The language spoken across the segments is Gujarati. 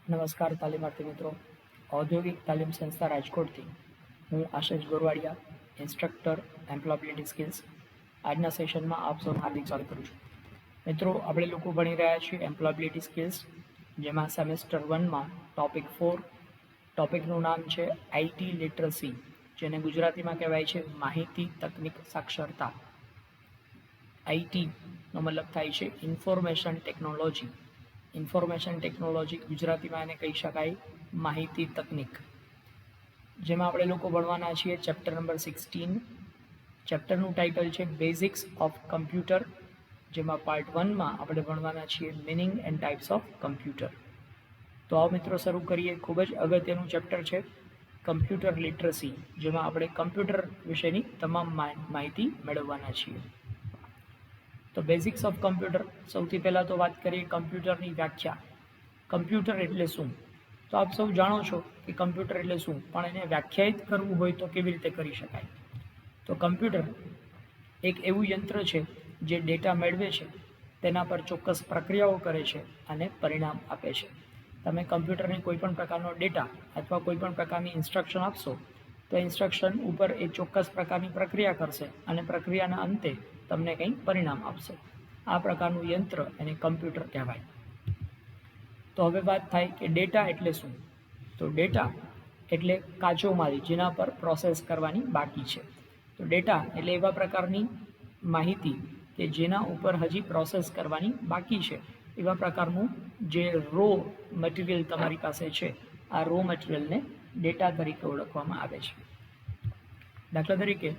નમસ્કાર તાલીમાર્થી મિત્રો, ઔદ્યોગિક તાલીમ સંસ્થા રાજકોટથી હું આશિષ ગોરવાડિયા, ઇન્સ્ટ્રક્ટર એમ્પ્લોયબિલિટી સ્કિલ્સ. આજના સેશનમાં આપ સૌનું હાર્દિક સ્વાગત કરું છું. મિત્રો, આપણે લોકો ભણી રહ્યા છીએ એમ્પ્લોયબિલિટી સ્કિલ્સ, જેમાં સેમેસ્ટર 1માં ટોપિક 4, ટોપિકનું નામ છે આઈટી લિટરસી, જેને ગુજરાતીમાં કહેવાય છે માહિતી તકનીક સાક્ષરતા. આઈટીનો મતલબ થાય છે ઇન્ફોર્મેશન ટેકનોલોજી. ઇન્ફોર્મેશન ટેકનોલોજી ગુજરાતીમાં એને કહી શકાય માહિતી તકનીક, જેમાં આપણે લોકો ભણવાના છીએ ચેપ્ટર નંબર 16. ચેપ્ટરનું ટાઇટલ છે બેઝિક્સ ઓફ કમ્પ્યુટર, જેમાં પાર્ટ 1માં આપણે ભણવાના છીએ meaning and types of computer. તો આવો મિત્રો શરૂ કરીએ. ખૂબ જ અગત્યનું ચેપ્ટર છે કમ્પ્યુટર લિટરસી, જેમાં આપણે કમ્પ્યુટર વિશેની તમામ માહિતી મેળવવાના છીએ. તો બેઝિક્સ ઓફ કમ્પ્યુટર, સૌથી પહેલાં તો વાત કરીએ કમ્પ્યુટરની વ્યાખ્યા. કમ્પ્યુટર એટલે શું? તો આપ સૌ જાણો છો કે કમ્પ્યુટર એટલે શું, પણ એને વ્યાખ્યાયિત કરવું હોય તો કેવી રીતે કરી શકાય? તો કમ્પ્યુટર એક એવું યંત્ર છે જે ડેટા મેળવે છે, તેના પર ચોક્કસ પ્રક્રિયાઓ કરે છે અને પરિણામ આપે છે. તમે કમ્પ્યુટરને કોઈ પણ પ્રકારનો ડેટા અથવા કોઈ પણ પ્રકારની ઇન્સ્ટ્રક્શન આપશો તો ઇન્સ્ટ્રક્શન ઉપર એ ચોક્કસ પ્રકારની પ્રક્રિયા કરશે અને પ્રક્રિયાના અંતે તમને કંઈ પરિણામ આપશે. આ પ્રકારનું યંત્ર એને કમ્પ્યુટર કહેવાય. તો હવે વાત થાય કે ડેટા એટલે શું? તો ડેટા એટલે કાચો માલ જેના પર પ્રોસેસ કરવાની બાકી છે. તો ડેટા એટલે એવા પ્રકારની માહિતી કે જેના ઉપર હજી પ્રોસેસ કરવાની બાકી છે, એવા પ્રકારનું જે રો મટીરિયલ તમારી પાસે છે, આ રો મટીરિયલને ડેટા તરીકે ઓળખવામાં આવે છે. દાખલા તરીકે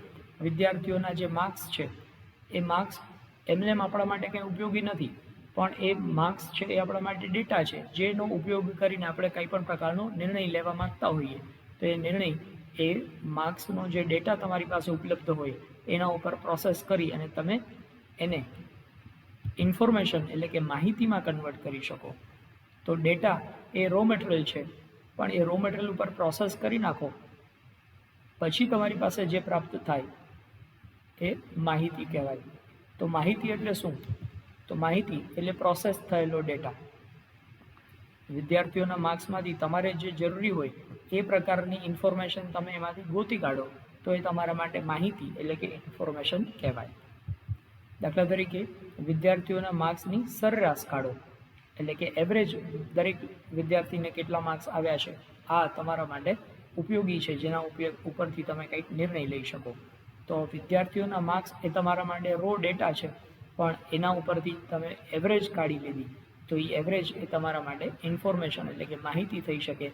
વિદ્યાર્થીઓના જે માર્ક્સ છે, એ માર્ક્સ એમને આપણા માટે કંઈ ઉપયોગી નથી, પણ એ માર્ક્સ છે એ આપણા માટે ડેટા છે, જેનો ઉપયોગ કરીને આપણે કંઈ પણ પ્રકારનો નિર્ણય લેવા માંગતા હોઈએ તો એ નિર્ણય એ માર્ક્સનો જે ડેટા તમારી પાસે ઉપલબ્ધ હોય એના ઉપર પ્રોસેસ કરી અને તમે એને ઇન્ફોર્મેશન એટલે કે માહિતીમાં કન્વર્ટ કરી શકો. તો ડેટા એ રો મટીરિયલ છે, પણ એ રો મટીરિયલ ઉપર પ્રોસેસ કરી નાખો પછી તમારી પાસે જે પ્રાપ્ત થાય એ માહિતી કહેવાય. તો માહિતી એટલે શું? તો માહિતી એટલે પ્રોસેસ થયેલો ડેટા. વિદ્યાર્થીઓના માર્ક્સમાંથી તમારે જે જરૂરી હોય એ પ્રકારની ઇન્ફોર્મેશન તમે એમાંથી ગોતી કાઢો તો એ તમારા માટે માહિતી એટલે કે ઇન્ફોર્મેશન કહેવાય. દાખલા તરીકે વિદ્યાર્થીઓના માર્ક્સની સરેરાશ કાઢો, એટલે કે એવરેજ દરેક વિદ્યાર્થીને કેટલા માર્ક્સ આવ્યા છે, આ તમારા માટે ઉપયોગી છે, જેના ઉપયોગ ઉપરથી તમે કંઈક નિર્ણય લઈ શકો. તો વિદ્યાર્થીઓના માર્ક્સ એ તમારા માટે રો ડેટા છે, પણ એના ઉપરથી તમે એવરેજ કાઢી લીધી તો એ એવરેજ એ તમારા માટે ઇન્ફોર્મેશન એટલે કે માહિતી થઈ શકે,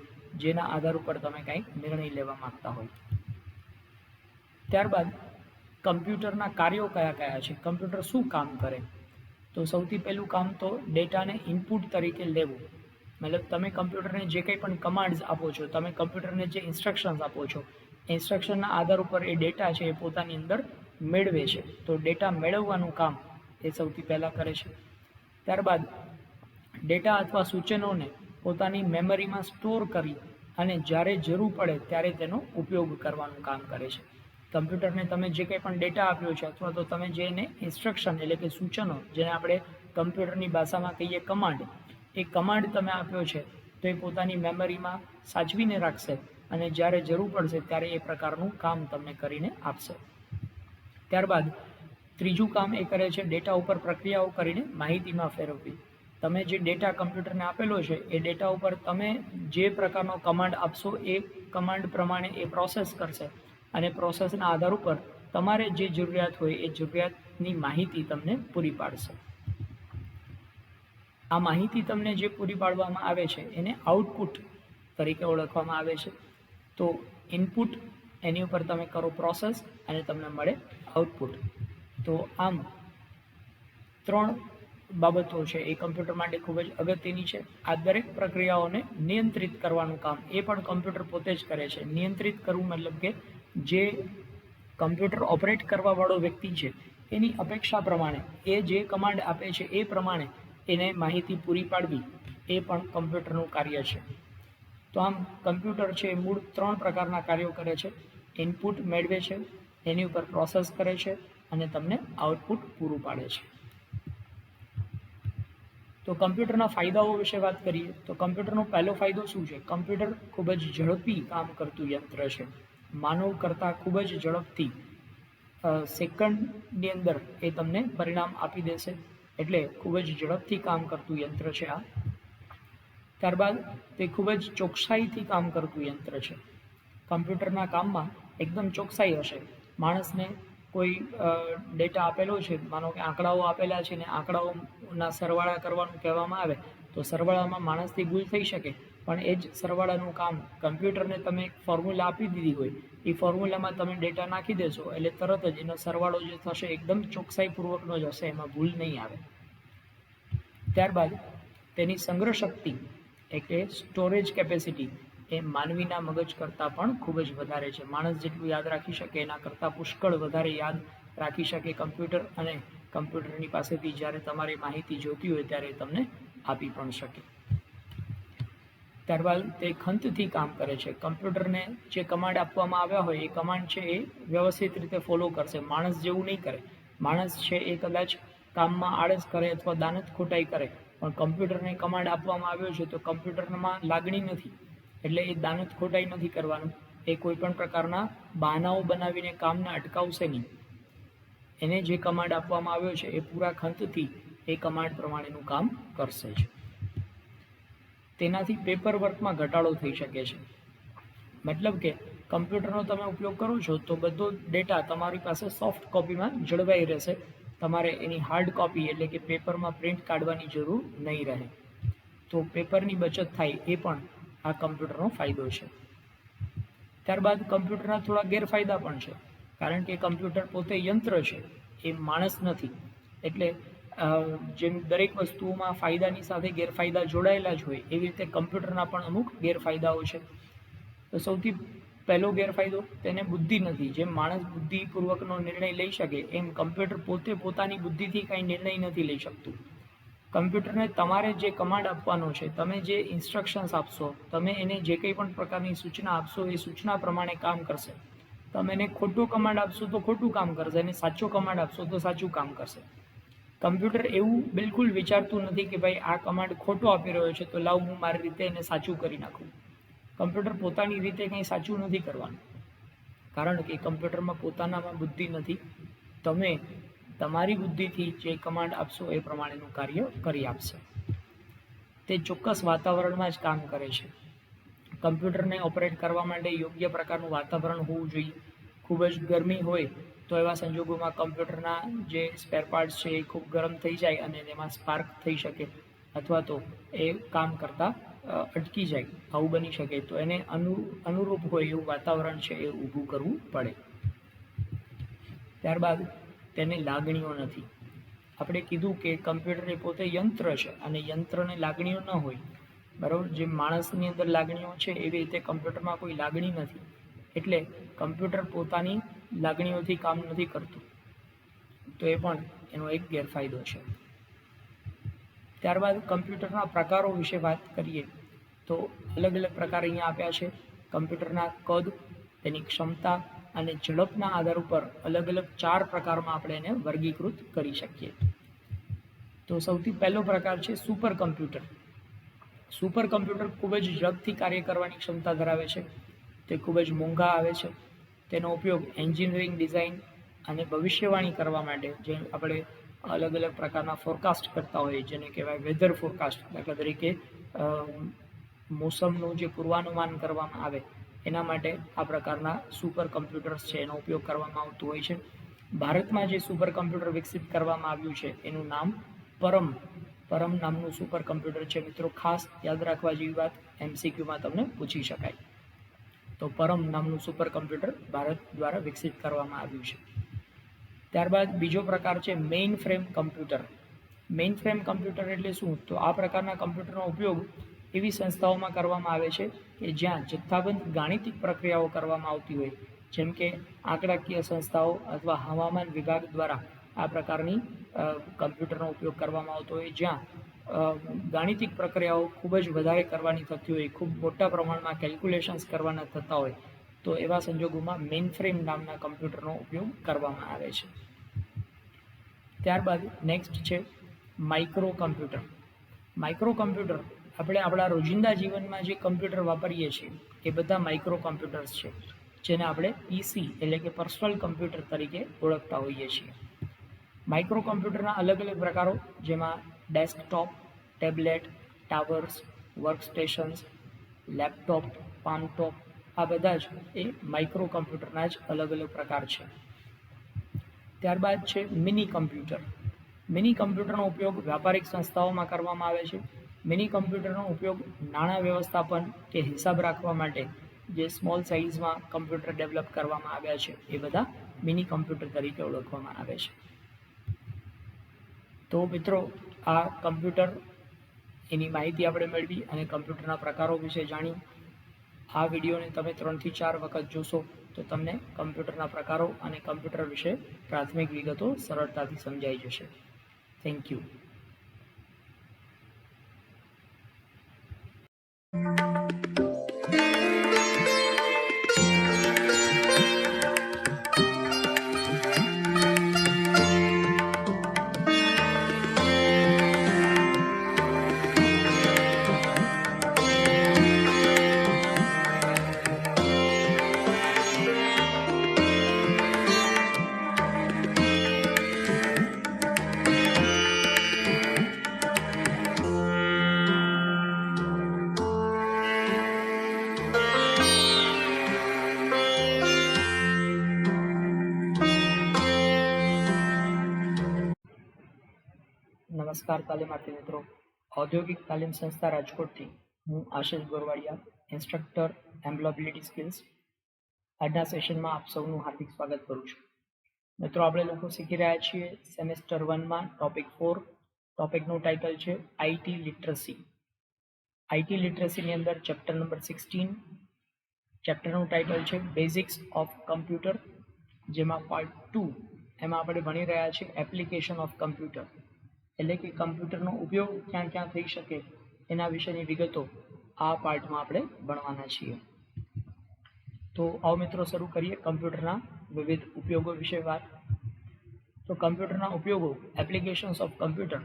જેના આધાર ઉપર તમે કંઈક નિર્ણય લેવા માંગતા હોય. ત્યારબાદ કમ્પ્યુટરના કાર્યો કયા કયા છે, કમ્પ્યુટર શું કામ કરે? તો સૌથી પહેલું કામ તો ડેટાને ઇનપુટ તરીકે લેવું. મતલબ તમે કમ્પ્યુટરને જે કંઈ પણ કમાન્ડ્સ આપો છો, તમે કમ્પ્યુટરને જે ઇન્સ્ટ્રક્શન્સ આપો છો, ઇન્સ્ટ્રક્શનના આધાર ઉપર એ ડેટા છે એ પોતાની અંદર મેળવે છે. તો ડેટા મેળવવાનું કામ એ સૌથી પહેલાં કરે છે. ત્યારબાદ ડેટા અથવા સૂચનોને પોતાની મેમરીમાં સ્ટોર કરી અને જ્યારે જરૂર પડે ત્યારે તેનો ઉપયોગ કરવાનું કામ કરે છે. કમ્પ્યુટરને તમે જે કંઈ પણ ડેટા આપ્યો છે અથવા તો તમે જેને ઇન્સ્ટ્રક્શન એટલે કે સૂચનો, જેને આપણે કમ્પ્યુટરની ભાષામાં કહીએ કમાન્ડ, એ કમાન્ડ તમે આપ્યો છે તો એ પોતાની મેમરીમાં સાચવીને રાખશે અને જ્યારે જરૂર પડશે ત્યારે એ પ્રકારનું કામ તમને કરીને આપશે. ત્યારબાદ ત્રીજું કામ એ કરે છે ડેટા ઉપર પ્રક્રિયાઓ કરીને માહિતીમાં ફેરવવી. તમે જે ડેટા કમ્પ્યુટરને આપેલો છે એ ડેટા ઉપર તમે જે પ્રકારનો કમાન્ડ આપશો એ કમાન્ડ પ્રમાણે એ પ્રોસેસ કરશે અને પ્રોસેસના આધાર ઉપર તમારે જે જરૂરિયાત હોય એ જરૂરિયાતની માહિતી તમને પૂરી પાડશે. આ માહિતી તમને જે પૂરી પાડવામાં આવે છે એને આઉટપુટ તરીકે ઓળખવામાં આવે છે. તો ઇનપુટ એની ઉપર તમે કરો પ્રોસેસ અને તમને મળે આઉટપુટ. તો આમ 3 બાબતો છે એ કમ્પ્યુટર માટે ખૂબ જ અગત્યની છે. આ દરેક પ્રક્રિયાઓને નિયંત્રિત કરવાનું કામ એ પણ કમ્પ્યુટર પોતે જ કરે છે. નિયંત્રિત કરવું મતલબ કે જે કમ્પ્યુટર ઓપરેટ કરવાવાળો વ્યક્તિ છે એની અપેક્ષા પ્રમાણે એ જે કમાન્ડ આપે છે એ પ્રમાણે એને માહિતી પૂરી પાડવી એ પણ કમ્પ્યુટરનું કાર્ય છે. તો આમ કમ્પ્યુટર છે એ મૂળ 3 પ્રકારના કાર્યો કરે છે. ઇનપુટ મેળવે છે, એની ઉપર પ્રોસેસ કરે છે અને તમને આઉટપુટ પૂરું પાડે છે. તો કમ્પ્યુટરના ફાયદાઓ વિશે વાત કરીએ તો કમ્પ્યુટરનો પહેલો ફાયદો શું છે? કમ્પ્યુટર ખૂબ જ ઝડપી કામ કરતું યંત્ર છે. માનવ કરતાં ખૂબ જ ઝડપથી સેકન્ડની અંદર એ તમને પરિણામ આપી દેશે. એટલે ખૂબ જ ઝડપથી કામ કરતું યંત્ર છે આ. ત્યારબાદ તે ખૂબ જ ચોકસાઈથી કામ કરતું યંત્ર છે. કમ્પ્યુટરના કામમાં એકદમ ચોકસાઈ હશે. માણસને કોઈ ડેટા આપેલો છે, માનો કે આંકડાઓ આપેલા છે ને આંકડાઓના સરવાળા કરવાનું કહેવામાં આવે તો સરવાળામાં માણસથી ભૂલ થઈ શકે, પણ એ જ સરવાળાનું કામ કમ્પ્યુટરને તમે એક ફોર્મ્યુલા આપી દીધી હોય, એ ફોર્મ્યુલામાં તમે ડેટા નાખી દેશો એટલે તરત જ એનો સરવાળો જે થશે એકદમ ચોકસાઈપૂર્વકનો જ હશે, એમાં ભૂલ નહીં આવે. ત્યારબાદ તેની સંગ્રહ શક્તિ એટલે સ્ટોરેજ કેપેસિટી એ માનવીના મગજ કરતાં પણ ખૂબ જ વધારે છે. માણસ જેટલું યાદ રાખી શકે એના કરતાં પુષ્કળ વધારે યાદ રાખી શકે કમ્પ્યુટર, અને કમ્પ્યુટરની પાસેથી જ્યારે તમારે માહિતી જોતી હોય ત્યારે તમને આપી પણ શકે. ત્યારબાદ તે ખંતથી કામ કરે છે. કમ્પ્યુટરને જે કમાન્ડ આપવામાં આવ્યા હોય એ કમાન્ડ છે એ વ્યવસ્થિત રીતે ફોલો કરશે, માણસ જેવું નહીં કરે. માણસ છે એ કદાચ કામમાં આળસ કરે અથવા દાનત ખોટાઈ કરે, પણ કમ્પ્યુટરને કમાન્ડ આપવામાં આવ્યો છે તો કમ્પ્યુટરમાં લાગણી નથી, એટલે એ દાનત ખોટાઈ નથી કરવાનું. એ કોઈ પણ પ્રકારના બહાનાઓ બનાવીને કામને અટકાવશે નહીં. એને જે કમાન્ડ આપવામાં આવ્યો છે એ પૂરા ખંતથી એ કમાન્ડ પ્રમાણેનું કામ કરશે જ. તેનાથી પેપર વર્કમાં ઘટાડો થઈ શકે છે. મતલબ કે કમ્પ્યુટરનો તમે ઉપયોગ કરો છો તો બધો ડેટા તમારી પાસે સોફ્ટ કોપીમાં જળવાઈ રહેશે. તમારે એની હાર્ડ કોપી એટલે કે પેપરમાં પ્રિન્ટ કાઢવાની જરૂર નહીં રહે. તો પેપરની બચત થાય એ પણ આ કમ્પ્યુટરનો ફાયદો છે. ત્યારબાદ કમ્પ્યુટરના થોડા ગેરફાયદા પણ છે, કારણ કે કમ્પ્યુટર પોતે યંત્ર છે, એ માણસ નથી. એટલે જેમ દરેક વસ્તુઓમાં ફાયદાની સાથે ગેરફાયદા જોડાયેલા જ હોય, એવી રીતે કમ્પ્યુટરના પણ અમુક ગેરફાયદાઓ છે. તો સૌથી પહેલો ગેરફાયદો, તેને બુદ્ધિ નથી. જેમ માણસ બુદ્ધિપૂર્વકનો નિર્ણય લઈ શકે એમ કમ્પ્યુટર પોતે પોતાની બુદ્ધિથી કાંઈ નિર્ણય નથી લઈ શકતું. કમ્પ્યુટરને તમારે જે કમાન્ડ આપવાનો છે, તમે જે ઇન્સ્ટ્રક્શન્સ આપશો, તમે એને જે કંઈ પણ પ્રકારની સૂચના આપશો એ સૂચના પ્રમાણે કામ કરશે. તમે એને ખોટો કમાન્ડ આપશો તો ખોટું કામ કરશે, અને સાચો કમાન્ડ આપશો તો સાચું કામ કરશે. કમ્પ્યુટર એવું બિલકુલ વિચારતું નથી કે ભાઈ આ કમાન્ડ ખોટો આપી રહ્યો છે તો લાવ હું મારી રીતે એને સાચું કરી નાખું. કમ્પ્યુટર પોતાની રીતે કંઈ સાચું નથી કરવાનું, કારણ કે કમ્પ્યુટરમાં પોતાનામાં બુદ્ધિ નથી. તમે તમારી બુદ્ધિથી જે કમાન્ડ આપશો એ પ્રમાણેનું કાર્ય કરી આપશે. તે ચોક્કસ વાતાવરણમાં જ કામ કરે છે. કમ્પ્યુટરને ઓપરેટ કરવા માટે યોગ્ય પ્રકારનું વાતાવરણ હોવું જોઈએ. ખૂબ જ ગરમી હોય તો એવા સંજોગોમાં કમ્પ્યુટરના જે સ્પેર પાર્ટ્સ છે એ ખૂબ ગરમ થઈ જાય અને તેમાં સ્પાર્ક થઈ શકે, અથવા તો એ કામ કરતાં અટકી જાય, આવું બની શકે. તો એને અનુરૂપ હોય એવું વાતાવરણ છે એ ઊભું કરવું પડે. ત્યારબાદ તેને લાગણીઓ નથી. આપણે કીધું કે કમ્પ્યુટર એ પોતે યંત્ર છે અને યંત્રને લાગણીઓ ન હોય, બરાબર. જે માણસની અંદર લાગણીઓ છે એવી રીતે કમ્પ્યુટરમાં કોઈ લાગણી નથી. એટલે કમ્પ્યુટર પોતાની લાગણીઓથી કામ નથી કરતું. તો એ પણ એનો એક ગેરફાયદો છે. ત્યારબાદ કમ્પ્યુટરના પ્રકારો વિશે વાત કરીએ તો અલગ અલગ પ્રકાર અહીંયા આપ્યા છે. કમ્પ્યુટરના કદ, તેની ક્ષમતા અને ઝડપના આધાર ઉપર અલગ અલગ 4 પ્રકારમાં આપણે એને વર્ગીકૃત કરી શકીએ. તો સૌથી પહેલો પ્રકાર છે સુપર કમ્પ્યુટર. સુપર કમ્પ્યુટર ખૂબ જ ઝડપથી કાર્ય કરવાની ક્ષમતા ધરાવે છે. તે ખૂબ જ મોંઘા આવે છે. તેનો ઉપયોગ એન્જિનિયરિંગ ડિઝાઇન અને ભવિષ્યવાણી કરવા માટે, જે આપણે અલગ અલગ પ્રકારના ફોરકાસ્ટ કરતા હોઈએ, જેને કહેવાય વેધર ફોરકાસ્ટ, દાખલા તરીકે મોસમનું જે પૂર્વાનુમાન કરવામાં આવે એના માટે આ પ્રકારના સુપર કમ્પ્યુટર્સ છે એનો ઉપયોગ કરવામાં આવતો હોય છે. ભારતમાં જે સુપર કમ્પ્યુટર વિકસિત કરવામાં આવ્યું છે એનું નામ પરમ નામનું સુપર કમ્પ્યુટર છે. મિત્રો ખાસ યાદ રાખવા જેવી વાત, MCQમાં તમને પૂછી શકાય. તો પરમ નામનું સુપર કમ્પ્યુટર ભારત દ્વારા વિકસિત કરવામાં આવ્યું છે. ત્યારબાદ બીજો પ્રકાર છે main frame computer. Main frame computer એટલે શું? તો આ પ્રકારના કમ્પ્યુટરનો ઉપયોગ એવી સંસ્થાઓમાં કરવામાં આવે છે કે જ્યાં જથ્થાબંધ ગાણિતિક પ્રક્રિયાઓ કરવામાં આવતી હોય, જેમ કે આંકડાકીય સંસ્થાઓ અથવા હવામાન વિભાગ દ્વારા આ પ્રકારની કમ્પ્યુટરનો ઉપયોગ કરવામાં આવતો હોય, જ્યાં ગાણિતિક પ્રક્રિયાઓ ખૂબ જ વધારે કરવાની થતી હોય, ખૂબ મોટા પ્રમાણમાં કેલ્ક્યુલેશન્સ કરવાના થતા હોય, તો એવા સંજોગોમાં મેઇન ફ્રેમ નામના કમ્પ્યુટરનો ઉપયોગ કરવામાં આવે છે. ત્યારબાદ નેક્સ્ટ છે માઇક્રો કમ્પ્યુટર. માઇક્રો કમ્પ્યુટર આપણે આપણા રોજિંદા જીવનમાં જે કમ્પ્યુટર વાપરીએ છીએ એ બધા માઇક્રો કમ્પ્યુટર્સ છે, જેને આપણે પીસી એટલે કે પર્સનલ કમ્પ્યુટર તરીકે ઓળખતા હોઈએ છીએ. માઇક્રો કમ્પ્યુટરના અલગ અલગ પ્રકારો, જેમાં desktop, tablet, towers, workstations, laptop, પામટોપ, આ બધા જ એ માઇક્રો કમ્પ્યુટરના જ અલગ અલગ પ્રકાર છે. ત્યારબાદ છે મિની કમ્પ્યુટર. મિની કમ્પ્યુટરનો ઉપયોગ વ્યાપારિક સંસ્થાઓમાં કરવામાં આવે છે. મિની કમ્પ્યુટરનો ઉપયોગ નાણાં વ્યવસ્થાપન કે હિસાબ રાખવા માટે જે સ્મોલ સાઇઝમાં કમ્પ્યુટર ડેવલપ કરવામાં આવ્યા છે એ બધા મિની કમ્પ્યુટર તરીકે ઓળખવામાં આવે છે. તો મિત્રો, આ કમ્પ્યુટર એની માહિતી આપણે મેળવી અને કમ્પ્યુટરના પ્રકારો વિશે જાણી. આ વિડીયોને તમે 3 થી 4 વખત જોશો તો તમને કમ્પ્યુટરના પ્રકારો અને કમ્પ્યુટર વિશે પ્રાથમિક વિગતો સરળતાથી સમજાઈ જશે. Thank you. નમસ્કાર તાલીમાર્થી મિત્રો. ઔદ્યોગિક તાલીમ સંસ્થા રાજકોટથી હું આશિષ ગોરવાડિયા, ઇન્સ્ટ્રક્ટર એમ્પ્લોયબિલિટી સ્કિલ્સ. આજના સેશનમાં આપ સૌનું હાર્દિક સ્વાગત કરું છું. મિત્રો, આપણે લોકો શીખી રહ્યા છીએ સેમેસ્ટર 1માં ટોપિક 4. ટોપિકનું ટાઇટલ છે આઈટી લિટરસી. આઈટી લિટરસીની અંદર ચેપ્ટર નંબર 16. ચેપ્ટરનું ટાઇટલ છે બેઝિક્સ ઓફ કમ્પ્યુટર, જેમાં પાર્ટ 2 એમાં આપણે ભણી રહ્યા છીએ એપ્લિકેશન ઓફ કમ્પ્યુટર, એટલે કે કમ્પ્યુટરનો ઉપયોગ ક્યાં ક્યાં થઈ શકે એના વિશેની વિગતો આ પાર્ટમાં આપણે ભણવાના છીએ. તો આવો મિત્રો, શરૂ કરીએ કમ્પ્યુટરના વિવિધ ઉપયોગો વિશે વાત. તો કમ્પ્યુટરના ઉપયોગો, એપ્લિકેશન્સ ઓફ કમ્પ્યુટર.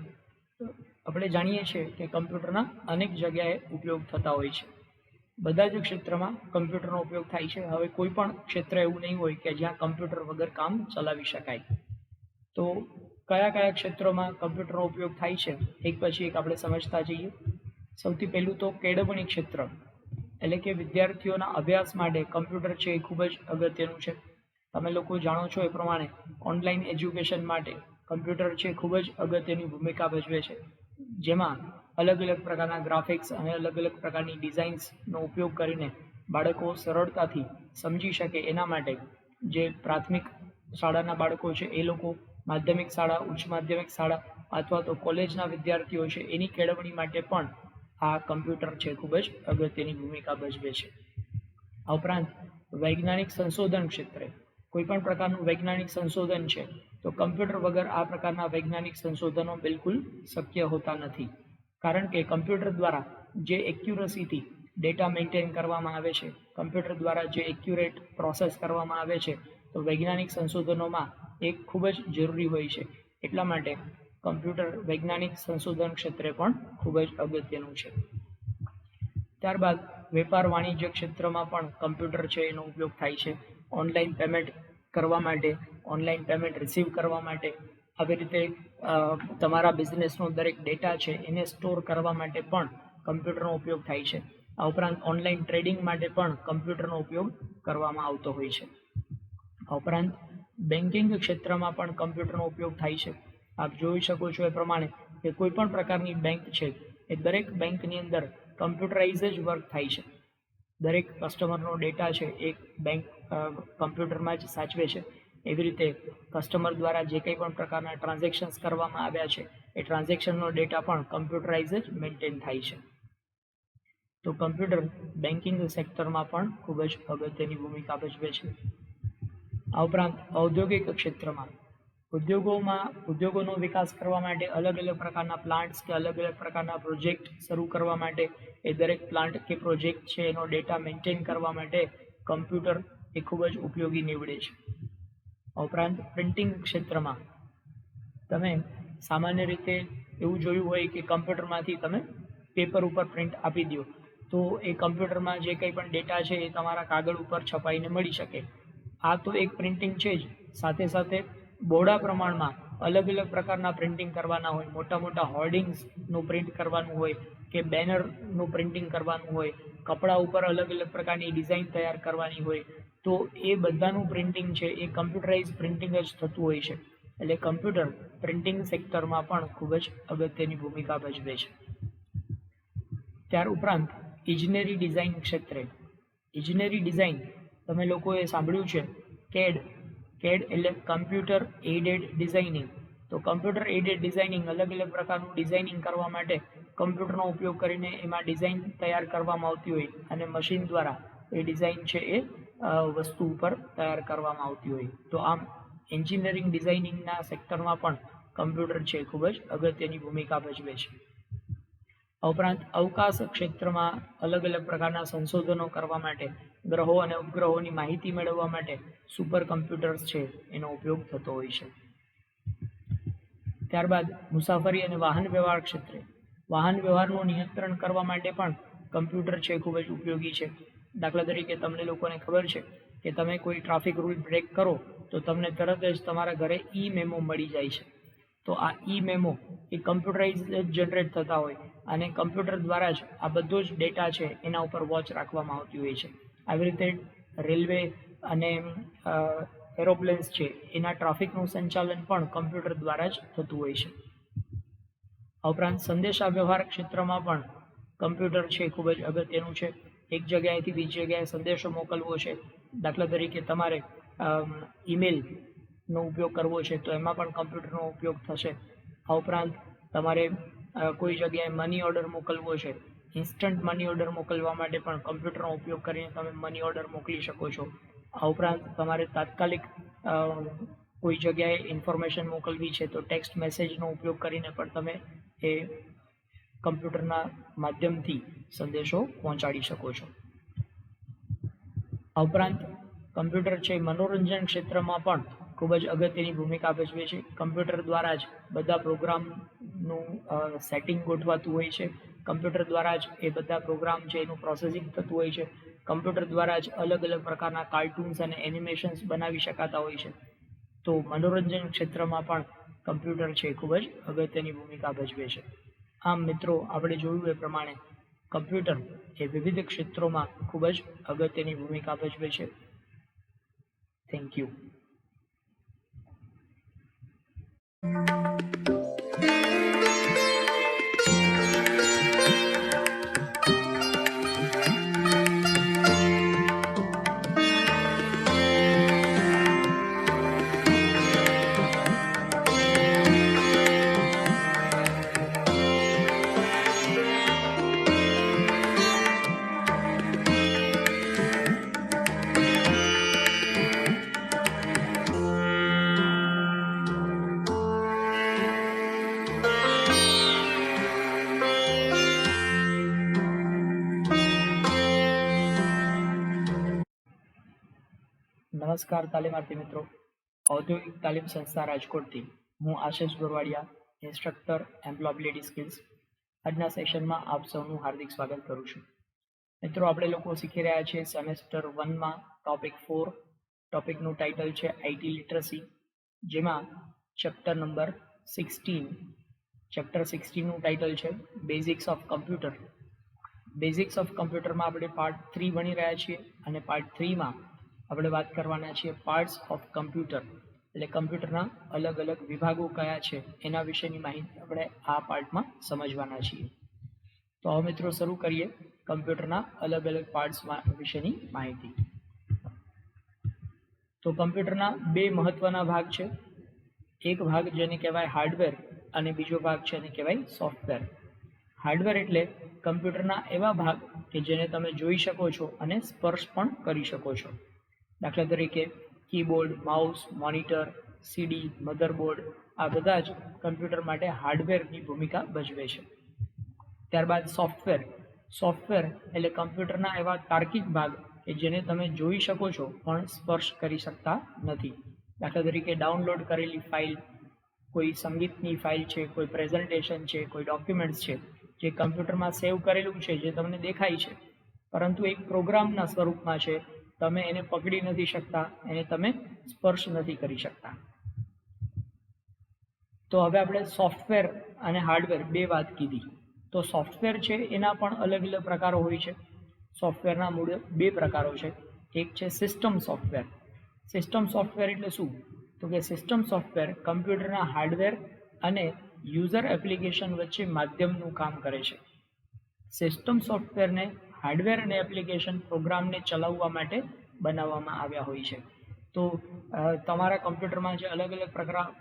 આપણે જાણીએ છીએ કે કમ્પ્યુટરના અનેક જગ્યાએ ઉપયોગ થતા હોય છે. બધા જ ક્ષેત્રમાં કમ્પ્યુટરનો ઉપયોગ થાય છે. હવે કોઈ પણ ક્ષેત્ર એવું નહીં હોય કે જ્યાં કમ્પ્યુટર વગર કામ ચલાવી શકાય. તો કયા કયા ક્ષેત્રોમાં કમ્પ્યુટરનો ઉપયોગ થાય છે એક પછી એક આપણે સમજતા જઈએ. સૌથી પહેલું તો કેળવણી ક્ષેત્ર, એટલે કે વિદ્યાર્થીઓના અભ્યાસ માટે કમ્પ્યુટર છે એ ખૂબ જ અગત્યનું છે. તમે લોકો જાણો છો એ પ્રમાણે ઓનલાઈન એજ્યુકેશન માટે કમ્પ્યુટર છે ખૂબ જ અગત્યની ભૂમિકા ભજવે છે, જેમાં અલગ અલગ પ્રકારના ગ્રાફિક્સ અને અલગ અલગ પ્રકારની ડિઝાઇન્સનો ઉપયોગ કરીને બાળકો સરળતાથી સમજી શકે એના માટે જે પ્રાથમિક શાળાના બાળકો છે એ લોકો, માધ્યમિક શાળા, ઉચ્ચ માધ્યમિક શાળા અથવા તો કોલેજના વિદ્યાર્થીઓ છે એની કેળવણી માટે પણ આ કમ્પ્યુટર છે ખૂબ જ અગત્યની ભૂમિકા ભજવે છે. આ ઉપરાંત વૈજ્ઞાનિક સંશોધન ક્ષેત્રે કોઈ પણ પ્રકારનું વૈજ્ઞાનિક સંશોધન છે તો કમ્પ્યુટર વગર આ પ્રકારના વૈજ્ઞાનિક સંશોધનો બિલકુલ શક્ય હોતા નથી. કારણ કે કમ્પ્યુટર દ્વારા જે એક્યુરસીથી ડેટા મેન્ટેન કરવામાં આવે છે, કમ્પ્યુટર દ્વારા જે એક્યુરેટ પ્રોસેસ કરવામાં આવે છે, તો વૈજ્ઞાનિક સંશોધનોમાં એ ખૂબ જ જરૂરી હોય છે. એટલા માટે કમ્પ્યુટર વૈજ્ઞાનિક સંશોધન ક્ષેત્રે પણ ખૂબ જ અગત્યનું છે. ત્યારબાદ વેપાર વાણિજ્ય ક્ષેત્રમાં પણ કમ્પ્યુટર છે એનો ઉપયોગ થાય છે. ઓનલાઈન પેમેન્ટ કરવા માટે, ઓનલાઈન પેમેન્ટ રિસીવ કરવા માટે, આવી રીતે તમારા બિઝનેસનો દરેક ડેટા છે એને સ્ટોર કરવા માટે પણ કમ્પ્યુટરનો ઉપયોગ થાય છે. આ ઉપરાંત ઓનલાઈન ટ્રેડિંગ માટે પણ કમ્પ્યુટરનો ઉપયોગ કરવામાં આવતો હોય છે. આ ઉપરાંત બેન્કિંગ ક્ષેત્રમાં પણ કમ્પ્યુટરનો ઉપયોગ થાય છે. આપ જોઈ શકો છો એ પ્રમાણે કે કોઈ પણ પ્રકારની બેંક છે એ દરેક બેંકની અંદર કમ્પ્યુટરાઇઝ જ વર્ક થાય છે. દરેક કસ્ટમરનો ડેટા છે એ બેંક કમ્પ્યુટરમાં જ સાચવે છે. એવી રીતે કસ્ટમર દ્વારા જે કંઈ પણ પ્રકારના ટ્રાન્ઝેક્શન્સ કરવામાં આવ્યા છે એ ટ્રાન્ઝેક્શનનો ડેટા પણ કમ્પ્યુટરાઇઝ જ મેન્ટેન થાય છે. તો કમ્પ્યુટર બેન્કિંગ સેક્ટરમાં પણ ખૂબ જ અગત્યની ભૂમિકા ભજવે છે. આ ઉપરાંત ઔદ્યોગિક ક્ષેત્રમાં ઉદ્યોગોનો વિકાસ કરવા માટે અલગ અલગ પ્રકારના પ્લાન્ટ્સ કે અલગ અલગ પ્રકારના પ્રોજેક્ટ શરૂ કરવા માટે એ દરેક પ્લાન્ટ કે પ્રોજેક્ટ છે એનો ડેટા મેન્ટેન કરવા માટે કમ્પ્યુટર એ ખૂબ જ ઉપયોગી નીવડે છે. આ ઉપરાંત પ્રિન્ટિંગ ક્ષેત્રમાં તમે સામાન્ય રીતે એવું જોયું હોય કે કમ્પ્યુટરમાંથી તમે પેપર ઉપર પ્રિન્ટ આપી દો તો એ કમ્પ્યુટરમાં જે કંઈ પણ ડેટા છે એ તમારા કાગળ ઉપર છપાઈને મળી શકે. આ તો એક પ્રિન્ટિંગ છે જ, સાથે સાથે બહોળા પ્રમાણમાં અલગ અલગ પ્રકારના પ્રિન્ટિંગ કરવાના હોય, મોટા મોટા હોર્ડિંગ્સનું પ્રિન્ટ કરવાનું હોય કે બેનરનું પ્રિન્ટિંગ કરવાનું હોય, કપડા ઉપર અલગ અલગ પ્રકારની ડિઝાઇન તૈયાર કરવાની હોય, તો એ બધાનું પ્રિન્ટિંગ છે એ કમ્પ્યુટરાઇઝ પ્રિન્ટિંગ જ થતું હોય છે. એટલે કમ્પ્યુટર પ્રિન્ટિંગ સેક્ટરમાં પણ ખૂબ જ અગત્યની ભૂમિકા ભજવે છે. ત્યાર ઉપરાંત ઇજનેરી ડિઝાઇન ક્ષેત્રે, ઇજનેરી ડિઝાઇન તમે લોકોએ સાંભળ્યું છે કેડ એટલે કમ્પ્યુટર એડેડ ડિઝાઇનિંગ. તો કમ્પ્યુટર એડેડ ડિઝાઇનિંગ અલગ અલગ પ્રકારનું ડિઝાઇનિંગ કરવા માટે કમ્પ્યુટરનો ઉપયોગ કરીને એમાં ડિઝાઇન તૈયાર કરવામાં આવતી હોય અને મશીન દ્વારા એ ડિઝાઇન છે એ વસ્તુ ઉપર તૈયાર કરવામાં આવતી હોય. તો આમ એન્જિનિયરિંગ ડિઝાઇનિંગના સેક્ટરમાં પણ કમ્પ્યુટર છે ખૂબ જ અગત્યની ભૂમિકા ભજવે છે. આ ઉપરાંત અવકાશ ક્ષેત્રમાં અલગ અલગ પ્રકારના સંશોધનો કરવા માટે, ગ્રહો અને ઉપગ્રહોની માહિતી મેળવવા માટે સુપર કમ્પ્યુટર્સ છે એનો ઉપયોગ થતો હોય છે. ત્યારબાદ મુસાફરી અને વાહન વ્યવહાર ક્ષેત્રે, વાહન વ્યવહારનું નિયંત્રણ કરવા માટે પણ કમ્પ્યુટર છે ખૂબ જ ઉપયોગી છે. દાખલા તરીકે તમને લોકોને ખબર છે કે તમે કોઈ ટ્રાફિક રૂલ બ્રેક કરો તો તમને તરત જ તમારા ઘરે ઈ મેમો મળી જાય છે. તો આ ઈ મેમો એ કમ્પ્યુટરાઇઝ જનરેટ થતા હોય અને કમ્પ્યુટર દ્વારા જ આ બધો જ ડેટા છે એના ઉપર વોચ રાખવામાં આવતી હોય છે. આવી રીતે રેલવે અને એરોપ્લેન્સ છે એના ટ્રાફિકનું સંચાલન પણ કમ્પ્યુટર દ્વારા જ થતું હોય છે. આ ઉપરાંત સંદેશા વ્યવહાર ક્ષેત્રમાં પણ કમ્પ્યુટર છે ખૂબ જ અગત્યનું છે. એક જગ્યાએથી બીજી જગ્યાએ સંદેશો મોકલવો છે, દાખલા તરીકે તમારે ઈમેલનો ઉપયોગ કરવો છે તો એમાં પણ કમ્પ્યુટરનો ઉપયોગ થશે. આ ઉપરાંત તમારે કોઈ જગ્યાએ મની ઓર્ડર મોકલવો છે, ઇન્સ્ટન્ટ મની ઓર્ડર મોકલવા માટે પણ કમ્પ્યુટરનો ઉપયોગ કરીને તમે મની ઓર્ડર મોકલી શકો છો. આ ઉપરાંત તમારે તાત્કાલિક કોઈ જગ્યાએ ઇન્ફોર્મેશન મોકલવી છે તો ટેક્સ્ટ મેસેજનો ઉપયોગ કરીને પણ તમે એ કમ્પ્યુટરના માધ્યમથી સંદેશો પહોંચાડી શકો છો. આ ઉપરાંત કમ્પ્યુટર છે મનોરંજન ક્ષેત્રમાં પણ ખૂબ જ અગત્યની ભૂમિકા ભજવે છે. કમ્પ્યુટર દ્વારા જ બધા પ્રોગ્રામનું સેટિંગ ગોઠવાતું હોય છે, કમ્પ્યુટર દ્વારા જ એ બધા પ્રોગ્રામ છે એનું પ્રોસેસિંગ થતું હોય છે, કમ્પ્યુટર દ્વારા જ અલગ અલગ પ્રકારના કાર્ટૂન્સ અને એનિમેશન્સ બનાવી શકાતા હોય છે. તો મનોરંજન ક્ષેત્રમાં પણ કમ્પ્યુટર છે ખૂબ જ અગત્યની ભૂમિકા ભજવે છે. આમ મિત્રો, આપણે જોયું એ પ્રમાણે કમ્પ્યુટર એ વિવિધ ક્ષેત્રોમાં ખૂબ જ અગત્યની ભૂમિકા ભજવે છે. Thank you. નમસ્કાર તાલીમાર્થી મિત્રો, ઔદ્યોગિક તાલીમ સંસ્થા રાજકોટથી હું આશિષ ગોરવાડિયા, ઇન્સ્ટ્રક્ટર એમ્પ્લોયબિલિટી સ્કિલ્સ. આજના સેશનમાં આપ સૌનું હાર્દિક સ્વાગત કરું છું. મિત્રો, આપણે લોકો શીખી રહ્યા છીએ સેમેસ્ટર 1માં ટોપિક 4. ટોપિકનું ટાઇટલ છે આઈટી લિટરસી, જેમાં ચેપ્ટર નંબર 16નું ટાઇટલ છે basics of computer. Basics of કમ્પ્યુટરમાં આપણે પાર્ટ 3 ભણી રહ્યા છીએ અને પાર્ટ 3માં આપણે વાત કરવાના છીએ પાર્ટ્સ ઓફ કમ્પ્યુટર, એટલે કમ્પ્યુટરના અલગ અલગ વિભાગો કયા છે એના વિશેની માહિતી આપણે આ પાર્ટમાં સમજવાના છીએ. તો હવે મિત્રો શરૂ કરીએ કમ્પ્યુટરના અલગ અલગ પાર્ટ્સ વિશેની માહિતી. તો કમ્પ્યુટરના બે મહત્વના ભાગ છે. એક ભાગ જેને કહેવાય હાર્ડવેર અને બીજો ભાગ છે એને કહેવાય સોફ્ટવેર. હાર્ડવેર એટલે કમ્પ્યુટરના એવા ભાગ કે જેને તમે જોઈ શકો છો અને સ્પર્શ પણ કરી શકો છો. દાખલા તરીકે કીબોર્ડ, માઉસ, મોનિટર, સીડી, મધરબોર્ડ, આ બધા જ કમ્પ્યુટર માટે હાર્ડવેરની ભૂમિકા ભજવે છે. ત્યારબાદ સોફ્ટવેર. સોફ્ટવેર એટલે કમ્પ્યુટરના એવા તાર્કિક ભાગ કે જેને તમે જોઈ શકો છો પણ સ્પર્શ કરી શકતા નથી. દાખલા તરીકે ડાઉનલોડ કરેલી ફાઇલ, કોઈ સંગીતની ફાઇલ છે, કોઈ પ્રેઝન્ટેશન છે, કોઈ ડોક્યુમેન્ટ્સ છે જે કમ્પ્યુટરમાં સેવ કરેલું છે, જે તમને દેખાય છે, પરંતુ એક પ્રોગ્રામના સ્વરૂપમાં છે. તમે એને પકડી નથી શકતા, એને તમે સ્પર્શ નથી કરી શકતા. તો હવે આપણે સોફ્ટવેર અને હાર્ડવેર બે વાત કીધી. તો સોફ્ટવેર છે એના પણ અલગ અલગ પ્રકારો હોય છે. સોફ્ટવેરના મૂળ બે પ્રકારો છે. એક છે સિસ્ટમ સોફ્ટવેર. સિસ્ટમ સોફ્ટવેર એટલે શું? તો કે સિસ્ટમ સોફ્ટવેર કમ્પ્યુટરના હાર્ડવેર અને યુઝર એપ્લિકેશન વચ્ચે માધ્યમનું કામ કરે છે. સિસ્ટમ સોફ્ટવેરને હાર્ડવેર અને એપ્લિકેશન પ્રોગ્રામને ચલાવવા માટે બનાવવામાં આવ્યા હોય છે. તો તમારા કમ્પ્યુટરમાં જે અલગ અલગ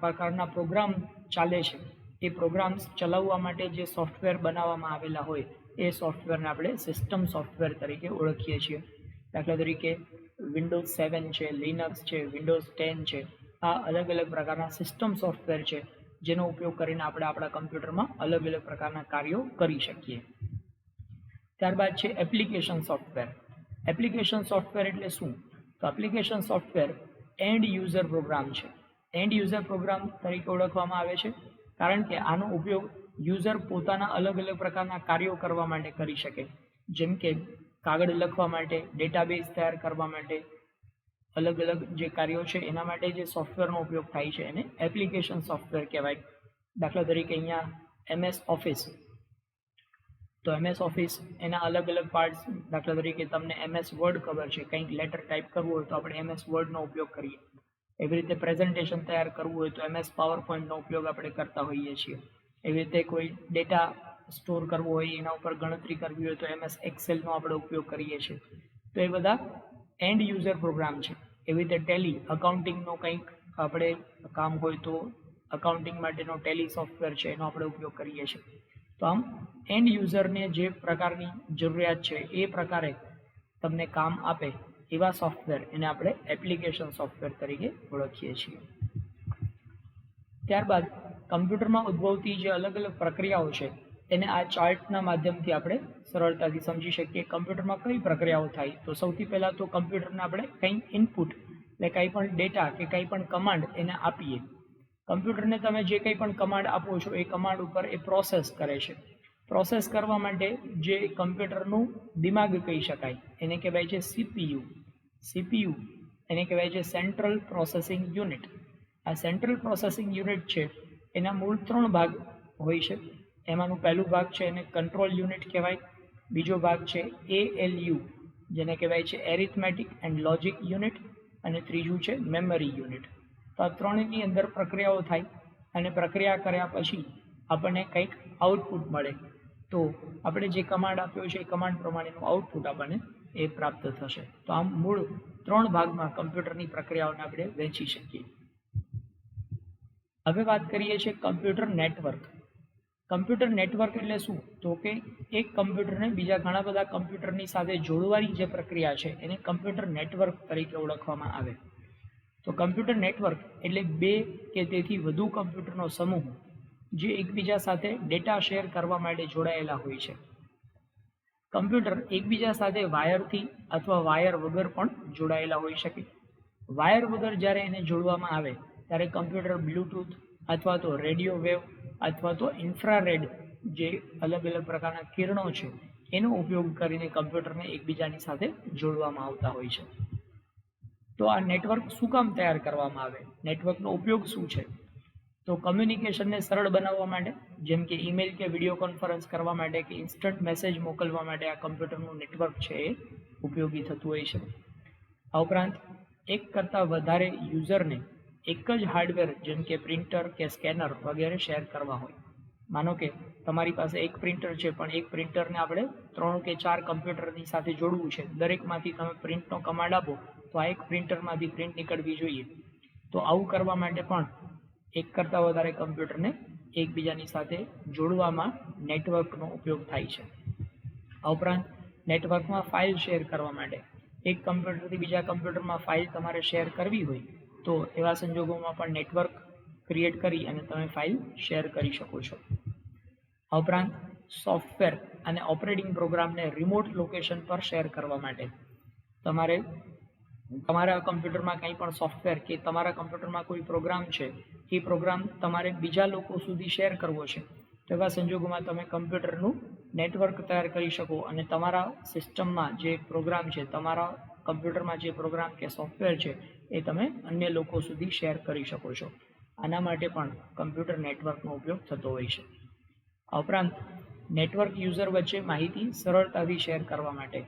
પ્રકારના પ્રોગ્રામ ચાલે છે, એ પ્રોગ્રામ્સ ચલાવવા માટે જે સોફ્ટવેર બનાવવામાં આવેલા હોય, એ સોફ્ટવેરને આપણે સિસ્ટમ સોફ્ટવેર તરીકે ઓળખીએ છીએ. દાખલા તરીકે વિન્ડોઝ 7 છે, લિનક્સ છે, વિન્ડોઝ 10 છે, આ અલગ અલગ પ્રકારના સિસ્ટમ સોફ્ટવેર છે જેનો ઉપયોગ કરીને આપણે આપણા કમ્પ્યુટરમાં અલગ અલગ પ્રકારના કાર્યો કરી શકીએ. ત્યારબાદ છે એપ્લિકેશન સોફ્ટવેર. એપ્લિકેશન સોફ્ટવેર એટલે શું? તો application software end user program છે. એન્ડ યુઝર પ્રોગ્રામ તરીકે ઓળખવામાં આવે છે કારણ કે આનો ઉપયોગ યુઝર પોતાના અલગ અલગ પ્રકારના કાર્યો કરવા માટે કરી શકે. જેમ કે કાગળ લખવા માટે, ડેટાબેઝ તૈયાર કરવા માટે, અલગ અલગ જે કાર્યો છે એના માટે જે સોફ્ટવેરનો ઉપયોગ થાય છે એને એપ્લિકેશન સોફ્ટવેર કહેવાય. દાખલા તરીકે અહીંયા MS ઓફિસ. તો MS ઓફિસ એના અલગ અલગ પાર્ટ્સ, દાખલા તરીકે તમને MS વર્ડ ખબર છે, કંઈક લેટર ટાઈપ કરવું હોય તો આપણે MS વર્ડનો ઉપયોગ કરીએ. એવી રીતે પ્રેઝન્ટેશન તૈયાર કરવું હોય તો MS પાવરપોઈન્ટનો ઉપયોગ આપણે કરતા હોઈએ છીએ. એવી રીતે કોઈ ડેટા સ્ટોર કરવો હોય, એના ઉપર ગણતરી કરવી હોય તો MS એક્સેલનો આપણે ઉપયોગ કરીએ છીએ. તો એ બધા એન્ડ યુઝર પ્રોગ્રામ છે. એવી રીતે ટેલી, અકાઉન્ટિંગનો કંઈક આપણે કામ હોય તો અકાઉન્ટિંગ માટેનો ટેલી સોફ્ટવેર છે એનો આપણે ઉપયોગ કરીએ છીએ. તો આમ એન્ડ યુઝરને જે પ્રકારની જરૂરિયાત છે એ પ્રકારે તમને કામ આપે એવા સોફ્ટવેર એને આપણે એપ્લિકેશન સોફ્ટવેર તરીકે ઓળખીએ છીએ. ત્યારબાદ કમ્પ્યુટરમાં ઉદ્ભવતી જે અલગ અલગ પ્રક્રિયાઓ છે એને આ ચાર્ટના માધ્યમથી આપણે સરળતાથી સમજી શકીએ. કમ્પ્યુટરમાં કઈ પ્રક્રિયાઓ થાય? તો સૌથી પહેલાં તો કમ્પ્યુટરને આપણે કંઈ ઇનપુટ એટલે કંઈ પણ ડેટા કે કંઈ પણ કમાન્ડ એને આપીએ. કમ્પ્યુટરને તમે જે કંઈ પણ કમાન્ડ આપો છો એ કમાન્ડ ઉપર એ પ્રોસેસ કરે છે. પ્રોસેસ કરવા માટે જે કમ્પ્યુટરનું દિમાગ કહી શકાય એને કહેવાય છે CPU. CPU એને કહેવાય છે સેન્ટ્રલ પ્રોસેસિંગ યુનિટ. આ સેન્ટ્રલ પ્રોસેસિંગ યુનિટ છે એના મૂળ 3 ભાગ હોય છે. એમાંનું પહેલું ભાગ છે એને કંટ્રોલ યુનિટ કહેવાય. બીજો ભાગ છે ALU જેને કહેવાય છે એરિથમેટિક એન્ડ લોજિક યુનિટ, અને ત્રીજું છે મેમરી યુનિટ. તો આ ત્રણની અંદર પ્રક્રિયાઓ થાય અને પ્રક્રિયા કર્યા પછી આપણને કંઈક આઉટપુટ મળે. તો આપણે જે કમાન્ડ આપ્યો છે એ કમાન્ડ પ્રમાણેનું આઉટપુટ આપણને એ પ્રાપ્ત થશે. તો આમ મૂળ 3 ભાગમાં કમ્પ્યુટરની પ્રક્રિયાઓને આપણે વહેંચી શકીએ. હવે વાત કરીએ છીએ કમ્પ્યુટર નેટવર્ક. કમ્પ્યુટર નેટવર્ક એટલે શું? તો કે એક કમ્પ્યુટરને બીજા ઘણા બધા કમ્પ્યુટરની સાથે જોડવાની જે પ્રક્રિયા છે એને કમ્પ્યુટર નેટવર્ક તરીકે ઓળખવામાં આવે. તો કમ્પ્યુટર નેટવર્ક એટલે 2 કે તેથી વધુ કમ્પ્યુટરનો સમૂહ જે એકબીજા સાથે ડેટા શેર કરવા માટે જોડાયેલા હોય છે. કમ્પ્યુટર એકબીજા સાથે વાયરથી અથવા વાયર વગર પણ જોડાયેલા હોઈ શકે. વાયર વગર જ્યારે એને જોડવામાં આવે ત્યારે કમ્પ્યુટર બ્લૂટૂથ અથવા તો રેડિયો વેવ અથવા તો ઇન્ફ્રારેડ જે અલગ અલગ પ્રકારના કિરણો છે એનો ઉપયોગ કરીને કમ્પ્યુટરને એકબીજાની સાથે જોડવામાં આવતા હોય છે. તો આ નેટવર્ક શું કામ તૈયાર કરવામાં આવે? નેટવર્કનો ઉપયોગ શું છે? તો કમ્યુનિકેશનને સરળ બનાવવા માટે, જેમ કે ઈમેલ કે વિડીયો કોન્ફરન્સ કરવા માટે કે ઇન્સ્ટન્ટ મેસેજ મોકલવા માટે આ કમ્પ્યુટરનું નેટવર્ક છે એ ઉપયોગી થતું હોય છે. આ ઉપરાંત એક કરતાં વધારે યુઝરને એક જ હાર્ડવેર જેમ કે પ્રિન્ટર કે સ્કેનર વગેરે શેર કરવા હોય. માનો કે તમારી પાસે એક પ્રિન્ટર છે પણ એક પ્રિન્ટરને આપણે 3 કે 4 કમ્પ્યુટરની સાથે જોડવું છે. દરેકમાંથી તમે પ્રિન્ટનો કમાન્ડ આપો તો આ એક પ્રિન્ટરમાંથી પ્રિન્ટ નીકળવી જોઈએ. તો આવું કરવા માટે પણ એક કરતાં વધારે કમ્પ્યુટરને એકબીજાની સાથે જોડવામાં નેટવર્કનો ઉપયોગ થાય છે. આ ઉપરાંત નેટવર્કમાં ફાઇલ શેર કરવા માટે એક કમ્પ્યુટરથી બીજા કમ્પ્યુટરમાં ફાઇલ તમારે શેર કરવી હોય તો એવા સંજોગોમાં પણ નેટવર્ક ક્રિએટ કરી અને તમે ફાઇલ શેર કરી શકો છો. આ ઉપરાંત સોફ્ટવેર અને ઓપરેટિંગ પ્રોગ્રામને રિમોટ લોકેશન પર શેર કરવા માટે તમારે તમારા કમ્પ્યુટરમાં કંઈ પણ સોફ્ટવેર કે તમારા કમ્પ્યુટરમાં કોઈ પ્રોગ્રામ છે, એ પ્રોગ્રામ તમારે બીજા લોકો સુધી શેર કરવો છે, તો એવા સંજોગોમાં તમે કમ્પ્યુટરનું નેટવર્ક તૈયાર કરી શકો અને તમારા સિસ્ટમમાં જે પ્રોગ્રામ છે, તમારા કમ્પ્યુટરમાં જે પ્રોગ્રામ કે સોફ્ટવેર છે, એ તમે અન્ય લોકો સુધી શેર કરી શકો છો. આના માટે પણ કમ્પ્યુટર નેટવર્કનો ઉપયોગ થતો હોય છે. આ ઉપરાંત નેટવર્ક યુઝર વચ્ચે માહિતી સરળતાથી શેર કરવા માટે,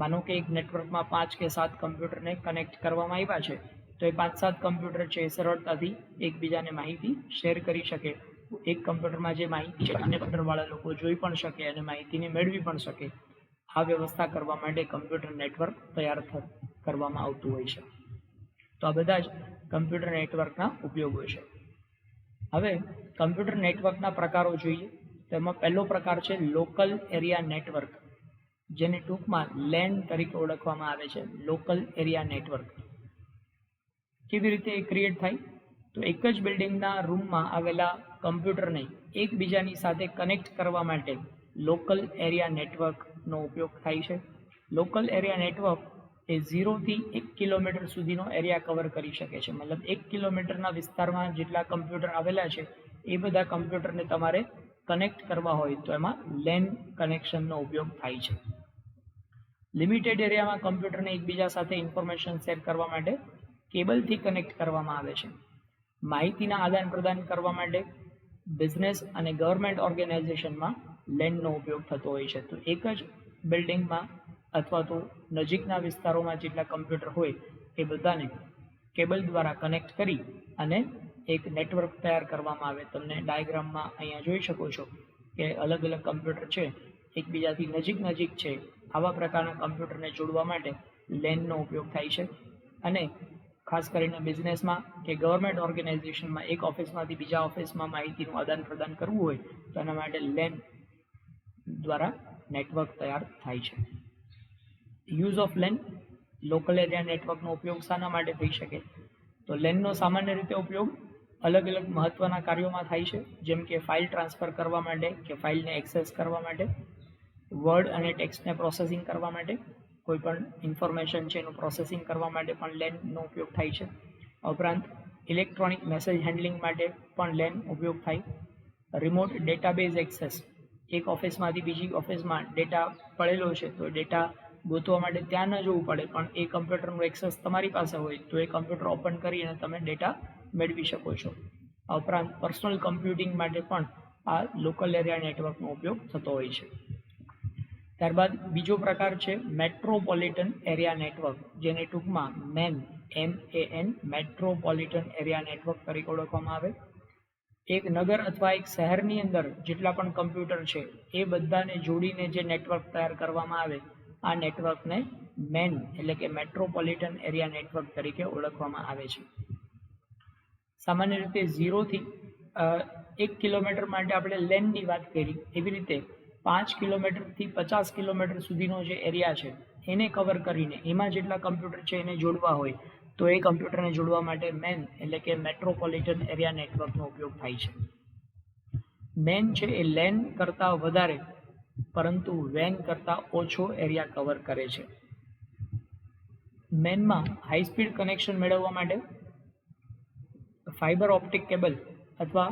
માનો કે એક નેટવર્કમાં 5 કે 7 કમ્પ્યુટરને કનેક્ટ કરવામાં આવ્યા છે, તો એ 5-7 કમ્પ્યુટર છે એ સરળતાથી એકબીજાને માહિતી શેર કરી શકે. એક કમ્પ્યુટરમાં જે માહિતી છે અન્ય કમ્પ્યુટરવાળા લોકો જોઈ પણ શકે અને માહિતીને મેળવી પણ શકે. આ વ્યવસ્થા કરવા માટે કમ્પ્યુટર નેટવર્ક તૈયાર કરવામાં આવતું હોય છે. તો આ બધા જ કમ્પ્યુટર નેટવર્કના ઉપયોગો છે. હવે કમ્પ્યુટર નેટવર્કના પ્રકારો જોઈએ. તેમાં પહેલો પ્રકાર છે લોકલ એરિયા નેટવર્ક, જેને ટૂંકમાં લેન તરીકે ઓળખવામાં આવે છે. લોકલ એરિયા નેટવર્ક કેવી રીતે ક્રિએટ થાય? તો એક જ બિલ્ડિંગના રૂમમાં આવેલા કમ્પ્યુટરને એકબીજાની સાથે કનેક્ટ કરવા માટે લોકલ એરિયા નેટવર્કનો ઉપયોગ થાય છે. લોકલ એરિયા નેટવર્ક એ 0 થી 1 કિલોમીટર સુધીનો એરિયા કવર કરી શકે છે. મતલબ 1 કિલોમીટરના વિસ્તારમાં જેટલા કમ્પ્યુટર આવેલા છે એ બધા કમ્પ્યુટરને તમારે કનેક્ટ કરવા હોય તો એમાં લેન કનેક્શનનો ઉપયોગ થાય છે. લિમિટેડ એરિયામાં કમ્પ્યુટરને એકબીજા સાથે ઇન્ફોર્મેશન શેર કરવા માટે કેબલથી કનેક્ટ કરવામાં આવે છે. માહિતીના આદાન પ્રદાન કરવા માટે બિઝનેસ અને ગવર્મેન્ટ ઓર્ગેનાઇઝેશનમાં લેનનો ઉપયોગ થતો હોય છે. તો એક જ બિલ્ડિંગમાં અથવા તો નજીકના વિસ્તારોમાં જેટલા કમ્પ્યુટર હોય એ બધાને કેબલ દ્વારા કનેક્ટ કરી અને એક નેટવર્ક તૈયાર કરવામાં આવે. તમને ડાયાગ્રામમાં અહીંયા જોઈ શકો છો કે અલગ અલગ કમ્પ્યુટર છે એકબીજાથી નજીક છે. આવા પ્રકારના કમ્પ્યુટરને જોડવા માટે લેનનો ઉપયોગ થાય છે. અને ખાસ કરીને બિઝનેસમાં કે ગવર્મેન્ટ ઓર્ગેનાઇઝેશનમાં એક ઓફિસમાંથી બીજા ઓફિસમાં માહિતીનું આદાન પ્રદાન કરવું હોય તો એના માટે લેન દ્વારા નેટવર્ક તૈયાર થાય છે. Use of LAN, local area નેટવર્કનો ઉપયોગ શાના માટે થઈ શકે? તો લેનનો સામાન્ય રીતે ઉપયોગ અલગ અલગ મહત્વના કાર્યોમાં થાય છે, જેમ કે ફાઇલ ટ્રાન્સફર કરવા માટે કે ફાઇલને એક્સેસ કરવા માટે, વર્ડ અને ટેક્સ્ટને પ્રોસેસિંગ કરવા માટે, કોઈ પણ ઇન્ફોર્મેશન છે એનું પ્રોસેસિંગ કરવા માટે પણ લેનનો ઉપયોગ થાય છે. ઉપરાંત ઇલેક્ટ્રોનિક મેસેજ હેન્ડલિંગ માટે પણ લેન ઉપયોગ થાય. રિમોટ ડેટાબેઝ એક્સેસ, એક ઓફિસમાંથી બીજી ઓફિસમાં ડેટા પડેલો છે તો ડેટા ગોતવા માટે ત્યાં ન જવું પડે, પણ એ કમ્પ્યુટરનું એક્સેસ તમારી પાસે હોય તો એ કમ્પ્યુટર ઓપન કરીને તમે ડેટા મેળવી શકો છો. આ ઉપરાંત પર્સનલ કમ્પ્યુટિંગ માટે પણ આ લોકલ એરિયા નેટવર્કનો ઉપયોગ થતો હોય છે. ત્યારબાદ બીજો પ્રકાર છે મેટ્રોપોલિટન એરિયા નેટવર્ક, જેને ટૂંકમાં MEAN મેટ્રોપોલિટન એરિયા નેટવર્ક તરીકે ઓળખવામાં આવે. એક નગર અથવા એક શહેરની અંદર જેટલા પણ કમ્પ્યુટર છે એ બધાને જોડીને જે નેટવર્ક તૈયાર કરવામાં આવે આ નેટવર્કને MEAN એટલે કે મેટ્રોપોલિટન એરિયા નેટવર્ક તરીકે ઓળખવામાં આવે છે. સામાન્ય રીતે 0 થી 1 કિલોમીટર માટે આપણે લેનની વાત કરી, એવી રીતે 5 કિલોમીટરથી 50 કિલોમીટર સુધીનો જે એરિયા છે એને કવર કરીને એમાં જેટલા કમ્પ્યુટર છે એને જોડવા હોય તો એ કમ્પ્યુટરને જોડવા માટે MEAN એટલે કે મેટ્રોપોલિટન એરિયા નેટવર્કનો ઉપયોગ થાય છે. MEAN છે એ લેન કરતાં વધારે પરંતુ WAN કરતાં ઓછો એરિયા કવર કરે છે. MEANમાં હાઈ સ્પીડ કનેક્શન મેળવવા માટે ફાઇબર ઓપ્ટિક કેબલ અથવા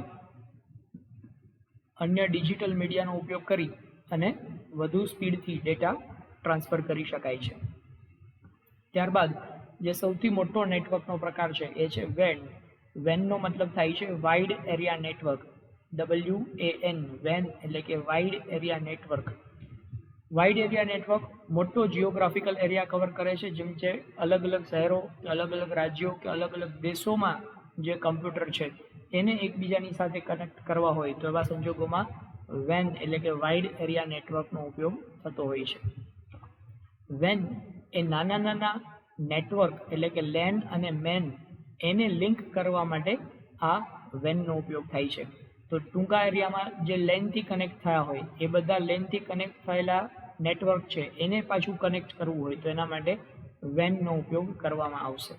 અન્ય ડિજિટલ મીડિયાનો ઉપયોગ કરી અને વધુ સ્પીડથી ડેટા ટ્રાન્સફર કરી શકાય છે. ત્યારબાદ જે સૌથી મોટો નેટવર્કનો પ્રકાર છે એ છે WAN. WANનો મતલબ થાય છે wide area network, WAN, WAN એટલે કે wide area network. Wide area network મોટો જિયોગ્રાફિકલ એરિયા કવર કરે છે, જેમ છે અલગ અલગ શહેરો કે અલગ અલગ રાજ્યો કે અલગ અલગ દેશોમાં જે કમ્પ્યુટર છે એને એકબીજાની સાથે કનેક્ટ કરવા હોય તો એવા સંજોગોમાં WAN એટલે કે વાઇડ એરિયા નેટવર્કનો ઉપયોગ થતો હોય છે. WAN એ નાના નેટવર્ક એટલે કે LAN અને MEAN એને લિંક કરવા માટે આ WANનો ઉપયોગ થાય છે. તો ટૂંકા એરિયામાં જે લેનથી કનેક્ટ થયા હોય એ બધા લેનથી કનેક્ટ થયેલા નેટવર્ક છે એને પાછું કનેક્ટ કરવું હોય તો એના માટે WANનો ઉપયોગ કરવામાં આવશે.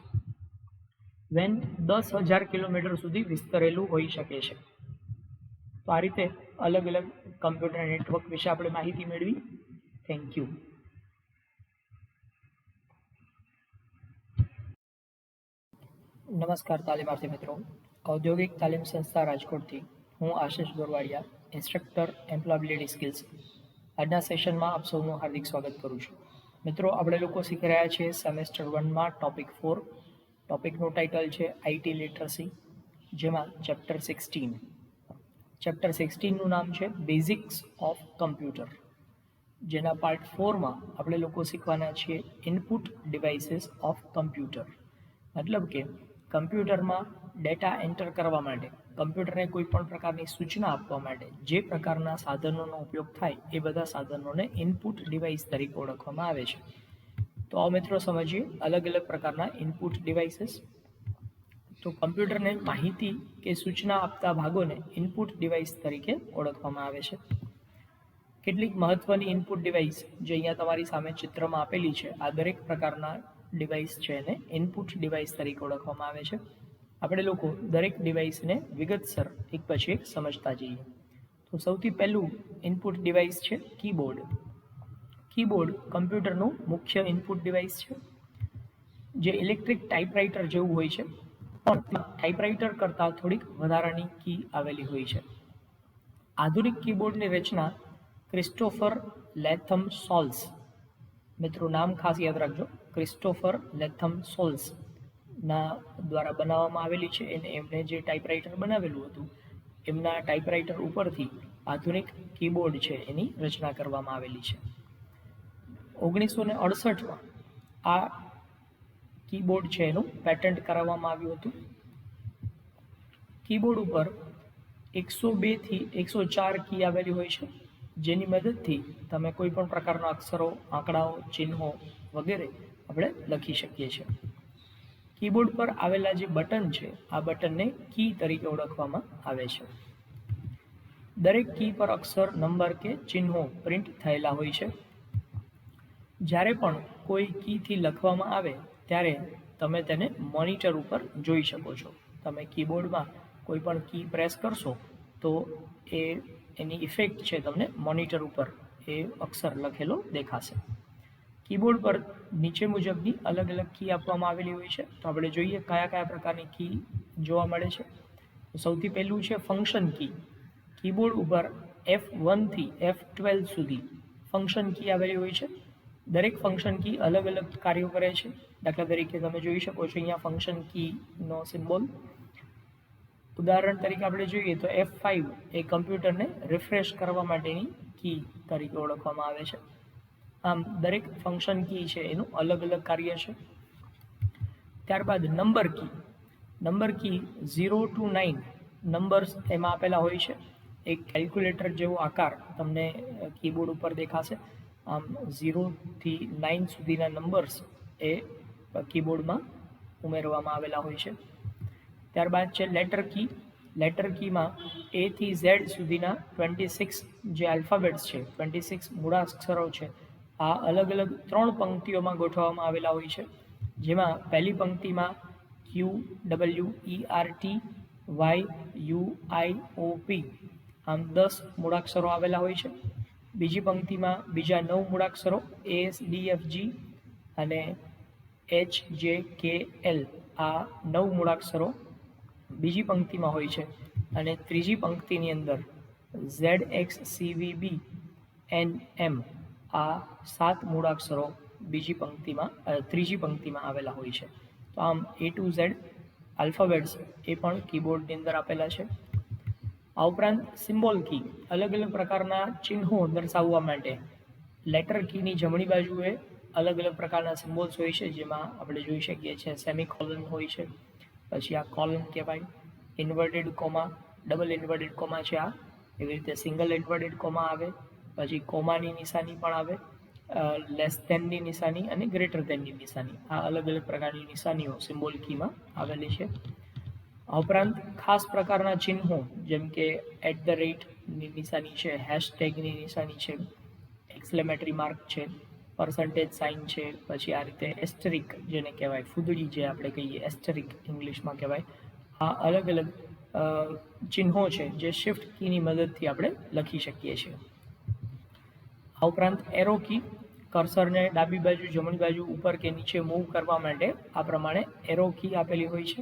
WAN 10,000 કિલોમીટર સુધી વિસ્તરેલું હોઈ શકે છે. તો આ રીતે અલગ અલગ કમ્પ્યુટર નેટવર્ક વિશે આપણે માહિતી મેળવી. Thank you. નમસ્કાર તાલીમાર્થી મિત્રો. ઔદ્યોગિક તાલીમ સંસ્થા રાજકોટથી હું આશિષ ગોરવાડિયા, ઇન્સ્ટ્રક્ટર એમ્પ્લોયબિલિટી સ્કિલ્સ. આજના સેશનમાં આપ સૌનું હાર્દિક સ્વાગત કરું છું. મિત્રો, આપણે લોકો શીખી રહ્યા છીએ સેમેસ્ટર 1માં ટોપિક 4. ટોપિકનું ટાઇટલ છે આઈટી લિટરસી, જેમાં ચેપ્ટર 16નું નામ છે બેઝિક્સ ઓફ કમ્પ્યુટર. જેના પાર્ટ 4માં આપણે લોકો શીખવાના છીએ ઇનપુટ ડિવાઇસીસ ઓફ કમ્પ્યુટર. મતલબ કે કમ્પ્યુટરમાં ડેટા એન્ટર કરવા માટે, કમ્પ્યુટરને કોઈ પણ પ્રકારની સૂચના આપવા માટે જે પ્રકારના સાધનોનો ઉપયોગ થાય એ બધા સાધનોને ઇનપુટ ડિવાઇસ તરીકે ઓળખવામાં આવે છે. તો આ મિત્રો સમજીએ અલગ અલગ પ્રકારના ઇનપુટ ડિવાઇસીસ. તો કમ્પ્યુટરને માહિતી કે સૂચના આપતા ભાગોને ઇનપુટ ડિવાઇસ તરીકે ઓળખવામાં આવે છે. કેટલીક મહત્વની ઇનપુટ ડિવાઇસ જે અહીંયા તમારી સામે ચિત્રમાં આપેલી છે, આ દરેક પ્રકારના ડિવાઇસ છે એને ઇનપુટ ડિવાઇસ તરીકે ઓળખવામાં આવે છે. આપણે લોકો દરેક ડિવાઇસને વિગતસર એક પછી એક સમજતા જઈએ. તો સૌથી પહેલું ઇનપુટ ડિવાઇસ છે કીબોર્ડ. કીબોર્ડ કમ્પ્યુટરનું મુખ્ય ઇનપુટ ડિવાઇસ છે, જે ઇલેક્ટ્રિક ટાઈપરાઇટર જેવું હોય છે, પણ ટાઈપરાઇટર કરતાં થોડીક વધારાની કી આવેલી હોય છે. આધુનિક કીબોર્ડની રચના ક્રિસ્ટોફર લેથમ સોલ્સ, મિત્રો નામ ખાસ યાદ રાખજો, ક્રિસ્ટોફર લેથમ સોલ્સ ના દ્વારા બનાવવામાં આવેલી છે. એમણે જે ટાઈપરાઇટર બનાવેલું હતું, એમના ટાઈપરાઇટર ઉપરથી આધુનિક કીબોર્ડ છે એની રચના કરવામાં આવેલી છે. 1968માં આ કીબોર્ડ છે એનું પેટન્ટ કરાવવામાં આવ્યું હતું. કીબોર્ડ ઉપર 102 થી 104 કી આવેલી હોય છે, જેની મદદથી તમે કોઈ પણ પ્રકારના અક્ષરો, આંકડાઓ, ચિહ્નો વગેરે આપણે લખી શકીએ છીએ. કીબોર્ડ પર આવેલા જે બટન છે, આ બટનને કી તરીકે ઓળખવામાં આવે છે. દરેક કી પર અક્ષર, નંબર કે ચિહ્નો પ્રિન્ટ થયેલા હોય છે. જ્યારે પણ કોઈ કીથી લખવામાં આવે ત્યારે તમે તેને મોનિટર ઉપર જોઈ શકો છો. તમે કીબોર્ડમાં કોઈ પણ કી પ્રેસ કરશો તો એની ઇફેક્ટ છે તમને મોનિટર ઉપર એ અક્ષર લખેલો દેખાશે. કીબોર્ડ પર નીચે મુજબની અલગ અલગ કી આપવામાં આવેલી હોય છે. તો આપણે જોઈએ કયા કયા પ્રકારની કી જોવા મળે છે. સૌથી પહેલું છે ફંક્શન કી. કીબોર્ડ ઉપર F1 થી F12 સુધી ફંક્શન કી આવેલી હોય છે. દરેક ફંક્શન કી અલગ અલગ કાર્યો કરે છે. દાખલા તરીકે તમે જોઈ શકો છો અહીંયા ફંક્શન કીનો સિમ્બોલ. ઉદાહરણ તરીકે આપણે જોઈએ તો F5 એ કમ્પ્યુટરને રિફ્રેશ કરવા માટેની કી તરીકે ઓળખવામાં આવે છે. આમ દરેક ફંક્શન કી છે એનું અલગ અલગ કાર્ય છે. ત્યારબાદ number key. Number key 0 to 9 numbers એમાં આપેલા હોય છે. એક કેલ્ક્યુલેટર જેવો આકાર તમને કીબોર્ડ ઉપર દેખાશે. આમ 0 થી 9 સુધીના નંબર્સ એ કીબોર્ડમાં ઉમેરવામાં આવેલા હોય છે. ત્યારબાદ છે લેટર કી. લેટર કીમાં A થી Z સુધીના 26 જે આલ્ફાબેટ્સ છે, 26 મૂળાક્ષરો છે, આ અલગ અલગ 3 પંક્તિઓમાં ગોઠવવામાં આવેલા હોય છે. જેમાં પહેલી પંક્તિમાં QWERT YUIOP આમ 10 મૂળાક્ષરો આવેલા હોય છે. બીજી પંક્તિમાં બીજા 9 મૂળાક્ષરો ASDFG અને HJKL આ 9 મૂળાક્ષરો બીજી પંક્તિમાં હોય છે. અને ત્રીજી પંક્તિની અંદર ZXCVB NM આ 7 મૂળાક્ષરો ત્રીજી પંક્તિમાં આવેલા હોય છે. તો આમ A to Z આલ્ફાબેટ્સ એ પણ કીબોર્ડની અંદર આપેલા છે. આ ઉપરાંત સિમ્બોલ કી. અલગ અલગ પ્રકારના ચિહ્નો દર્શાવવા માટે લેટર કીની જમણી બાજુએ અલગ અલગ પ્રકારના સિમ્બોલ્સ હોય છે, જેમાં આપણે જોઈ શકીએ છીએ સેમિકોલન હોય છે, પછી આ કોલન કહેવાય, inverted comma, double inverted comma છે આ, એવી રીતે સિંગલ ઇન્વર્ટેડ કોમા આવે, પછી કોમાની નિશાની પણ આવે, લેસ ધેનની નિશાની અને ગ્રેટર ધેનની નિશાની, આ અલગ અલગ પ્રકારની નિશાનીઓ સિમ્બોલ કીમાં આવેલી છે. આ ઉપરાંત ખાસ પ્રકારના ચિહ્નો જેમ કે @ની નિશાની છે, હેશટેગની નિશાની છે, એક્સક્લેમેટરી માર્ક છે, પર્સન્ટેજ સાઇન છે, પછી આ રીતે એસ્ટરિક જેને કહેવાય ફૂદડી જે આપણે કહીએ એસ્ટરિક ઇંગ્લિશમાં કહેવાય, આ અલગ અલગ ચિહ્નો છે જે શિફ્ટ કીની મદદથી આપણે લખી શકીએ છીએ. આ ઉપરાંત એરો કી. કર્સરને ડાબી બાજુ, જમણી બાજુ, ઉપર કે નીચે મૂવ કરવા માટે આ પ્રમાણે એરો કી આપેલી હોય છે.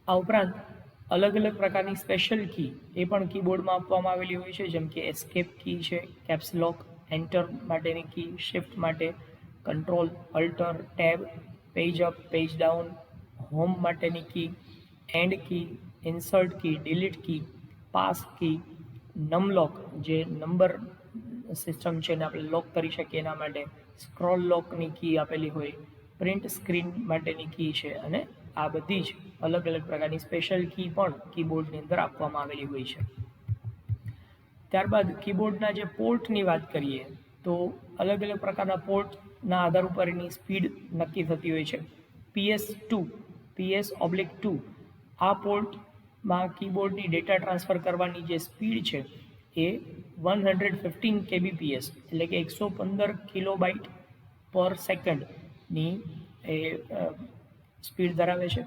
આ ઉપરાંત અલગ અલગ પ્રકારની સ્પેશિયલ કી એ પણ કીબોર્ડમાં આપવામાં આવેલી હોય છે, જેમ કે એસ્કેપ કી છે, કેપ્સ લોક, એન્ટર માટેની કી, શિફ્ટ માટે, control, alter, tab, page up, page down, home માટેની કી, એન્ડ કી, ઇન્સર્ટ કી, ડિલીટ કી, પાસ કી, નમલોક જે નંબર સિસ્ટમ છે એને આપણે લોક કરી શકીએ એના માટે, સ્ક્રોલ લોકની કી આપેલી હોય, પ્રિન્ટ સ્ક્રીન માટેની કી છે, અને આ બધી જ અલગ અલગ પ્રકારની સ્પેશિયલ કી પણ કીબોર્ડની અંદર આપવામાં આવેલી હોય છે. ત્યારબાદ કીબોર્ડના જે પોર્ટની વાત કરીએ તો અલગ અલગ પ્રકારના પોર્ટના આધાર ઉપર એની સ્પીડ નક્કી થતી હોય છે. PS/2 આ પોર્ટમાં કીબોર્ડની ડેટા ટ્રાન્સફર કરવાની જે સ્પીડ છે એ 115 kbps એટલે કે 115 કિલોબાઇટ પર સેકન્ડની એ સ્પીડ ધરાવે છે.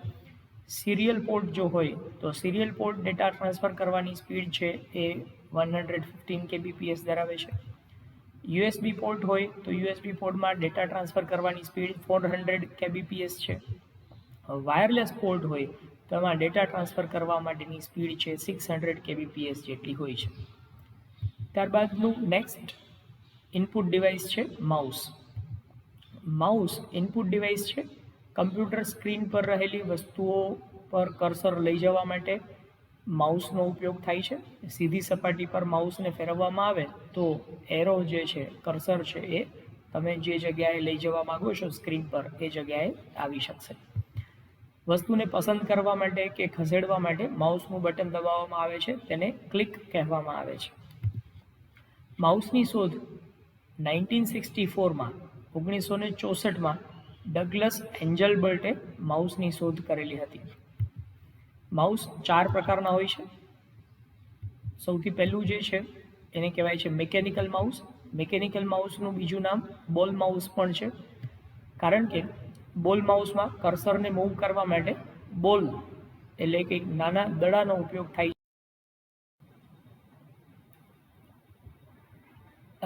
સિરિયલ પોર્ટ જો હોય તો સિરિયલ પોર્ટ ડેટા ટ્રાન્સફર કરવાની સ્પીડ છે એ 115 kbps ધરાવે છે. USB પોર્ટ હોય તો USB પોર્ટમાં ડેટા ટ્રાન્સફર કરવાની સ્પીડ 400 kbps છે. વાયરલેસ પોર્ટ હોય તો એમાં ડેટા ટ્રાન્સફર કરવા માટેની સ્પીડ છે 600 kbps જેટલી હોય છે. ત્યારબાદનું નેક્સ્ટ ઇનપુટ ડિવાઇસ છે માઉસ. માઉસ ઇનપુટ ડિવાઇસ છે. કમ્પ્યુટર સ્ક્રીન પર રહેલી વસ્તુઓ પર કર્સર લઈ જવા માટે માઉસનો ઉપયોગ થાય છે. સીધી સપાટી પર માઉસને ફેરવવામાં આવે તો એરો જે છે, કર્સર છે, એ તમે જે જગ્યાએ લઈ જવા માંગો છો સ્ક્રીન પર એ જગ્યાએ આવી શકશે. વસ્તુને પસંદ કરવા માટે કે ખસેડવા માટે માઉસનું બટન દબાવવામાં આવે છે, તેને ક્લિક કહેવામાં આવે છે. માઉસની શોધ 1964માં ડગલસ એન્જલબર્ટે માઉસની શોધ કરેલી હતી. માઉસ 4 પ્રકારના હોય છે. સૌથી પહેલું જે છે એને કહેવાય છે મિકેનિકલ માઉસ. મિકેનિકલ માઉસનું બીજું નામ બોલ માઉસ પણ છે, કારણ કે બોલ માઉસમાં કર્સરને મૂવ કરવા માટે બોલ એટલે કે નાના દડાનો ઉપયોગ થાય છે,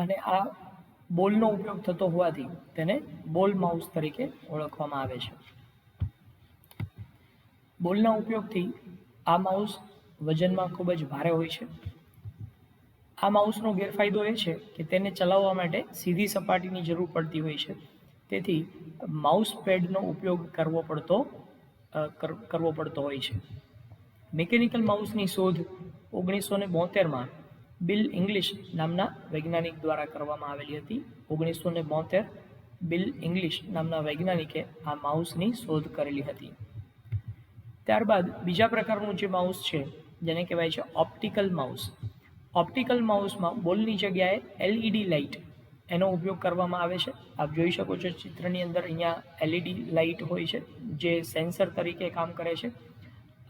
અને આ બોલનો ઉપયોગ થતો હોવાથી તેને બોલ માઉસ તરીકે ઓળખવામાં આવે છે. બોલના ઉપયોગથી આ માઉસ વજનમાં ખૂબ જ ભારે હોય છે. આ માઉસનો ગેરફાયદો એ છે કે તેને ચલાવવા માટે સીધી સપાટીની જરૂર પડતી હોય છે, તેથી માઉસ પેડનો ઉપયોગ કરવો પડતો હોય છે. મિકેનિકલ માઉસની શોધ 1972માં બિલ ઇંગ્લિશ નામના વૈજ્ઞાનિક દ્વારા કરવામાં આવેલી હતી. 1972 બિલ ઇંગ્લિશ નામના વૈજ્ઞાનિકે આ માઉસની શોધ કરેલી હતી. ત્યારબાદ બીજા પ્રકારનું જે માઉસ છે જેને કહેવાય છે ઓપ્ટિકલ માઉસ. ઓપ્ટિકલ માઉસમાં બોલની જગ્યાએ LED લાઇટ એનો ઉપયોગ કરવામાં આવે છે. આપ જોઈ શકો છો ચિત્રની અંદર અહીંયા LED લાઇટ હોય છે જે સેન્સર તરીકે કામ કરે છે,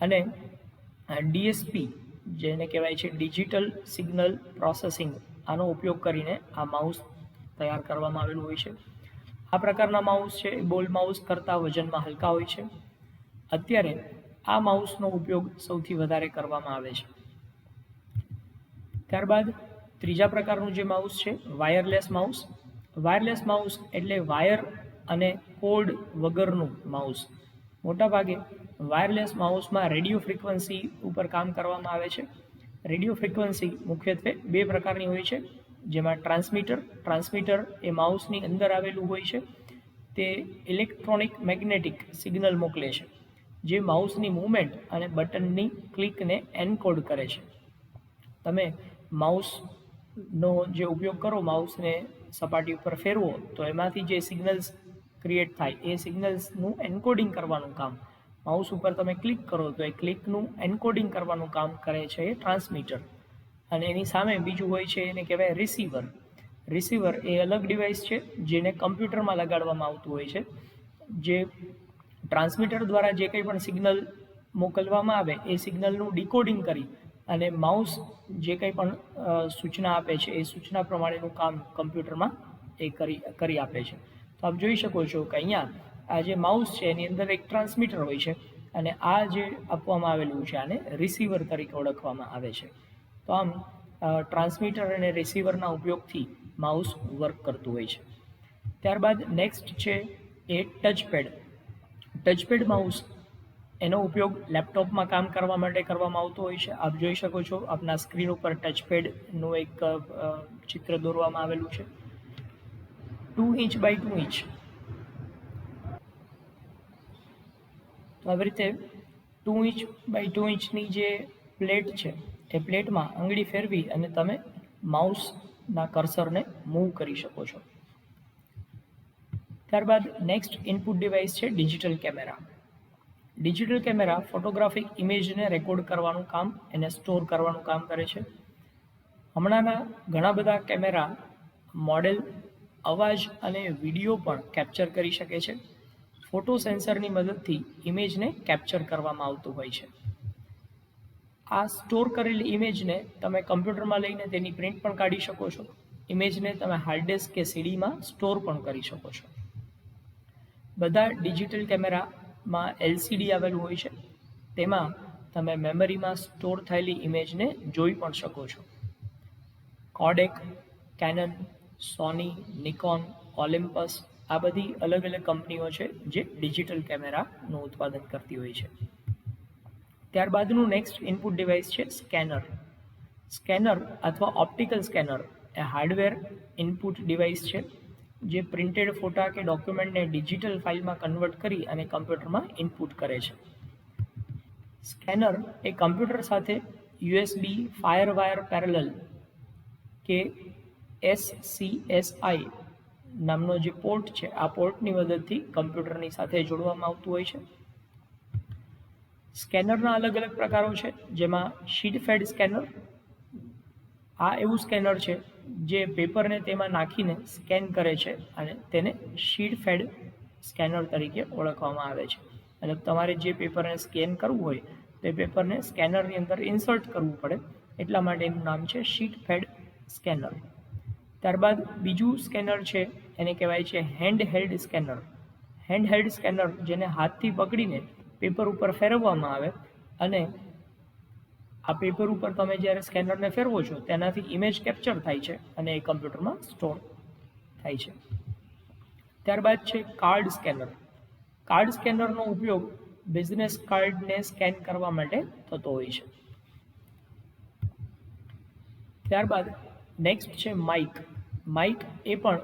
અને DSP જેને કહેવાય છે ડિજિટલ સિગ્નલ પ્રોસેસિંગ, આનો ઉપયોગ કરીને આ માઉસ તૈયાર કરવામાં આવેલું હોય છે. આ પ્રકારના માઉસ છે બોલ માઉસ કરતાં વજનમાં હલકા હોય છે. અત્યારે આ માઉસનો ઉપયોગ સૌથી વધારે કરવામાં આવે છે. ત્યારબાદ ત્રીજા પ્રકારનું જે માઉસ છે વાયરલેસ માઉસ. વાયરલેસ માઉસ એટલે વાયર અને કોર્ડ વગરનું માઉસ. મોટાભાગે વાયરલેસ માઉસમાં રેડિયો ફ્રીક્વન્સી ઉપર કામ કરવામાં આવે છે. રેડિયો ફ્રીક્વન્સી મુખ્યત્વે 2 પ્રકારની હોય છે, જેમાં ટ્રાન્સમીટર એ માઉસની અંદર આવેલું હોય છે. તે ઇલેક્ટ્રોનિક મેગ્નેટિક સિગ્નલ મોકલે છે, જે માઉસની મૂવમેન્ટ અને બટનની ક્લિકને એન્કોડ કરે છે. તમે માઉસનો જે ઉપયોગ કરો, માઉસને સપાટી ઉપર ફેરવો તો એમાંથી જે સિગ્નલ્સ ક્રિએટ થાય એ સિગ્નલ્સનું એન્કોડિંગ કરવાનું કામ, માઉસ ઉપર તમે ક્લિક કરો તો એ ક્લિકનું એન્કોડિંગ કરવાનું કામ કરે છે એ ટ્રાન્સમીટર. અને એની સામે બીજું હોય છે એને કહેવાય રિસીવર. રિસીવર એ અલગ ડિવાઇસ છે જેને કમ્પ્યુટરમાં લગાડવામાં આવતું હોય છે, જે ટ્રાન્સમીટર દ્વારા જે કંઈ પણ સિગ્નલ મોકલવામાં આવે એ સિગ્નલનું ડિકોડિંગ કરી અને માઉસ જે કંઈ પણ સૂચના આપે છે એ સૂચના પ્રમાણેનું કામ કમ્પ્યુટરમાં એ કરી આપે છે. તો આપ જોઈ શકો છો કે અહીંયા આ જે માઉસ છે એની અંદર એક ટ્રાન્સમીટર હોય છે, અને આ જે આપવામાં આવેલું છે આને રિસીવર તરીકે ઓળખવામાં આવે છે. તો આમ ટ્રાન્સમીટર અને રિસીવરના ઉપયોગથી માઉસ વર્ક કરતું હોય છે. ત્યારબાદ નેક્સ્ટ છે એ ટચપેડ. ટચપેડ માઉસ એનો ઉપયોગ લેપટોપમાં કામ કરવા માટે કરવામાં આવતો હોય છે. આપ જોઈ શકો છો આપના સ્ક્રીન ઉપર ટચપેડનું એક ચિત્ર દોરવામાં આવેલું છે. 2 ઇંચ બાય 2 ઇંચ. તો આવી રીતે 2 ઇંચ બાય 2 ઇંચની જે પ્લેટ છે એ પ્લેટમાં આંગળી ફેરવી અને તમે માઉસના કર્સરને મૂવ કરી શકો છો. ત્યારબાદ નેક્સ્ટ ઇનપુટ ડિવાઇસ છે digital camera. Digital camera photographic ઇમેજને રેકોર્ડ કરવાનું કામ, એને સ્ટોર કરવાનું કામ કરે છે. હમણાંના ઘણા બધા કેમેરા મોડેલ અવાજ અને વિડીયો પણ કેપ્ચર કરી શકે છે. ફોટો સેન્સરની મદદથી ઇમેજને કેપ્ચર કરવામાં આવતું હોય છે. આ સ્ટોર કરેલી ઇમેજને તમે કમ્પ્યુટરમાં લઈને તેની પ્રિન્ટ પણ કાઢી શકો છો. ઇમેજને તમે હાર્ડ ડિસ્ક કે સીડીમાં સ્ટોર પણ કરી શકો છો. બધા ડિજિટલ કેમેરામાં એલસીડી આવેલું હોય છે. તેમાં તમે મેમરીમાં સ્ટોર થયેલી ઇમેજને જોઈ પણ શકો છો. કોડેક, કેનન, સોની, નિકોન, ઓલિમ્પસ આ બધી અલગ અલગ કંપનીઓ છે જે ડિજિટલ કેમેરાનું ઉત્પાદન કરતી હોય છે. ત્યારબાદનું નેક્સ્ટ ઇનપુટ ડિવાઇસ છે સ્કેનર. સ્કેનર અથવા ઓપ્ટિકલ સ્કેનર એ હાર્ડવેર ઇનપુટ ડિવાઇસ છે જે પ્રિન્ટેડ ફોટા કે ડોક્યુમેન્ટને ડિજિટલ ફાઇલમાં કન્વર્ટ કરી અને કમ્પ્યુટરમાં ઇનપુટ કરે છે. સ્કેનર એ કમ્પ્યુટર સાથે યુએસબી ફાયરવાયર પેરેલલ કે SCSI નામનો જે પોર્ટ છે આ પોર્ટની મદદથી કમ્પ્યુટરની સાથે જોડવામાં આવતું હોય છે. સ્કેનરના અલગ અલગ પ્રકારો છે જેમાં શીટ ફેડ સ્કેનર. આ એવું સ્કેનર છે જે પેપરને તેમાં નાખીને સ્કેન કરે છે અને તેને શીટ ફેડ સ્કેનર તરીકે ઓળખવામાં આવે છે. એટલે તમારે જે પેપરને સ્કેન કરવું હોય તે પેપરને સ્કેનરની અંદર ઇન્સર્ટ કરવું પડે એટલા માટે એનું નામ છે શીટ ફેડ સ્કેનર. ત્યારબાદ બીજું સ્કેનર છે એને કહેવાય છે hand held scanner. Hand held scanner જેને હાથથી પકડીને પેપર ઉપર ફેરવવામાં આવે અને આ પેપર ઉપર તમે જ્યારે સ્કેનરને ફેરવો છો તેનાથી ઇમેજ કેપ્ચર થાય છે અને એ કમ્પ્યુટરમાં સ્ટોર થાય છે. ત્યારબાદ છે કાર્ડ સ્કેનર. કાર્ડ સ્કેનરનો ઉપયોગ બિઝનેસ કાર્ડને સ્કેન કરવા માટે થતો હોય છે. ત્યારબાદ નેક્સ્ટ છે માઇક. માઇક એ પણ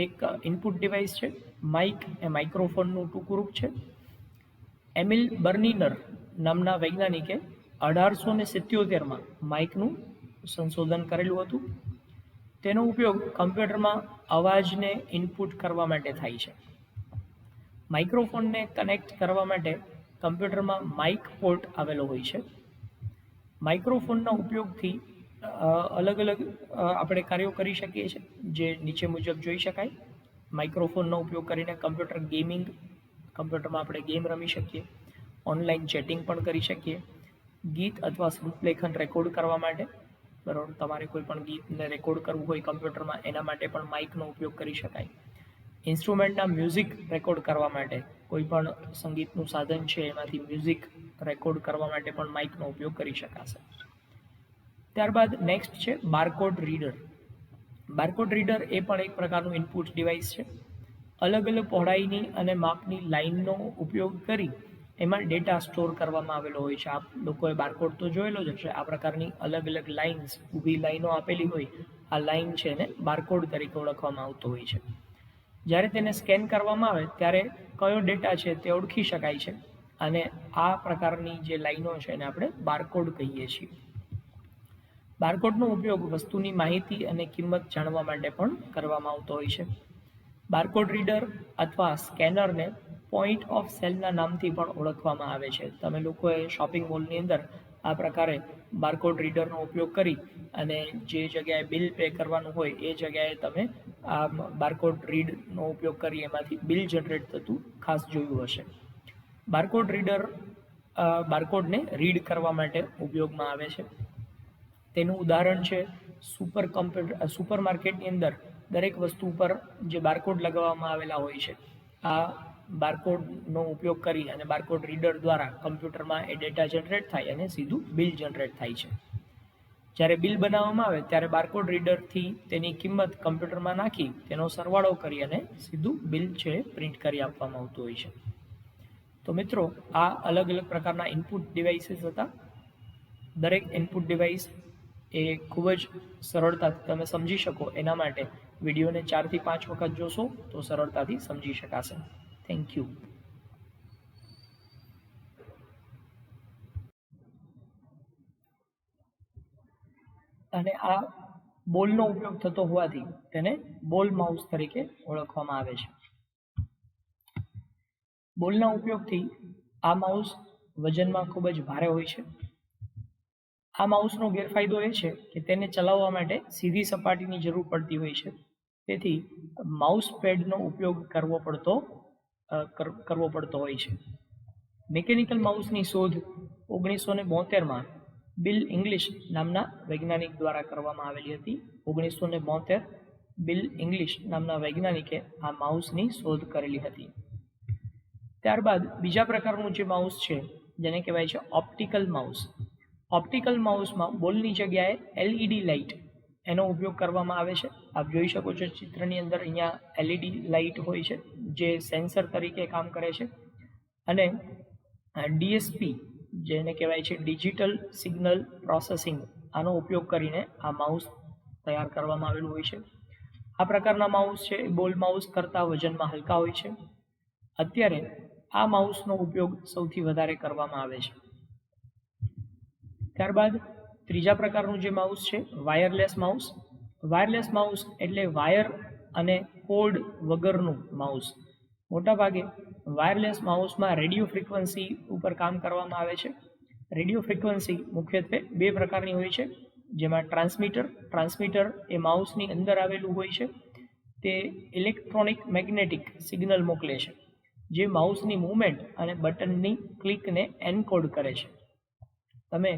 એક ઇનપુટ ડિવાઇસ છે. માઇક એ માઇક્રોફોનનું ટૂંકું રૂપ છે. એમિલ બર્નિનર નામના વૈજ્ઞાનિકે 1877માં માઇકનું સંશોધન કરેલું હતું. તેનો ઉપયોગ કમ્પ્યુટરમાં અવાજને ઇનપુટ કરવા માટે થાય છે. માઇક્રોફોનને કનેક્ટ કરવા માટે કમ્પ્યુટરમાં માઇક પોર્ટ આવેલો હોય છે. માઇક્રોફોનના ઉપયોગથી અલગ અલગ આપણે કાર્યો કરી શકીએ છીએ જે નીચે મુજબ જોઈ શકાય. માઇક્રોફોનનો ઉપયોગ કરીને કમ્પ્યુટરમાં આપણે ગેમ રમી શકીએ, ઓનલાઈન ચેટિંગ પણ કરી શકીએ, ગીત અથવા શ્રુતલેખન રેકોર્ડ કરવા માટે, બરાબર, તમારે કોઈ પણ ગીતને રેકોર્ડ કરવું હોય કમ્પ્યુટરમાં એના માટે પણ માઇકનો ઉપયોગ કરી શકાય. ઇન્સ્ટ્રુમેન્ટના મ્યુઝિક રેકોર્ડ કરવા માટે કોઈ પણ સંગીતનું સાધન છે એમાંથી મ્યુઝિક રેકોર્ડ કરવા માટે પણ માઇકનો ઉપયોગ કરી શકાશે. ત્યારબાદ નેક્સ્ટ છે બારકોડ રીડર. બારકોડ રીડર એ પણ એક પ્રકારનું ઇનપુટ ડિવાઇસ છે. અલગ અલગ પહોળાઈની અને માપની લાઇનનો ઉપયોગ કરી એમાં ડેટા સ્ટોર કરવામાં આવેલો હોય છે. આપ લોકોએ બારકોડ તો જોયેલો જ હશે. આ પ્રકારની અલગ અલગ લાઇન્સ, ઊભી લાઈનો આપેલી હોય, આ લાઇન છે એને બારકોડ તરીકે ઓળખવામાં આવતો હોય છે. જ્યારે તેને સ્કેન કરવામાં આવે ત્યારે કયો ડેટા છે તે ઓળખી શકાય છે અને આ પ્રકારની જે લાઈનો છે એને આપણે બારકોડ કહીએ છીએ. બારકોડનો ઉપયોગ વસ્તુની માહિતી અને કિંમત જાણવા માટે પણ કરવામાં આવતો હોય છે. બારકોડ રીડર અથવા સ્કેનરને પોઈન્ટ ઓફ સેલના નામથી પણ ઓળખવામાં આવે છે. તમે લોકોએ શોપિંગ મોલની અંદર આ પ્રકારે બારકોડ રીડરનો ઉપયોગ કરી અને જે જગ્યાએ બિલ પે કરવાનું હોય એ જગ્યાએ તમે આ બારકોડ રીડનો ઉપયોગ કરી એમાંથી બિલ જનરેટ થતું ખાસ જોયું હશે. બારકોડ રીડર બારકોડને રીડ કરવા માટે ઉપયોગમાં આવે છે. તેનું ઉદાહરણ છે સુપર માર્કેટની અંદર દરેક વસ્તુ પર જે બારકોડ લગાવવામાં આવેલા હોય છે. આ બારકોડનો ઉપયોગ કરી અને બારકોડ રીડર દ્વારા કમ્પ્યુટરમાં એ ડેટા જનરેટ થાય અને સીધું બિલ જનરેટ થાય છે. જ્યારે બિલ બનાવવામાં આવે ત્યારે બારકોડ રીડરથી તેની કિંમત કમ્પ્યુટરમાં નાખી તેનો સરવાળો કરી અને સીધું બિલ છે પ્રિન્ટ કરી આપવામાં આવતું હોય છે. તો મિત્રો આ અલગ અલગ પ્રકારના ઇનપુટ ડિવાઇસીસ હતા. દરેક ઇનપુટ ડિવાઇસ એ ખૂબ જ સરળતાથી તમે સમજી શકો એના માટે વિડીયોને 4 થી 5 વખત જોશો તો સરળતાથી સમજી શકાશે. Thank you. અને આ બોલનો ઉપયોગ થતો હોવાથી તેને બોલ માઉસ તરીકે ઓળખવામાં આવે છે. બોલના ઉપયોગથી આ માઉસ વજનમાં ખૂબ જ ભારે હોય છે. આ માઉસનો ગેરફાયદો એ છે કે તેને ચલાવવા માટે સીધી સપાટીની જરૂર પડતી હોય છે. તેથી માઉસ પેડનો ઉપયોગ કરવો પડતો હોય છે. મિકેનિકલ માઉસની શોધ 1972માં બિલ ઇંગ્લિશ નામના વૈજ્ઞાનિક દ્વારા કરવામાં આવેલી હતી. 1972 બિલ ઇંગ્લિશ નામના વૈજ્ઞાનિકે આ માઉસની શોધ કરેલી હતી. ત્યારબાદ બીજા પ્રકારનું જે માઉસ છે જેને કહેવાય છે ઓપ્ટિકલ માઉસ. ઓપ્ટિકલ માઉસમાં બોલની જગ્યાએ એલઈડી લાઇટ એનો ઉપયોગ કરવામાં આવે છે. આપ જોઈ શકો છો ચિત્રની અંદર અહીંયા એલઈડી લાઇટ હોય છે જે સેન્સર તરીકે કામ કરે છે અને ડીએસપી જેને કહેવાય છે ડિજિટલ સિગ્નલ પ્રોસેસિંગ આનો ઉપયોગ કરીને આ માઉસ તૈયાર કરવામાં આવેલું હોય છે. આ પ્રકારના માઉસ છે બોલ માઉસ કરતાં વજનમાં હલકા હોય છે. અત્યારે આ માઉસનો ઉપયોગ સૌથી વધારે કરવામાં આવે છે. ત્યારબાદ ત્રીજા પ્રકારનું જે માઉસ છે વાયરલેસ માઉસ. વાયરલેસ માઉસ એટલે વાયર અને કોર્ડ વગરનું માઉસ. મોટાભાગે વાયરલેસ માઉસમાં રેડિયો ફ્રીક્વન્સી ઉપર કામ કરવામાં આવે છે. રેડિયો ફ્રીક્વન્સી મુખ્યત્વે બે પ્રકારની હોય છે, જેમાં ટ્રાન્સમીટર એ માઉસની અંદર આવેલું હોય છે. તે ઇલેક્ટ્રોનિક મેગ્નેટિક સિગ્નલ મોકલે છે જે માઉસની મૂવમેન્ટ અને બટનની ક્લિકને એન્કોડ કરે છે. તમે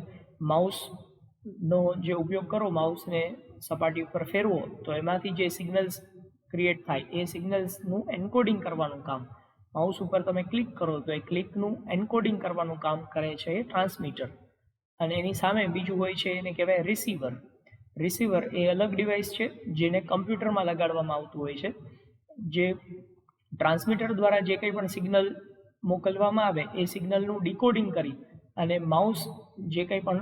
માઉસનો જે ઉપયોગ કરો, માઉસને સપાટી ઉપર ફેરવો તો એમાંથી જે સિગ્નલ્સ ક્રિએટ થાય એ સિગ્નલ્સનું એન્કોડિંગ કરવાનું કામ, માઉસ ઉપર તમે ક્લિક કરો તો એ ક્લિકનું એન્કોડિંગ કરવાનું કામ કરે છે એ ટ્રાન્સમીટર. અને એની સામે બીજું હોય છે એને કહેવાય રિસીવર. રિસીવર એ અલગ ડિવાઇસ છે જેને કમ્પ્યુટરમાં લગાડવામાં આવતું હોય છે. જે ટ્રાન્સમીટર દ્વારા જે કંઈ પણ સિગ્નલ મોકલવામાં આવે એ સિગ્નલનું ડીકોડિંગ કરી અને માઉસ જે કંઈ પણ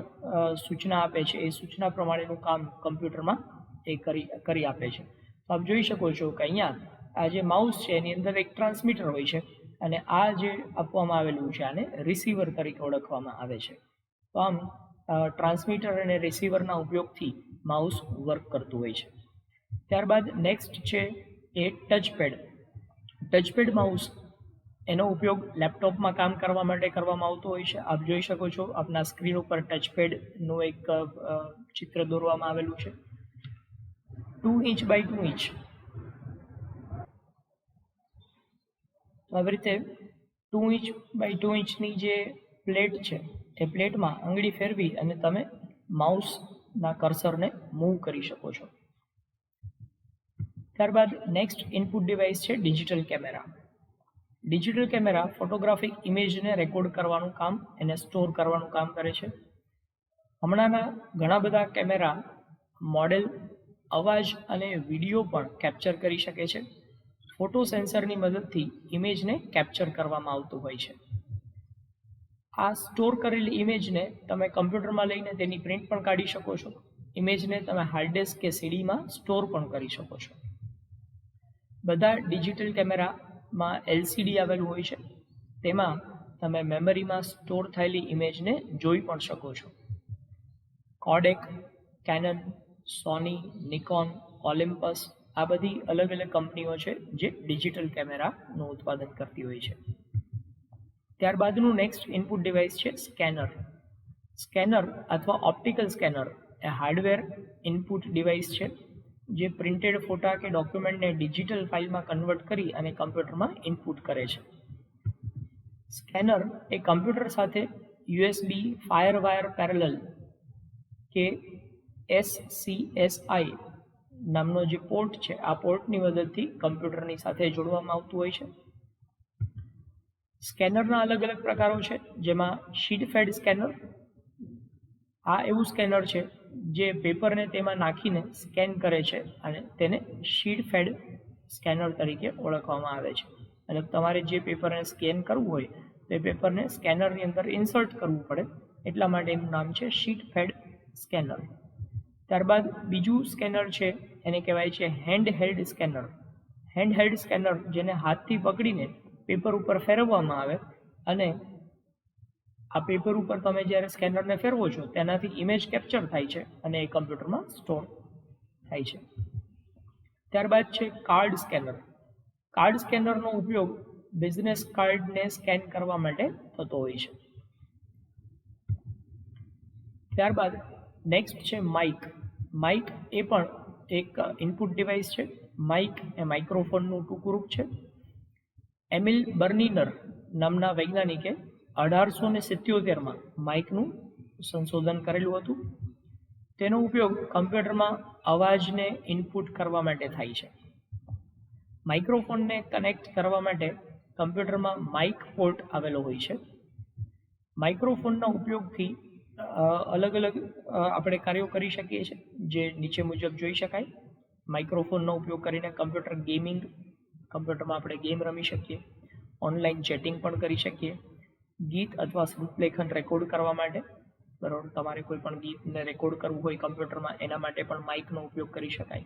સૂચના આપે છે એ સૂચના પ્રમાણેનું કામ કમ્પ્યુટરમાં એ કરી આપે છે. તો આપ જોઈ શકો છો કે અહીંયા આ જે માઉસ છે એની અંદર એક ટ્રાન્સમીટર હોય છે અને આ જે આપવામાં આવેલું છે આને રિસીવર તરીકે ઓળખવામાં આવે છે. તો આમ ટ્રાન્સમીટર અને રિસીવરના ઉપયોગથી માઉસ વર્ક કરતું હોય છે. ત્યારબાદ નેક્સ્ટ છે એ ટચપેડ. ટચપેડ માઉસ એનો ઉપયોગ લેપટોપમાં કામ કરવા માટે કરવામાં આવતો હોય છે. આપ જોઈ શકો છો આપના સ્ક્રીન ઉપર ટચપેડનું એક ચિત્ર દોરવામાં આવેલું છે. 2 ઇંચ બાય 2 ઇંચ. આવી રીતે 2 ઇંચ બાય 2 ઇંચની જે પ્લેટ છે એ પ્લેટમાં આંગળી ફેરવી અને તમે માઉસના કર્સરને મૂવ કરી શકો છો. ત્યારબાદ નેક્સ્ટ ઇનપુટ ડિવાઇસ છે digital camera. Digital camera photographic ઇમેજને રેકોર્ડ કરવાનું કામ, એને સ્ટોર કરવાનું કામ કરે છે. હમણાંના ઘણા બધા કેમેરા મોડેલ અવાજ અને વિડીયો પણ કેપ્ચર કરી શકે છે. ફોટો સેન્સરની મદદથી ઇમેજને કેપ્ચર કરવામાં આવતું હોય છે. આ સ્ટોર કરેલી ઇમેજને તમે કમ્પ્યુટરમાં લઈને તેની પ્રિન્ટ પણ કાઢી શકો છો. ઇમેજને તમે હાર્ડ ડિસ્ક કે સીડીમાં સ્ટોર પણ કરી શકો છો. બધા ડિજિટલ કેમેરામાં એલસીડી આવેલું હોય છે. તેમાં તમે મેમરીમાં સ્ટોર થયેલી ઇમેજને જોઈ પણ શકો છો. કોડેક, કેનન, સોની, નિકોન, ઓલિમ્પસ આ બધી અલગ અલગ કંપનીઓ છે જે ડિજિટલ કેમેરાનું ઉત્પાદન કરતી હોય છે. ત્યારબાદનું નેક્સ્ટ ઇનપુટ ડિવાઇસ છે સ્કેનર. સ્કેનર અથવા ઓપ્ટિકલ સ્કેનર એ હાર્ડવેર ઇનપુટ ડિવાઇસ છે જે પ્રિન્ટેડ ફોટા કે ડોક્યુમેન્ટને ડિજિટલ ફાઇલમાં કન્વર્ટ કરી અને કમ્પ્યુટરમાં ઇનપુટ કરે છે. સ્કેનર એ કમ્પ્યુટર સાથે યુએસબી ફાયરવાયર પેરેલલ કે SCSI નામનો જે પોર્ટ છે આ પોર્ટની મદદથી કમ્પ્યુટરની સાથે જોડવામાં આવતું હોય છે. સ્કેનરના અલગ અલગ પ્રકારો છે જેમાં શીટ ફેડ સ્કેનર. આ એવું સ્કેનર છે જે પેપરને તેમાં નાખીને સ્કેન કરે છે અને તેને શીટ ફેડ સ્કેનર તરીકે ઓળખવામાં આવે છે. એટલે તમારે જે પેપરને સ્કેન કરવું હોય તે પેપરને સ્કેનરની અંદર ઇન્સર્ટ કરવું પડે, એટલા માટે એનું નામ છે શીટ ફેડ સ્કેનર. ત્યારબાદ બીજું સ્કેનર છે એને કહેવાય છે hand held scanner. Hand held scanner જેને હાથથી પકડીને પેપર ઉપર ફેરવવામાં આવે અને આ પેપર ઉપર તમે જ્યારે સ્કેનરને ફેરવો છો તેનાથી ઇમેજ કેપ્ચર થાય છે અને એ કમ્પ્યુટરમાં સ્ટોર થાય છે. ત્યારબાદ છે કાર્ડ સ્કેનર. કાર્ડ સ્કેનરનો ઉપયોગ બિઝનેસ કાર્ડને સ્કેન કરવા માટે થતો હોય છે. ત્યારબાદ નેક્સ્ટ છે માઇક. માઇક એ પણ એક ઇનપુટ ડિવાઇસ છે. માઇક એ માઇક્રોફોનનું ટૂંકું રૂપ છે. એમિલ બર્નિનર નામના વૈજ્ઞાનિકે 1877માં માઇકનું સંશોધન કરેલું હતું. તેનો ઉપયોગ કમ્પ્યુટરમાં અવાજને ઇનપુટ કરવા માટે થાય છે. માઇક્રોફોનને કનેક્ટ કરવા માટે કમ્પ્યુટરમાં માઇક પોર્ટ આવેલો હોય છે. માઇક્રોફોનના ઉપયોગથી અલગ અલગ આપણે કાર્યો કરી શકીએ છીએ, જે નીચે મુજબ જોઈ શકાય. માઇક્રોફોનનો ઉપયોગ કરીને કમ્પ્યુટરમાં આપણે ગેમ રમી શકીએ, ઓનલાઈન ચેટિંગ પણ કરી શકીએ, ગીત અથવા શ્રુતલેખન રેકોર્ડ કરવા માટે, બરાબર, તમારે કોઈ પણ ગીતને રેકોર્ડ કરવું હોય કમ્પ્યુટરમાં એના માટે પણ માઇકનો ઉપયોગ કરી શકાય.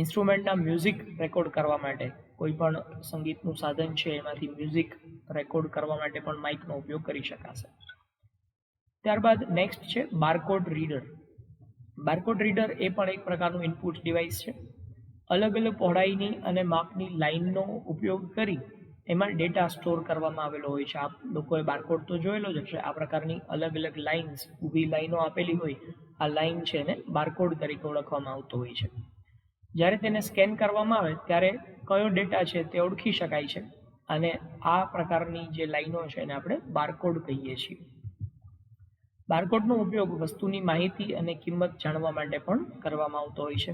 ઇન્સ્ટ્રુમેન્ટના મ્યુઝિક રેકોર્ડ કરવા માટે, કોઈ પણ સંગીતનું સાધન છે એમાંથી મ્યુઝિક રેકોર્ડ કરવા માટે પણ માઇકનો ઉપયોગ કરી શકાશે. ત્યારબાદ નેક્સ્ટ છે બારકોડ રીડર. બારકોડ રીડર એ પણ એક પ્રકારનું ઇનપુટ ડિવાઇસ છે. અલગ અલગ પહોળાઈની અને માપની લાઇનનો ઉપયોગ કરી એમાં ડેટા સ્ટોર કરવામાં આવેલો હોય છે. આપ લોકોએ બારકોડ તો જોયેલો જ હશે. આ પ્રકારની અલગ અલગ લાઇન્સ, ઊભી લાઈનો આપેલી હોય, આ લાઇન છે એને બારકોડ તરીકે ઓળખવામાં આવતો હોય છે. જ્યારે તેને સ્કેન કરવામાં આવે ત્યારે કયો ડેટા છે તે ઓળખી શકાય છે અને આ પ્રકારની જે લાઈનો છે એને આપણે બારકોડ કહીએ છીએ. બારકોડનો ઉપયોગ વસ્તુની માહિતી અને કિંમત જાણવા માટે પણ કરવામાં આવતો હોય છે.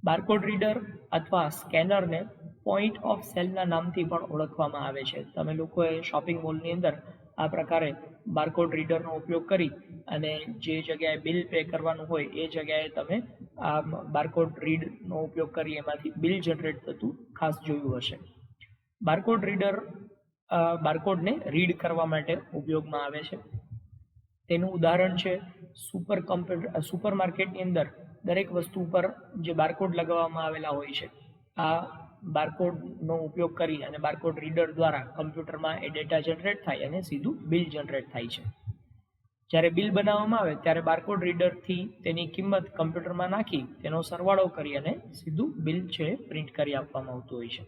બારકોડ રીડર અથવા સ્કેનરને પોઈન્ટ ઓફ સેલના નામથી પણ ઓળખવામાં આવે છે. તમે લોકોએ શોપિંગ મોલની અંદર આ પ્રકારે બારકોડ રીડરનો ઉપયોગ કરી અને જે જગ્યાએ બિલ પે કરવાનું હોય એ જગ્યાએ તમે આ બારકોડ રીડનો ઉપયોગ કરી એમાંથી બિલ જનરેટ થતું ખાસ જોયું હશે. બારકોડ રીડર બારકોડને રીડ કરવા માટે ઉપયોગમાં આવે છે. તેનું ઉદાહરણ છે સુપર માર્કેટની અંદર દરેક વસ્તુ ઉપર જે બારકોડ લગાવવામાં આવેલા હોય છે. આ બારકોડનો ઉપયોગ કરી અને બારકોડ રીડર દ્વારા કમ્પ્યુટરમાં એ ડેટા જનરેટ થાય અને સીધું બિલ જનરેટ થાય છે. જ્યારે બિલ બનાવવામાં આવે ત્યારે બારકોડ રીડરથી તેની કિંમત કમ્પ્યુટરમાં નાખી તેનો સરવાળો કરી અને સીધું બિલ છે પ્રિન્ટ કરી આપવામાં આવતું હોય છે.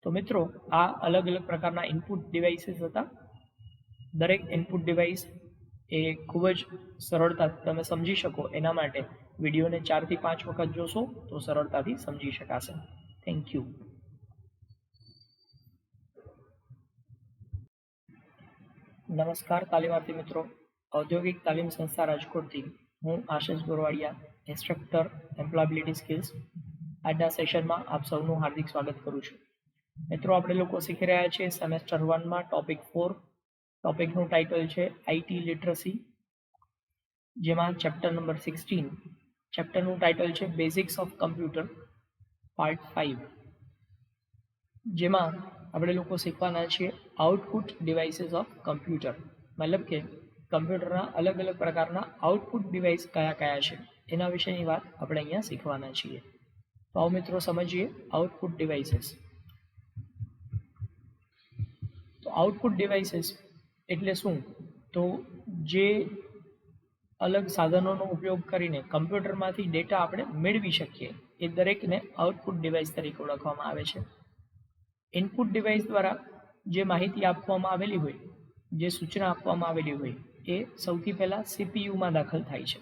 તો મિત્રો, આ અલગ અલગ પ્રકારના ઇનપુટ ડિવાઇસીસ હતા. દરેક ઇનપુટ ડિવાઇસ એ ખૂબ જ સરળતાથી તમે સમજી શકો એના માટે વિડીયોને 4 થી 5 વખત જોશો તો સરળતાથી સમજી શકાશે. Thank you. નમસ્કાર તાલીમાર્થી મિત્રો. ઔદ્યોગિક તાલીમ સંસ્થા રાજકોટથી હું આશિષ ગોરવાડિયા, ઇન્સ્ટ્રક્ટર એમ્પ્લોયબિલિટી સ્કિલ્સ. આજના સેશનમાં આપ સૌનું હાર્દિક સ્વાગત કરું છું. મિત્રો, આપણે લોકો શીખી રહ્યા છીએ સેમેસ્ટર 1માં ટોપિક 4. ટોપિકનું ટાઇટલ છે આઈટી લિટરસી, જેમાં ચેપ્ટર નંબર 16. ચેપ્ટરનું ટાઇટલ છે બેઝિક્સ ઓફ કમ્પ્યુટર પાર્ટ 5, જેમાં આપણે લોકો શીખવાના છીએ આઉટપુટ ડિવાઇસીસ ઓફ કમ્પ્યુટર. મતલબ કે કમ્પ્યુટરના અલગ અલગ પ્રકારના આઉટપુટ ડિવાઇસ કયા કયા છે એના વિશેની વાત આપણે અહીંયા શીખવાના છીએ. તો આવો મિત્રો સમજીએ આઉટપુટ ડિવાઇસીસ. તો આઉટપુટ ડિવાઇસીસ એટલે શું? તો જે અલગ સાધનોનો ઉપયોગ કરીને કમ્પ્યુટરમાંથી ડેટા આપણે મેળવી શકીએ એ દરેકને આઉટપુટ ડિવાઇસ તરીકે ઓળખવામાં આવે છે. ઇનપુટ ડિવાઇસ દ્વારા જે માહિતી આપવામાં આવેલી હોય, જે સૂચના આપવામાં આવેલી હોય એ સૌથી પહેલાં સીપીયુમાં દાખલ થાય છે.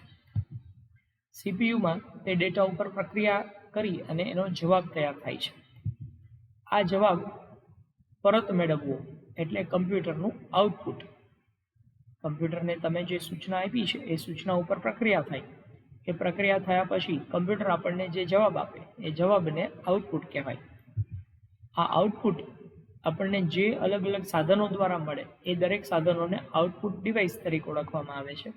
સીપીયુમાં તે ડેટા ઉપર પ્રક્રિયા કરી અને એનો જવાબ તૈયાર થાય છે. આ જવાબ પરત મેળવવો એટલે કમ્પ્યુટરનું આઉટપુટ. કમ્પ્યુટરને તમે જે સૂચના આપી છે એ સૂચના ઉપર પ્રક્રિયા થાય. એ પ્રક્રિયા થયા પછી કમ્પ્યુટર આપણને જે જવાબ આપે એ જવાબને આઉટપુટ કહેવાય. આ આઉટપુટ આપણને જે અલગ અલગ સાધનો દ્વારા મળે એ દરેક સાધનોને આઉટપુટ ડિવાઇસ તરીકે ઓળખવામાં આવે છે.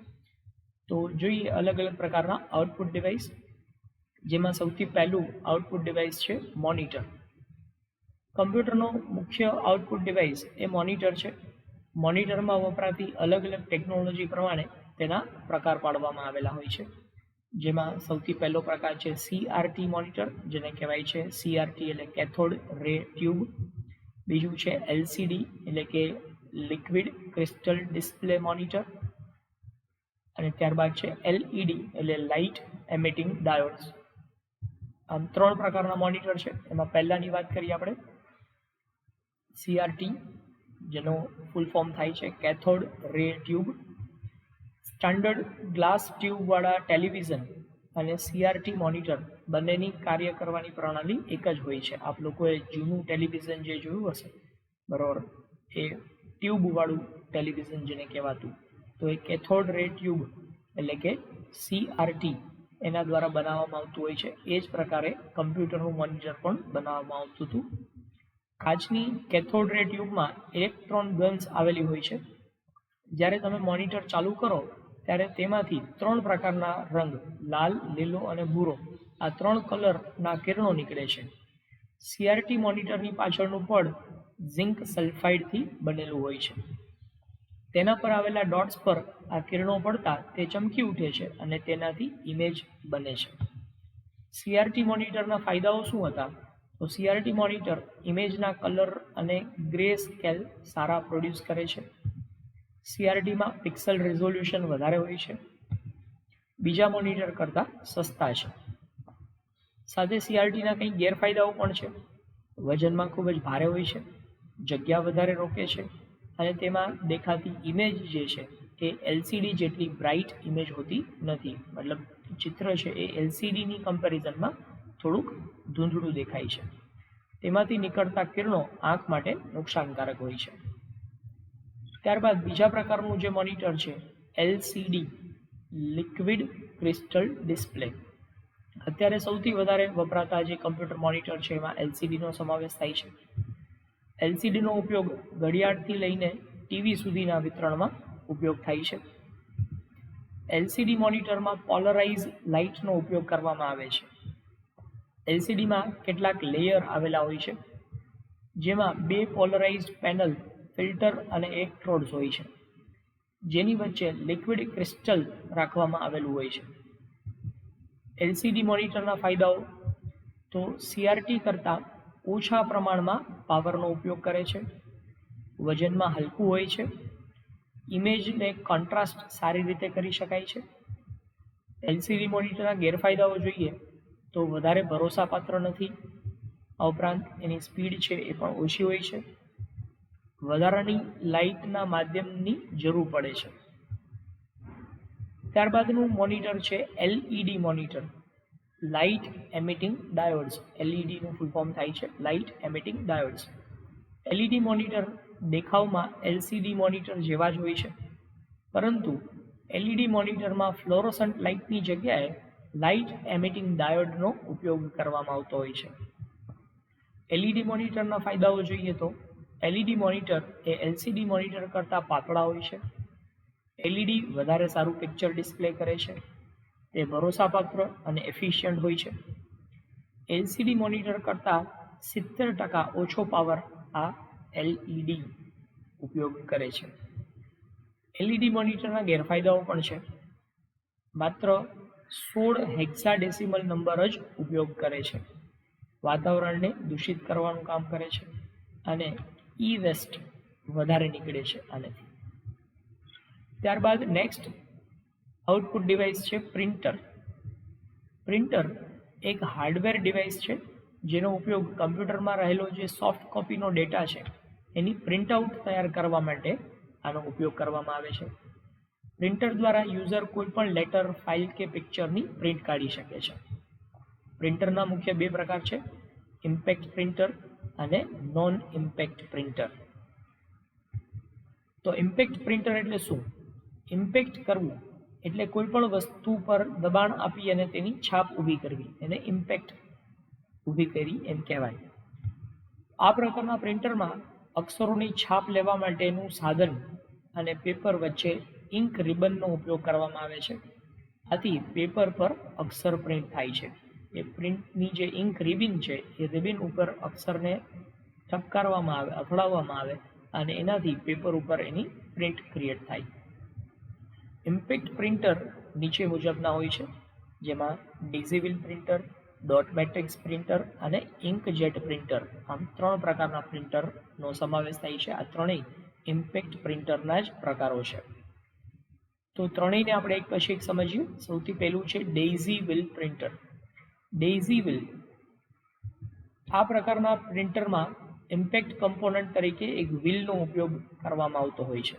તો જોઈએ અલગ અલગ પ્રકારના આઉટપુટ ડિવાઇસ, જેમાં સૌથી પહેલું આઉટપુટ ડિવાઇસ છે મોનિટર. કમ્પ્યુટરનો મુખ્ય આઉટપુટ ડિવાઇસ એ મોનિટર છે. મોનિટરમાં વપરાતી અલગ અલગ ટેકનોલોજી પ્રમાણે તેના પ્રકાર પાડવામાં આવેલા હોય છે, જેમાં સૌથી પહેલો પ્રકાર છે CRT મોનિટર, જેને કહેવાય છે CRT એટલે કેથોડ રે ટ્યુબ. બીજું છે LCD એટલે કે લિક્વિડ ક્રિસ્ટલ ડિસ્પ્લે મોનિટર, અને ત્યારબાદ છે LED એટલે લાઇટ એમિટિંગ ડાયોડ્સ. આમ 3 પ્રકારના મોનિટર છે. એમાં પહેલાની વાત કરીએ આપણે CRT, જેનો ફૂલ ફોર્મ થાય છે કેથોડ રે ટ્યુબ. સ્ટાન્ડર્ડ ગ્લાસ ટ્યુબવાળા ટેલિવિઝન અને CRT મોનિટર બંનેની કાર્ય કરવાની પ્રણાલી એક જ હોય છે. આપ લોકોએ જૂનું ટેલિવિઝન જે જોયું હશે, બરાબર, એ ટ્યુબવાળું ટેલિવિઝન જેને કહેવાતું, તો એ કેથોડ રે ટ્યુબ એટલે કે CRT એના દ્વારા બનાવવામાં આવતું હોય છે. એ જ પ્રકારે કમ્પ્યુટરનું મોનિટર પણ બનાવવામાં આવતું હતું. કાચની કેથોડ રે ટ્યુબમાં ઇલેક્ટ્રોન ગન્સ આવેલી હોય છે. જ્યારે તમે મોનિટર ચાલુ કરો ત્યારે તેમાંથી 3 પ્રકારના રંગ, લાલ, લીલો અને ભૂરો, આ 3 કલરના કિરણો નીકળે છે. CRT મોનિટરની પાછળનું પડ ઝિંક સલ્ફાઇડથી બનેલું હોય છે. તેના પર આવેલા ડોટ્સ પર આ કિરણો પડતા તે ચમકી ઉઠે છે અને તેનાથી ઇમેજ બને છે. CRT મોનિટરના ફાયદાઓ શું હતા? તો CRT મોનિટર ઇમેજના કલર અને ગ્રે સ્કેલ સારા પ્રોડ્યુસ કરે છે. CRTમાં પિક્સલ રિઝોલ્યુશન વધારે હોય છે. બીજા મોનિટર કરતાં સસ્તા છે. સાથે CRTના કંઈક ગેરફાયદાઓ પણ છે. વજનમાં ખૂબ જ ભારે હોય છે, જગ્યા વધારે રોકે છે, અને તેમાં દેખાતી ઇમેજ જે છે એ LCD જેટલી બ્રાઇટ ઇમેજ હોતી નથી. મતલબ ચિત્ર છે એ LCDની કમ્પેરિઝનમાં થોડુંક ધૂંધળું દેખાય છે. તેમાંથી નીકળતા કિરણો આંખ માટે નુકસાનકારક હોય છે. ત્યારબાદ બીજા પ્રકારનું જે મોનિટર છે LCD, લિક્વિડ ક્રિસ્ટલ ડિસ્પ્લે. અત્યારે સૌથી વધારે વપરાતા જે કમ્પ્યુટર મોનિટર છે એમાં LCDનો સમાવેશ થાય છે. LCDનો ઉપયોગ ઘડિયાળથી લઈને ટીવી સુધીના વિતરણમાં ઉપયોગ થાય છે. LCD મોનિટરમાં પોલરાઇઝ લાઇટનો ઉપયોગ કરવામાં આવે છે. LCDમાં કેટલાક લેયર આવેલા હોય છે, જેમાં 2 પોલરાઇઝ્ડ પેનલ, ફિલ્ટર અને ઇલેક્ટ્રોડ્સ હોય છે, જેની વચ્ચે લિક્વિડ ક્રિસ્ટલ રાખવામાં આવેલું હોય છે. LCD મોનિટરના ફાયદાઓ તો CRT કરતાં ઓછા પ્રમાણમાં પાવરનો ઉપયોગ કરે છે, વજનમાં હલકું હોય છે, ઇમેજને કોન્ટ્રાસ્ટ સારી રીતે કરી શકાય છે. LCD મોનિટરના ગેરફાયદાઓ જોઈએ તો વધારે ભરોસાપાત્ર નથી. આ ઉપરાંત એની સ્પીડ છે એ પણ ઓછી હોય છે. વધારાની લાઇટના માધ્યમની જરૂર પડે છે. ત્યારબાદનું મોનિટર છે LED monitor, light emitting diodes. LEDનું ફૂલ ફોર્મ થાય છે light emitting diodes. LED monitor દેખાવમાં LCD મોનિટર જેવા જ હોય છે, પરંતુ LED મોનિટરમાં ફ્લોરોસન્ટ લાઇટની જગ્યાએ લાઇટ એમિટિંગ ડાયોડનો ઉપયોગ કરવામાં આવતો હોય છે. LED મોનિટરના ફાયદાઓ જોઈએ તો LED મોનિટર એ LCD મોનિટર કરતાં પાતળા હોય છે. LED વધારે સારું પિક્ચર ડિસ્પ્લે કરે છે. તે ભરોસાપાત્ર અને એફિશિયન્ટ હોય છે. LCD મોનિટર કરતાં 70% ઓછો પાવર આ LED ઉપયોગ કરે છે. LED મોનિટરના ગેરફાયદાઓ પણ છે. માત્ર 16 હેક્સાડેસિમલ નંબર જ ઉપયોગ કરે છે. વાતાવરણને દૂષિત કરવાનું કામ કરે છે અને વેસ્ટ વધારે નીકળે છે આનાથી. ત્યારબાદ નેક્સ્ટ આઉટપુટ ડિવાઇસ છે પ્રિન્ટર. પ્રિન્ટર એક હાર્ડવેર ડિવાઇસ છે જેનો ઉપયોગ કમ્પ્યુટરમાં રહેલો જે સોફ્ટ કોપીનો ડેટા છે એની પ્રિન્ટઆઉટ તૈયાર કરવા માટે આનો ઉપયોગ કરવામાં આવે છે. પ્રિન્ટર દ્વારા યુઝર કોઈ પણ લેટર, ફાઇલ કે પિક્ચરની પ્રિન્ટ કાઢી શકે છે. પ્રિન્ટરના મુખ્ય 2 પ્રકાર છે, ઇમ્પેક્ટ પ્રિન્ટર અને નોન ઇમ્પેક્ટ પ્રિન્ટર. તો ઇમ્પેક્ટ પ્રિન્ટર એટલે શું? ઇમ્પેક્ટ કરવું એટલે કોઈ પણ વસ્તુ પર દબાણ આપી અને તેની છાપ ઊભી કરવી, એને ઇમ્પેક્ટ ઊભી કરી એમ કહેવાય. આ પ્રકારના પ્રિન્ટરમાં અક્ષરોની છાપ લેવા માટેનું સાધન અને પેપર વચ્ચે ઇંક રિબનનો ઉપયોગ કરવામાં આવે છે. આથી પેપર પર અક્ષર પ્રિન્ટ થાય છે. એ પ્રિન્ટની જે ઇંક રિબિન છે એ રિબિન ઉપર અક્ષરને ચપકારવામાં આવે, અથડાવવામાં આવે અને એનાથી પેપર ઉપર એની પ્રિન્ટ ક્રિએટ થાય. ઇમ્પેક્ટ પ્રિન્ટર નીચે મુજબના હોય છે, જેમાં ડિઝીવિલ પ્રિન્ટર, ડોટ મેટ્રિક્સ પ્રિન્ટર અને ઇન્કજેટ પ્રિન્ટર, આમ 3 પ્રકારના પ્રિન્ટરનો સમાવેશ થાય છે. આ ત્રણેય ઇમ્પેક્ટ પ્રિન્ટરના જ પ્રકારો છે. તો ત્રણેયને આપણે એક પછી એક સમજીએ. સૌથી પહેલું છે ડેઇઝીવિલ પ્રિન્ટર. ડેઇઝીવિલ આ પ્રકારના પ્રિન્ટરમાં ઇમ્પેક્ટ કમ્પોનન્ટ તરીકે એક વ્હીલનો ઉપયોગ કરવામાં આવતો હોય છે.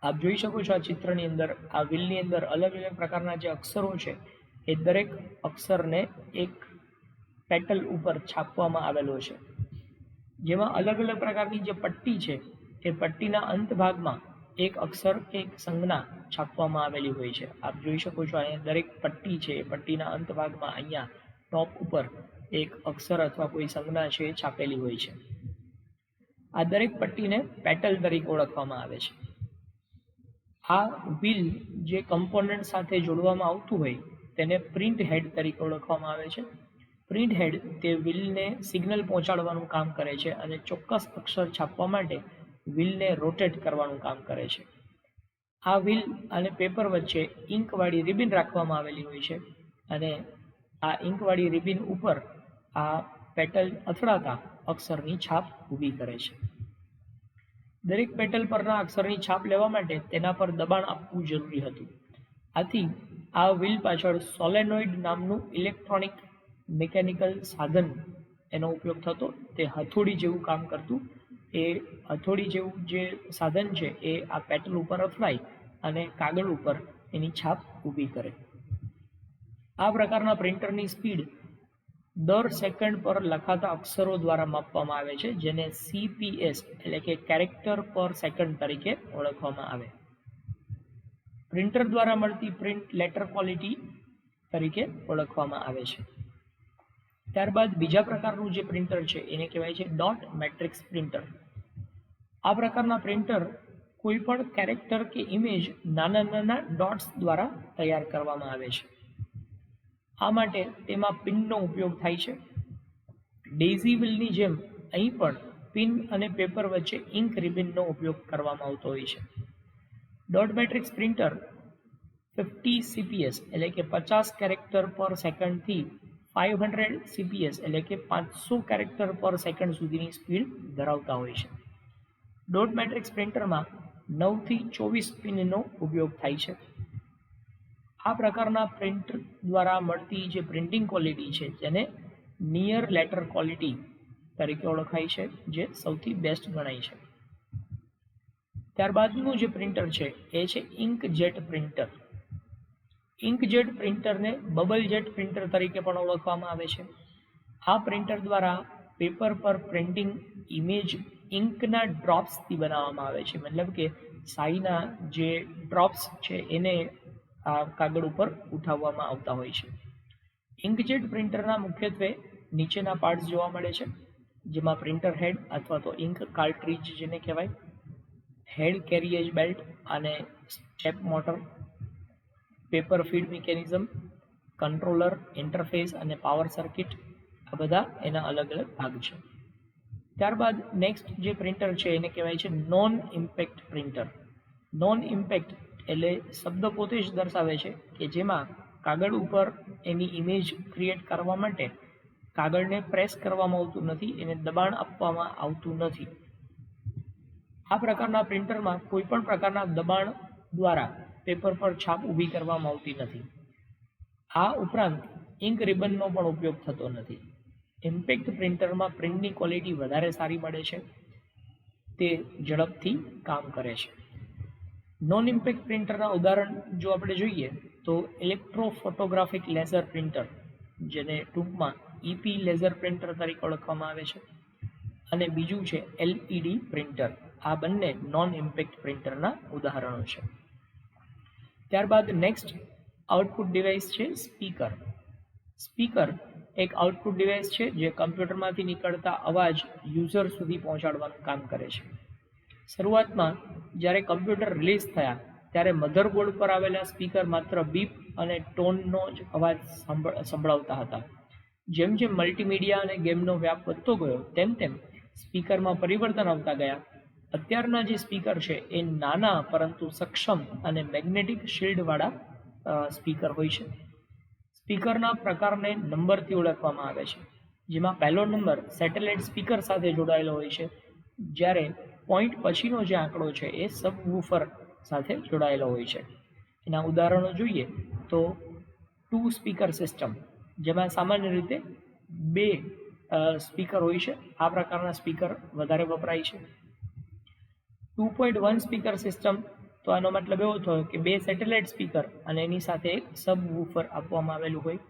આપ જોઈ શકો છો આ ચિત્રની અંદર, આ વ્હીલની અંદર અલગ અલગ પ્રકારના જે અક્ષરો છે એ દરેક અક્ષરને એક પેટલ ઉપર છાપવામાં આવેલો છે, જેમાં અલગ અલગ પ્રકારની જે પટ્ટી છે એ પટ્ટીના અંત ભાગમાં એક અક્ષર કે એક સંજ્ઞા છાપવામાં આવેલી હોય છે. આપ જોઈ શકો છો અહીંયા દરેક પટ્ટી છે એ પટ્ટીના અંત ભાગમાં અહીંયા ટોપ ઉપર એક અક્ષર અથવા કોઈ સંજ્ઞા છે એ છાપેલી હોય છે. આ દરેક પટ્ટીને પેટલ તરીકે ઓળખવામાં આવે છે. આ વ્હીલ જે કમ્પોનન્ટ સાથે જોડવામાં આવતું હોય તેને પ્રિન્ટ હેડ તરીકે ઓળખવામાં આવે છે. પ્રિન્ટ હેડ તે વ્હીલને સિગ્નલ પહોંચાડવાનું કામ કરે છે અને ચોક્કસ અક્ષર છાપવા માટે વ્હીલને રોટેટ કરવાનું કામ કરે છે. આ વ્હીલ અને પેપર વચ્ચે ઇંકવાળી રિબિન રાખવામાં આવેલી હોય છે અને આ ઇંકવાળી રિબિન ઉપર આ પેટલ અથડાતા અક્ષરની છાપ ઊભી કરે છે. દરેક પેટલ પરના અક્ષરની છાપ લેવા માટે તેના પર દબાણ આપવું જરૂરી હતું. આથી આ વ્હીલ પાછળ સોલેનોઇડ નામનું ઇલેક્ટ્રોનિક મિકેનિકલ સાધન એનો ઉપયોગ થતો. તે હથોડી જેવું કામ કરતું. એ હથોડી જેવું જે સાધન છે એ આ પેટલ ઉપર અથડાય અને કાગળ ઉપર એની છાપ ઊભી કરે. આ પ્રકારના પ્રિન્ટરની સ્પીડ દર સેકન્ડ પર લખાતા અક્ષરો દ્વારા માપવામાં આવે છે, જેને CPS એટલે કે કેરેક્ટર પર સેકન્ડ તરીકે ઓળખવામાં આવે. પ્રિન્ટર દ્વારા મળતી પ્રિન્ટ લેટર ક્વોલિટી તરીકે ઓળખવામાં આવે છે. ત્યારબાદ બીજા પ્રકારનું જે પ્રિન્ટર છે એને કહેવાય છે ડોટ મેટ્રિક્સ પ્રિન્ટર. આ પ્રકારના પ્રિન્ટર કોઈ પણ કેરેક્ટર કે ઇમેજ નાના નાના ડોટ્સ દ્વારા તૈયાર કરવામાં આવે છે. આ માટે તેમાં પિનનો ઉપયોગ થાય છે. ડેઇઝીવિલની જેમ અહીં પણ પિન અને પેપર વચ્ચે ઇંક રિબિનનો ઉપયોગ કરવામાં આવતો હોય છે. ડોટ મેટ્રિક્સ પ્રિન્ટર 50 CPS એટલે કે 50 કેરેક્ટર પર સેકન્ડથી 500 CPS એટલે કે 500 કેરેક્ટર પર સેકન્ડ સુધીની સ્પીડ ધરાવતા હોય છે. ડોટ મેટ્રિક્સ પ્રિન્ટરમાં 9 થી 24 પિનનો ઉપયોગ થાય છે. આ પ્રકારના પ્રિન્ટ દ્વારા મળતી જે પ્રિન્ટિંગ ક્વોલિટી છે તેને નિયર લેટર ક્વોલિટી તરીકે ઓળખાય છે, જે સૌથી બેસ્ટ ગણાય છે. ત્યારબાદનું જે પ્રિન્ટર છે એ છે ઇન્કજેટ પ્રિન્ટર. ઇન્કજેટ પ્રિન્ટરને બબલ જેટ પ્રિન્ટર તરીકે પણ ઓળખવામાં આવે છે. આ પ્રિન્ટર દ્વારા પેપર પર પ્રિન્ટિંગ ઇમેજ ઇંકના ડ્રોપ્સથી બનાવવામાં આવે છે. મતલબ કે શાહીના જે ડ્રોપ્સ છે એને આ કાગળ ઉપર ઉઠાવવામાં આવતા હોય છે. ઇન્કજેટ પ્રિન્ટરના મુખ્યત્વે નીચેના પાર્ટ્સ જોવા મળે છે, જેમાં પ્રિન્ટર હેડ અથવા તો ઇંક કાર્ટ્રીજ જેને કહેવાય, હેડ કેરિયેજ બેલ્ટ અને step motor, paper feed mechanism, controller, interface અને પાવર સર્કિટ, આ બધા એના અલગ અલગ ભાગ છે. ત્યારબાદ નેક્સ્ટ જે પ્રિન્ટર છે એને કહેવાય છે non impact printer. Non impact એટલે શબ્દ પોતે જ દર્શાવે છે કે જેમાં કાગળ ઉપર એની ઇમેજ ક્રિએટ કરવા માટે કાગળને પ્રેસ કરવામાં આવતું નથી, એને દબાણ આપવામાં આવતું નથી. આ પ્રકારના પ્રિન્ટરમાં કોઈ પણ પ્રકારના દબાણ દ્વારા પેપર પર છાપ ઊભી કરવામાં આવતી નથી. આ ઉપરાંત ઇંક રિબનનો પણ ઉપયોગ થતો નથી. ઇમ્પેક્ટ પ્રિન્ટરમાં પ્રિન્ટની ક્વોલિટી વધારે સારી મળે છે, તે ઝડપથી કામ કરે છે. નોન ઇમ્પેક્ટ પ્રિન્ટરના ઉદાહરણ જો આપણે જોઈએ તો ઇલેક્ટ્રોફોટોગ્રાફિક લેઝર પ્રિન્ટર, જેને ટૂંકમાં EP લેઝર પ્રિન્ટર તરીકે ઓળખવામાં આવે છે, અને બીજું છે LED પ્રિન્ટર. આ બંને નોન ઇમ્પેક્ટ પ્રિન્ટરના ઉદાહરણો છે. ત્યારબાદ નેક્સ્ટ આઉટપુટ ડિવાઇસ છે સ્પીકર. સ્પીકર એક આઉટપુટ ડિવાઇસ છે જે કમ્પ્યુટરમાંથી નીકળતા અવાજ યુઝર સુધી પહોંચાડવાનું કામ કરે છે. શરૂઆતમાં જ્યારે કમ્પ્યુટર રિલીઝ થયા ત્યારે મધરબોર્ડ પર આવેલા સ્પીકર માત્ર બીપ અને ટોનનો જ અવાજ સંભળાવતા હતા. જેમ જેમ મલ્ટીમીડિયા અને ગેમનો વ્યાપ વધતો ગયો તેમ તેમ સ્પીકરમાં પરિવર્તન આવતા ગયા. અત્યારના જે સ્પીકર છે એ નાના પરંતુ સક્ષમ અને મેગ્નેટિક શિલ્ડવાળા સ્પીકર હોય છે. સ્પીકરના પ્રકારને નંબરથી ઓળખવામાં આવે છે, જેમાં પહેલો નંબર સેટેલાઇટ સ્પીકર સાથે જોડાયેલો હોય છે, જ્યારે પોઈન્ટ પછીનો જે આંકડો છે એ સબવૂફર સાથે જોડાયેલો હોય છે. એના ઉદાહરણો જોઈએ તો 2 સ્પીકર સિસ્ટમ, જેમાં સામાન્ય રીતે 2 સ્પીકર હોય છે. આ પ્રકારના સ્પીકર વધારે વપરાય છે. 2.1 સ્પીકર સિસ્ટમ, તો આનો મતલબ એવો થયો કે 2 સેટેલાઇટ સ્પીકર અને એની સાથે એક સબવૂફર આપવામાં આવેલું હોય.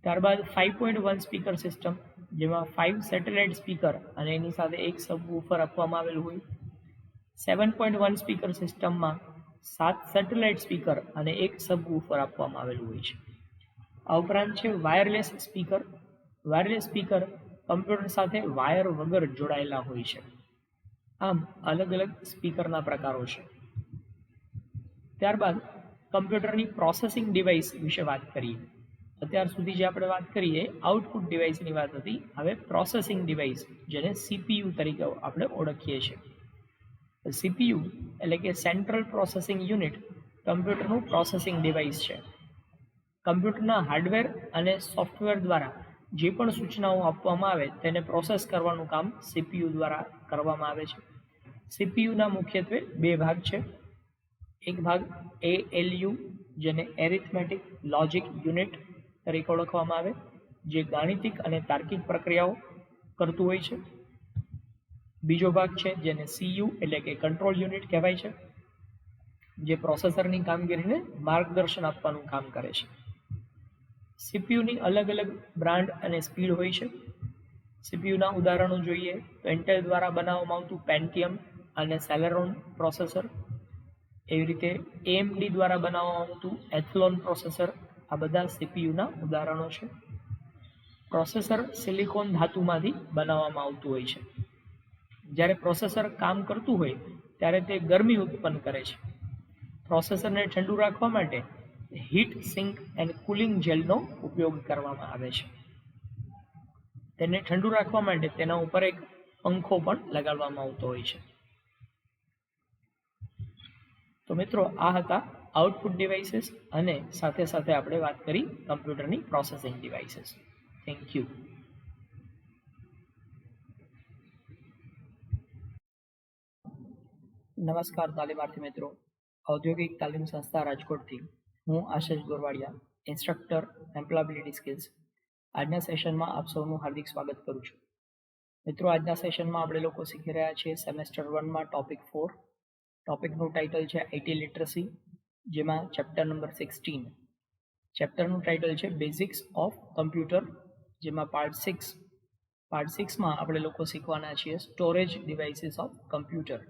ત્યારબાદ 5.1 સ્પીકર સિસ્ટમ, જેમાં 5 સેટેલાઇટ સ્પીકર અને એની સાથે એક સબવૂફર આપવામાં આવેલું હોય. 7.1 સ્પીકર સિસ્ટમમાં 7 સેટેલાઇટ સ્પીકર અને એક સબવૂફર આપવામાં આવેલું હોય છે. આ ઉપરાંત છે wireless speaker. Wireless speaker computer સાથે વાયર વગર જોડાયેલા હોય છે. આમ અલગ અલગ સ્પીકરના પ્રકારો છે. ત્યારબાદ કમ્પ્યુટરની પ્રોસેસિંગ ડિવાઇસ વિશે વાત કરીએ. અત્યાર સુધી જે આપણે વાત કરીએ આઉટપુટ ડિવાઇસની વાત હતી. હવે પ્રોસેસિંગ ડિવાઇસ, જેને CPU તરીકે આપણે ઓળખીએ છીએ. CPU એટલે કે સેન્ટ્રલ પ્રોસેસિંગ યુનિટ કમ્પ્યુટરનું પ્રોસેસિંગ ડિવાઇસ છે. કમ્પ્યુટરના હાર્ડવેર અને સોફ્ટવેર દ્વારા જે પણ સૂચનાઓ આપવામાં આવે તેને પ્રોસેસ કરવાનું કામ CPU દ્વારા કરવામાં આવે છે. CPUના મુખ્યત્વે 2 ભાગ છે. એક ભાગ ALU, જેને એરિથમેટિક લોજિક યુનિટ તરીકે ઓળખવામાં આવે, જે ગાણિતિક અને તાર્કિક પ્રક્રિયાઓ કરતું હોય છે. બીજો ભાગ છે જેને CU એટલે કે કંટ્રોલ યુનિટ કહેવાય છે, જે પ્રોસેસરની કામગીરીને માર્ગદર્શન આપવાનું કામ કરે છે. CPUની અલગ અલગ બ્રાન્ડ અને સ્પીડ હોય છે. CPUના ઉદાહરણો જોઈએ તો ઇન્ટેલ દ્વારા બનાવવામાં આવતું પેન્ટિયમ અને સેલેરોન પ્રોસેસર, એવી રીતે AMD દ્વારા બનાવવામાં આવતું એથલોન પ્રોસેસર, આ બધા CPUના ઉદાહરણો છે. પ્રોસેસર સિલિકોન ધાતુમાંથી બનાવવામાં આવતું હોય છે. જ્યારે પ્રોસેસર કામ કરતું હોય ત્યારે તે ગરમી ઉત્પન્ન કરે છે. પ્રોસેસરને ઠંડુ રાખવા માટે હીટ સિંક એન્ડ કુલિંગ જેલનો ઉપયોગ કરવામાં આવે છે. તેને ઠંડુ રાખવા માટે તેના ઉપર એક પંખો પણ લગાડવામાં આવતો હોય છે. તો મિત્રો, આ હતા આઉટપુટ ડિવાઇસીસ અને સાથે સાથે આપણે વાત કરી કમ્પ્યુટરની પ્રોસેસિંગ ડિવાઇસીસ. Thank you. નમસ્કાર તાલીમાર્થી મિત્રો. ઔદ્યોગિક તાલીમ સંસ્થા રાજકોટથી હું આશિષ ગોરવાડિયા, ઇન્સ્ટ્રક્ટર એમ્પ્લોયબિલિટી સ્કિલ્સ. આજના સેશનમાં આપ સૌનું હાર્દિક સ્વાગત કરું છું. મિત્રો, આજના સેશનમાં આપણે લોકો શીખી રહ્યા છીએ સેમેસ્ટર 1માં ટોપિક 4. ટોપિકનું ટાઇટલ છે IT લિટરસી, જેમાં ચેપ્ટર નંબર 16. ચેપ્ટરનું ટાઇટલ છે બેઝિક્સ ઓફ કમ્પ્યુટર, જેમાં પાર્ટ 6. પાર્ટ 6માં આપણે લોકો શીખવાના છીએ સ્ટોરેજ ડિવાઇસીસ ઓફ કમ્પ્યુટર.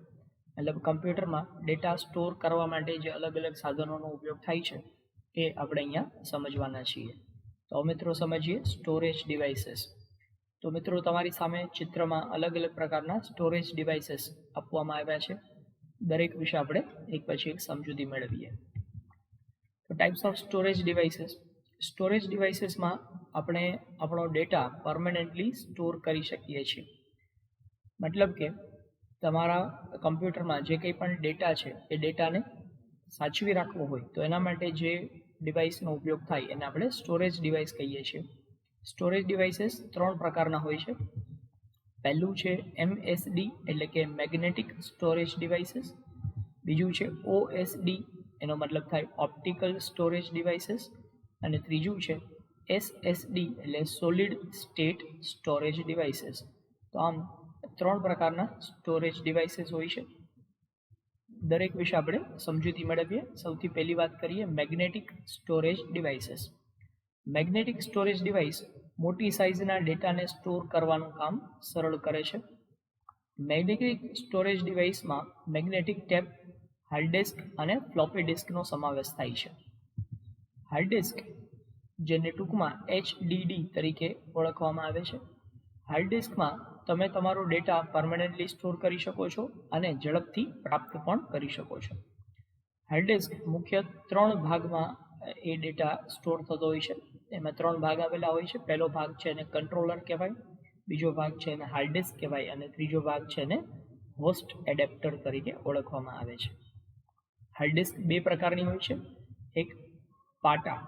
મતલબ કમ્પ્યુટરમાં ડેટા સ્ટોર કરવા માટે જે અલગ અલગ સાધનોનો ઉપયોગ થાય છે એ આપણે અહીંયા સમજવાના છીએ. તો મિત્રો, સમજીએ સ્ટોરેજ ડિવાઇસીસ. તો મિત્રો, તમારી સામે ચિત્રમાં અલગ અલગ પ્રકારના સ્ટોરેજ ડિવાઇસીસ આપવામાં આવ્યા છે. દરેક વિશે આપણે એક પછી એક સમજૂતી મેળવીએ. તો types of storage devices. Storage ડિવાઇસીસમાં આપણે આપણો ડેટા પરમેનન્ટલી સ્ટોર કરી શકીએ છીએ. મતલબ કે તમારા કમ્પ્યુટરમાં જે કંઈ પણ ડેટા છે એ ડેટાને સાચવી રાખવો હોય તો એના માટે જે ડિવાઇસનો ઉપયોગ થાય એને આપણે સ્ટોરેજ ડિવાઇસ કહીએ છીએ. સ્ટોરેજ ડિવાઇસીસ 3 પ્રકારના હોય છે. પહેલું છે MSD એટલે કે મેગ્નેટિક સ્ટોરેજ ડિવાઇસીસ. બીજું છે OSD, એનો મતલબ થાય ઓપ્ટિકલ સ્ટોરેજ ડિવાઇસીસ. અને ત્રીજું છે SSD એટલે સોલિડ સ્ટેટ સ્ટોરેજ ડિવાઇસીસ. તો આમ 3 પ્રકારના સ્ટોરેજ ડિવાઇસીસ હોય છે. દરેક વિશે આપણે સમજૂતી મેળવીએ. સૌથી પહેલી વાત કરીએ magnetic storage devices. Magnetic storage device મોટી સાઇઝના ડેટાને સ્ટોર કરવાનું કામ સરળ કરે છે. મેગ્નેટિક સ્ટોરેજ ડિવાઇસમાં મેગ્નેટિક ટેપ, હાર્ડ ડિસ્ક અને ફ્લોપી ડિસ્કનો સમાવેશ થાય છે. હાર્ડ ડિસ્ક, જેને ટૂંકમાં HDD તરીકે ઓળખવામાં આવે છે. હાર્ડ ડિસ્કમાં તમે તમારો ડેટા પરમેનન્ટલી સ્ટોર કરી શકો છો અને ઝડપથી પ્રાપ્ત પણ કરી શકો છો. હાર્ડ ડિસ્ક મુખ્ય 3 ભાગમાં એ ડેટા સ્ટોર થતો હોય છે. એમાં 3 ભાગ આવેલા હોય છે. પહેલો ભાગ છે એને કંટ્રોલર કહેવાય, બીજો ભાગ છે એને હાર્ડ ડિસ્ક કહેવાય અને ત્રીજો ભાગ છે એને હોસ્ટ એડેપ્ટર તરીકે ઓળખવામાં આવે છે. હાર્ડ ડિસ્ક બે પ્રકારની હોય છે. એક પાટા,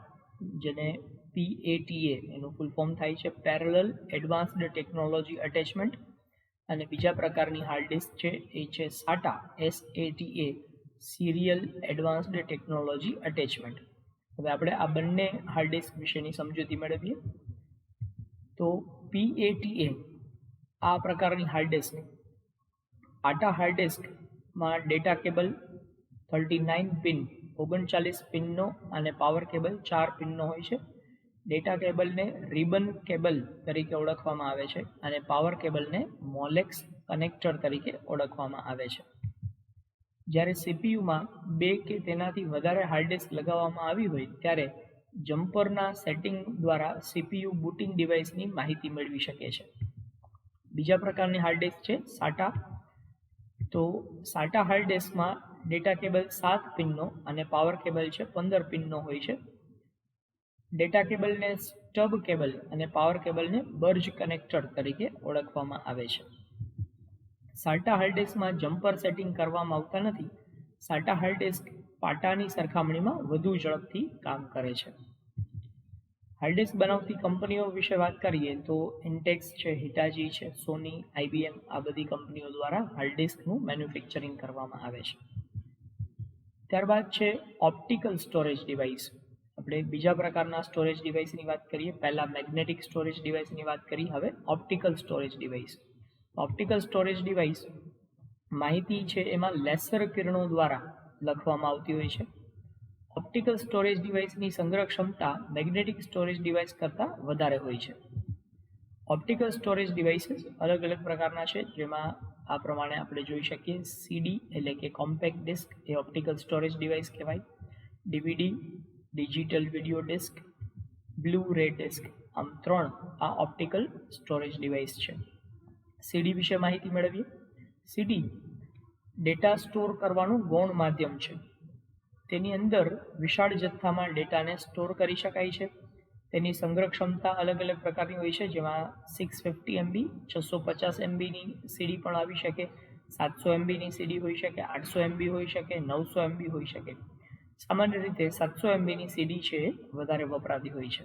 જેને PATA એનું ફૂલ ફોર્મ થાય છે પેરેલલ એડવાન્સ્ડ ટેકનોલોજી અટેચમેન્ટ, અને બીજા પ્રકારની હાર્ડ ડિસ્ક છે એ છે SATA serial advanced technology attachment. હવે આપણે આ બંને હાર્ડ ડિસ્ક વિશેની સમજૂતી મેળવીએ. તો PATA આ પ્રકારની હાર્ડ ડિસ્ક, પાટા હાર્ડ ડિસ્કમાં ડેટા કેબલ 39 પિન 39 પિનનો અને પાવર કેબલ 4 પિનનો હોય છે. ડેટા કેબલને રિબન કેબલ તરીકે ઓળખવામાં આવે છે અને પાવર કેબલને મોલેક્સ કનેક્ટર તરીકે ઓળખવામાં આવે છે. જ્યારે CPUમાં 2 કે તેનાથી વધારે હાર્ડ ડિસ્ક લગાવવામાં આવી હોય ત્યારે જમ્પરના સેટિંગ દ્વારા CPU બુટિંગ ડિવાઇસની માહિતી મેળવી શકે છે. બીજા પ્રકારની હાર્ડ ડિસ્ક છે SATA. તો SATA હાર્ડ ડિસ્કમાં ડેટા કેબલ 7 પિનનો અને પાવર કેબલ છે 15 પિનનો હોય છે. ડેટા કેબલને સ્ટબ કેબલ અને પાવર કેબલને બર્જ કનેક્ટર તરીકે ઓળખવામાં આવે છે. SATA હાર્ડ ડિસ્કમાં જમ્પર સેટિંગ કરવામાં આવતા નથી. SATA હાર્ડ ડિસ્ક પાટાની સરખામણીમાં વધુ ઝડપથી કામ કરે છે. હાર્ડ ડિસ્ક બનાવતી કંપનીઓ વિશે વાત કરીએ તો ઇન્ટેક્સ છે, હિટાચી છે, સોની, IBM આ બધી કંપનીઓ દ્વારા હાર્ડ ડિસ્કનું મેન્યુફેક્ચરિંગ કરવામાં આવે છે. ત્યારબાદ છે ઓપ્ટિકલ સ્ટોરેજ ડિવાઇસ. આપણે બીજા પ્રકારના સ્ટોરેજ ડિવાઇસની વાત કરીએ. પહેલાં મેગ્નેટિક સ્ટોરેજ ડિવાઇસની વાત કરી, હવે optical storage device. Optical storage device માહિતી છે એમાં લેસર કિરણો દ્વારા લખવામાં આવતી હોય છે. ઓપ્ટિકલ સ્ટોરેજ ડિવાઇસની સંગ્રહ ક્ષમતા મેગ્નેટિક સ્ટોરેજ ડિવાઇસ કરતાં વધારે હોય છે. ઓપ્ટિકલ સ્ટોરેજ ડિવાઇસીસ અલગ અલગ પ્રકારના છે, જેમાં આ પ્રમાણે આપણે જોઈ શકીએ. CD એટલે કે કોમ્પેક્ટ ડિસ્ક એ ઓપ્ટિકલ સ્ટોરેજ ડિવાઇસ કહેવાય. DVD digital video disc, blu ray disc, આમ 3 આ ઓપ્ટિકલ સ્ટોરેજ ડિવાઇસ છે. CD વિશે માહિતી મેળવીએ. CD ડેટા સ્ટોર કરવાનું ગૌણ માધ્યમ છે. તેની અંદર વિશાળ જથ્થામાં ડેટાને સ્ટોર કરી શકાય છે. તેની સંગ્રહ ક્ષમતા અલગ અલગ પ્રકારની હોય છે, જેમાં 650 MB 650 MBની CD પણ આવી શકે, 700 MBની CD હોઈ શકે, 800 MB હોઈ શકે, 900 MB હોઈ શકે. સામાન્ય રીતે 700 MBની CD છે એ વધારે વપરાતી હોય છે.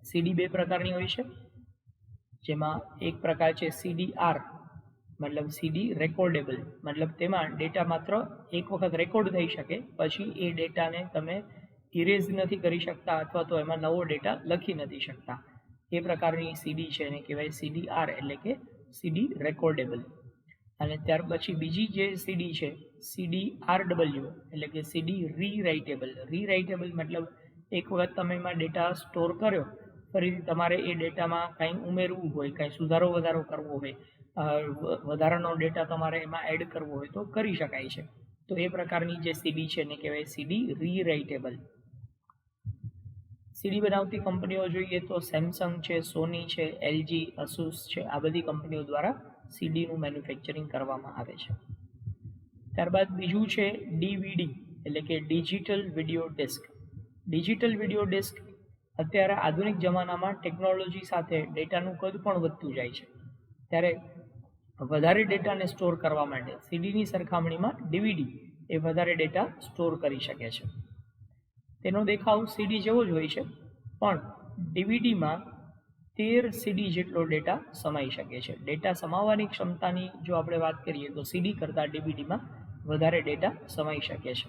CD બે પ્રકારની હોય છે, જેમાં એક પ્રકાર છે CDR મતલબ CD રેકોર્ડેબલ, મતલબ તેમાં ડેટા માત્ર એક વખત રેકોર્ડ થઈ શકે, પછી એ ડેટાને તમે ઇરેઝ નથી કરી શકતા અથવા તો એમાં નવો ડેટા લખી નથી શકતા. એ પ્રકારની CD છે એને કહેવાય CDR એટલે કે CD રેકોર્ડેબલ. અને ત્યાર પછી બીજી જે CD છે CDRW એટલે કે CD રીરાઇટેબલ. રીરાઇટેબલ મતલબ એક વખત તમે એમાં ડેટા સ્ટોર કર્યો, ફરીથી તમારે એ ડેટામાં કંઈ ઉમેરવું હોય, કંઈ સુધારો વધારો કરવો હોય, વધારાનો ડેટા તમારે એમાં એડ કરવો હોય તો કરી શકાય છે. તો એ પ્રકારની જે CD છે એને કહેવાય CD રીરાઇટેબલ. CD બનાવતી કંપનીઓ જોઈએ તો સેમસંગ છે, સોની છે, LG, અસુસ છે, આ બધી કંપનીઓ દ્વારા CDનું મેન્યુફેક્ચરિંગ કરવામાં આવે છે. ત્યારબાદ બીજું છે DVD એટલે કે digital video disc. Digital video disc અત્યારે આધુનિક જમાનામાં ટેકનોલોજી સાથે ડેટાનું કદ પણ વધતું જાય છે, ત્યારે વધારે ડેટાને સ્ટોર કરવા માટે CDની સરખામણીમાં DVD એ વધારે ડેટા સ્ટોર કરી શકે છે. તેનો દેખાવ CD જેવો જ હોય છે, પણ DVDમાં 13 CD જેટલો ડેટા સમાઈ શકે છે. ડેટા સમાવવાની ક્ષમતાની જો આપણે વાત કરીએ તો CD કરતાં DVDમાં વધારે ડેટા સમાઈ શકે છે.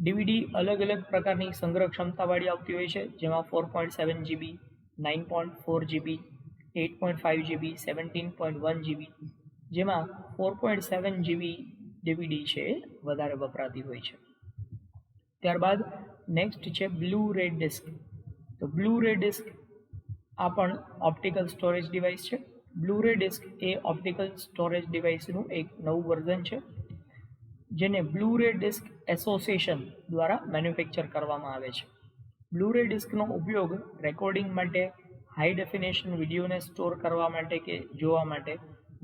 DVD અલગ અલગ પ્રકારની સંગ્રહ ક્ષમતાવાળી આવતી હોય છે, જેમાં 4.7 GB, 9.4 GB, 8.5 GB, 17.1 GB, જેમાં 4.7 GB DVD છે એ વધારે વપરાતી હોય છે. ત્યારબાદ નેક્સ્ટ છે બ્લુ રે ડિસ્ક. તો બ્લુ રે ડિસ્ક આ પણ ઓપ્ટિકલ સ્ટોરેજ ડિવાઇસ છે. બ્લુ રે ડિસ્ક એ ઓપ્ટિકલ સ્ટોરેજ ડિવાઇસનું એક નવું વર્ઝન છે, જેને બ્લુ રે ડિસ્ક એસોસિએશન દ્વારા મેન્યુફેક્ચર કરવામાં આવે છે. બ્લુ રે ડિસ્કનો ઉપયોગ રેકોર્ડિંગ માટે, હાઈ ડેફિનેશન વિડીયોને સ્ટોર કરવા માટે કે જોવા માટે,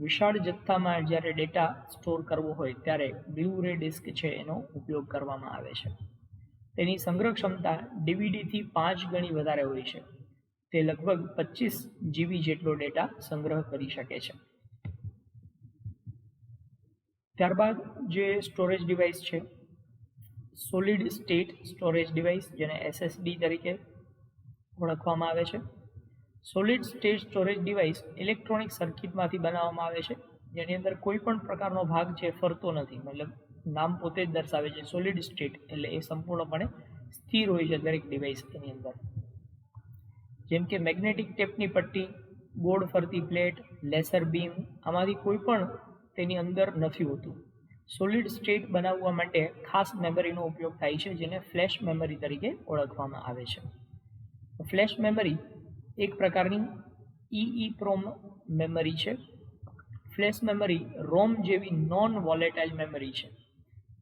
વિશાળ જથ્થામાં જ્યારે ડેટા સ્ટોર કરવો હોય ત્યારે બ્લુ રે ડિસ્ક છે એનો ઉપયોગ કરવામાં આવે છે. તેની સંગ્રહ ક્ષમતા ડીવીડીથી 5 ગણી વધારે હોય છે. તે લગભગ 25 જીબી જેટલો ડેટા સંગ્રહ કરી શકે છે. ત્યારબાદ જે સ્ટોરેજ ડિવાઇસ છે, સોલિડ સ્ટેટ સ્ટોરેજ ડિવાઇસ, જેને SSD તરીકે ઓળખવામાં આવે છે. Solid state storage device electronic સર્કિટમાંથી બનાવવામાં આવે છે, જેની અંદર કોઈ પણ પ્રકારનો ભાગ છે ફરતો નથી. મતલબ નામ પોતે જ દર્શાવે છે સોલિડ સ્ટેટ, એટલે એ સંપૂર્ણપણે સ્થિર હોય છે દરેક ડિવાઇસ એની અંદર. જેમ કે મેગ્નેટિક ટેપની પટ્ટી, ગોળ ફરતી પ્લેટ, લેસર બીમ, આમાંથી કોઈ પણ તેની અંદર નથી હોતું. સોલિડ સ્ટેટ બનાવવા માટે ખાસ મેમરીનો ઉપયોગ થાય છે, જેને ફ્લેશ મેમરી તરીકે ઓળખવામાં આવે છે. ફ્લેશ મેમરી એક પ્રકારની EEPROM મેમરી છે. ફ્લેશ મેમરી રોમ જેવી નોન વોલેટાઇલ મેમરી છે.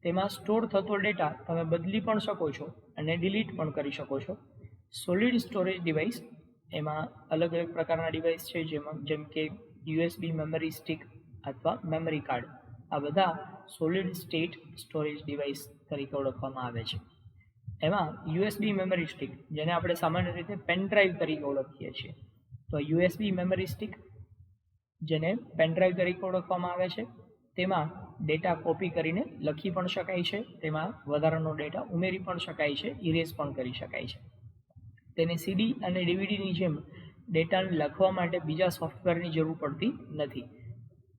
તેમાં સ્ટોર થતો ડેટા તમે બદલી પણ શકો છો અને ડિલીટ પણ કરી શકો છો. સોલિડ સ્ટોરેજ ડિવાઇસ એમાં અલગ અલગ પ્રકારના ડિવાઇસ છે, જેમ કે USB મેમરી સ્ટિક અથવા મેમરી કાર્ડ. આ બધા સોલિડ સ્ટેટ સ્ટોરેજ ડિવાઇસ તરીકે ઓળખવામાં આવે છે. એમાં USB મેમરી સ્ટિક, જેને આપણે સામાન્ય રીતે પેનડ્રાઈવ તરીકે ઓળખીએ છીએ, તો USB મેમરી સ્ટિક જેને પેનડ્રાઈવ તરીકે ઓળખવામાં આવે છે, તેમાં ડેટા કોપી કરીને લખી પણ શકાય છે, તેમાં વધારાનો ડેટા ઉમેરી પણ શકાય છે, ઇરેઝ પણ કરી શકાય છે. તેને CD અને DVDની જેમ ડેટાને લખવા માટે બીજા સોફ્ટવેરની જરૂર પડતી નથી.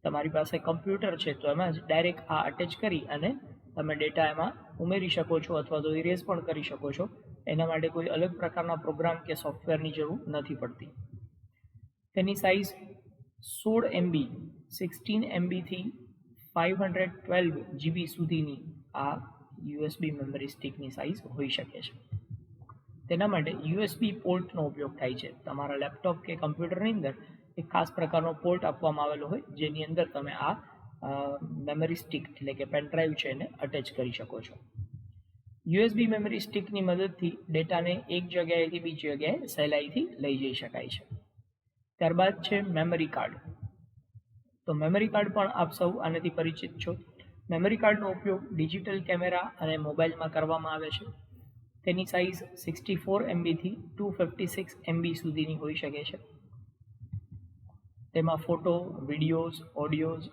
તમારી પાસે કમ્પ્યુટર છે તો એમાં જ ડાયરેક્ટ આ અટેચ કરી અને તમે ડેટા એમાં ઉમેરી શકો છો અથવા તો ઇરેઝ પણ કરી શકો છો. એના માટે કોઈ અલગ પ્રકારના પ્રોગ્રામ કે સોફ્ટવેરની જરૂર નથી પડતી. તેની સાઇઝ 16 MB, 16 MB થી 512 GB સુધીની આ USB મેમરી સ્ટિકની સાઇઝ હોઈ શકે છે. તેના માટે USB પોર્ટનો ઉપયોગ થાય છે. તમારા લેપટોપ કે કમ્પ્યુટરની અંદર એક ખાસ પ્રકારનો પોર્ટ આપવામાં આવેલો હોય, જેની અંદર તમે આ મેમરી સ્ટિક એટલે કે પેનડ્રાઈવ છે એને અટેચ કરી શકો છો. USB મેમરી સ્ટિકની મદદથી ડેટાને એક જગ્યાએથી બીજી જગ્યાએ સહેલાઈથી લઈ જઈ શકાય છે. ત્યારબાદ છે મેમરી કાર્ડ. તો મેમરી કાર્ડ પણ આપ સૌ આનાથી પરિચિત છો. મેમરી કાર્ડનો ઉપયોગ ડિજિટલ કેમેરા અને મોબાઈલમાં કરવામાં આવે છે. તેની સાઇઝ 64 MB થી 256 MB સુધીની હોઈ શકે છે. તેમાં ફોટો, વિડીયોઝ, ઓડિયોઝ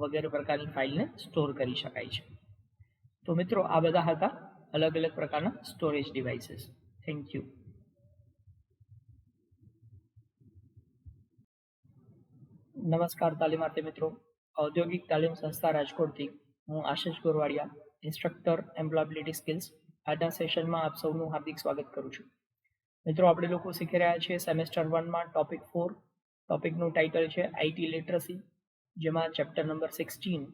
વગેરે પ્રકારની ફાઇલને સ્ટોર કરી શકાય છે. તો મિત્રો, આ બધા હતા અલગ અલગ પ્રકારના સ્ટોરેજ ડિવાઇસીસ. Thank you. નમસ્કાર તાલીમાર્થી મિત્રો. ઔદ્યોગિક તાલીમ સંસ્થા રાજકોટથી હું આશિષ ગોરવાડિયા, ઇન્સ્ટ્રક્ટર એમ્પ્લોયબિલિટી સ્કિલ્સ, આજના સેશનમાં આપ સૌનું હાર્દિક સ્વાગત કરું છું. મિત્રો, આપણે લોકો શીખી રહ્યા છીએ સેમેસ્ટર 1માં ટોપિક 4. ટોપિકનું ટાઇટલ છે IT લિટરસી, જેમાં ચેપ્ટર નંબર 16.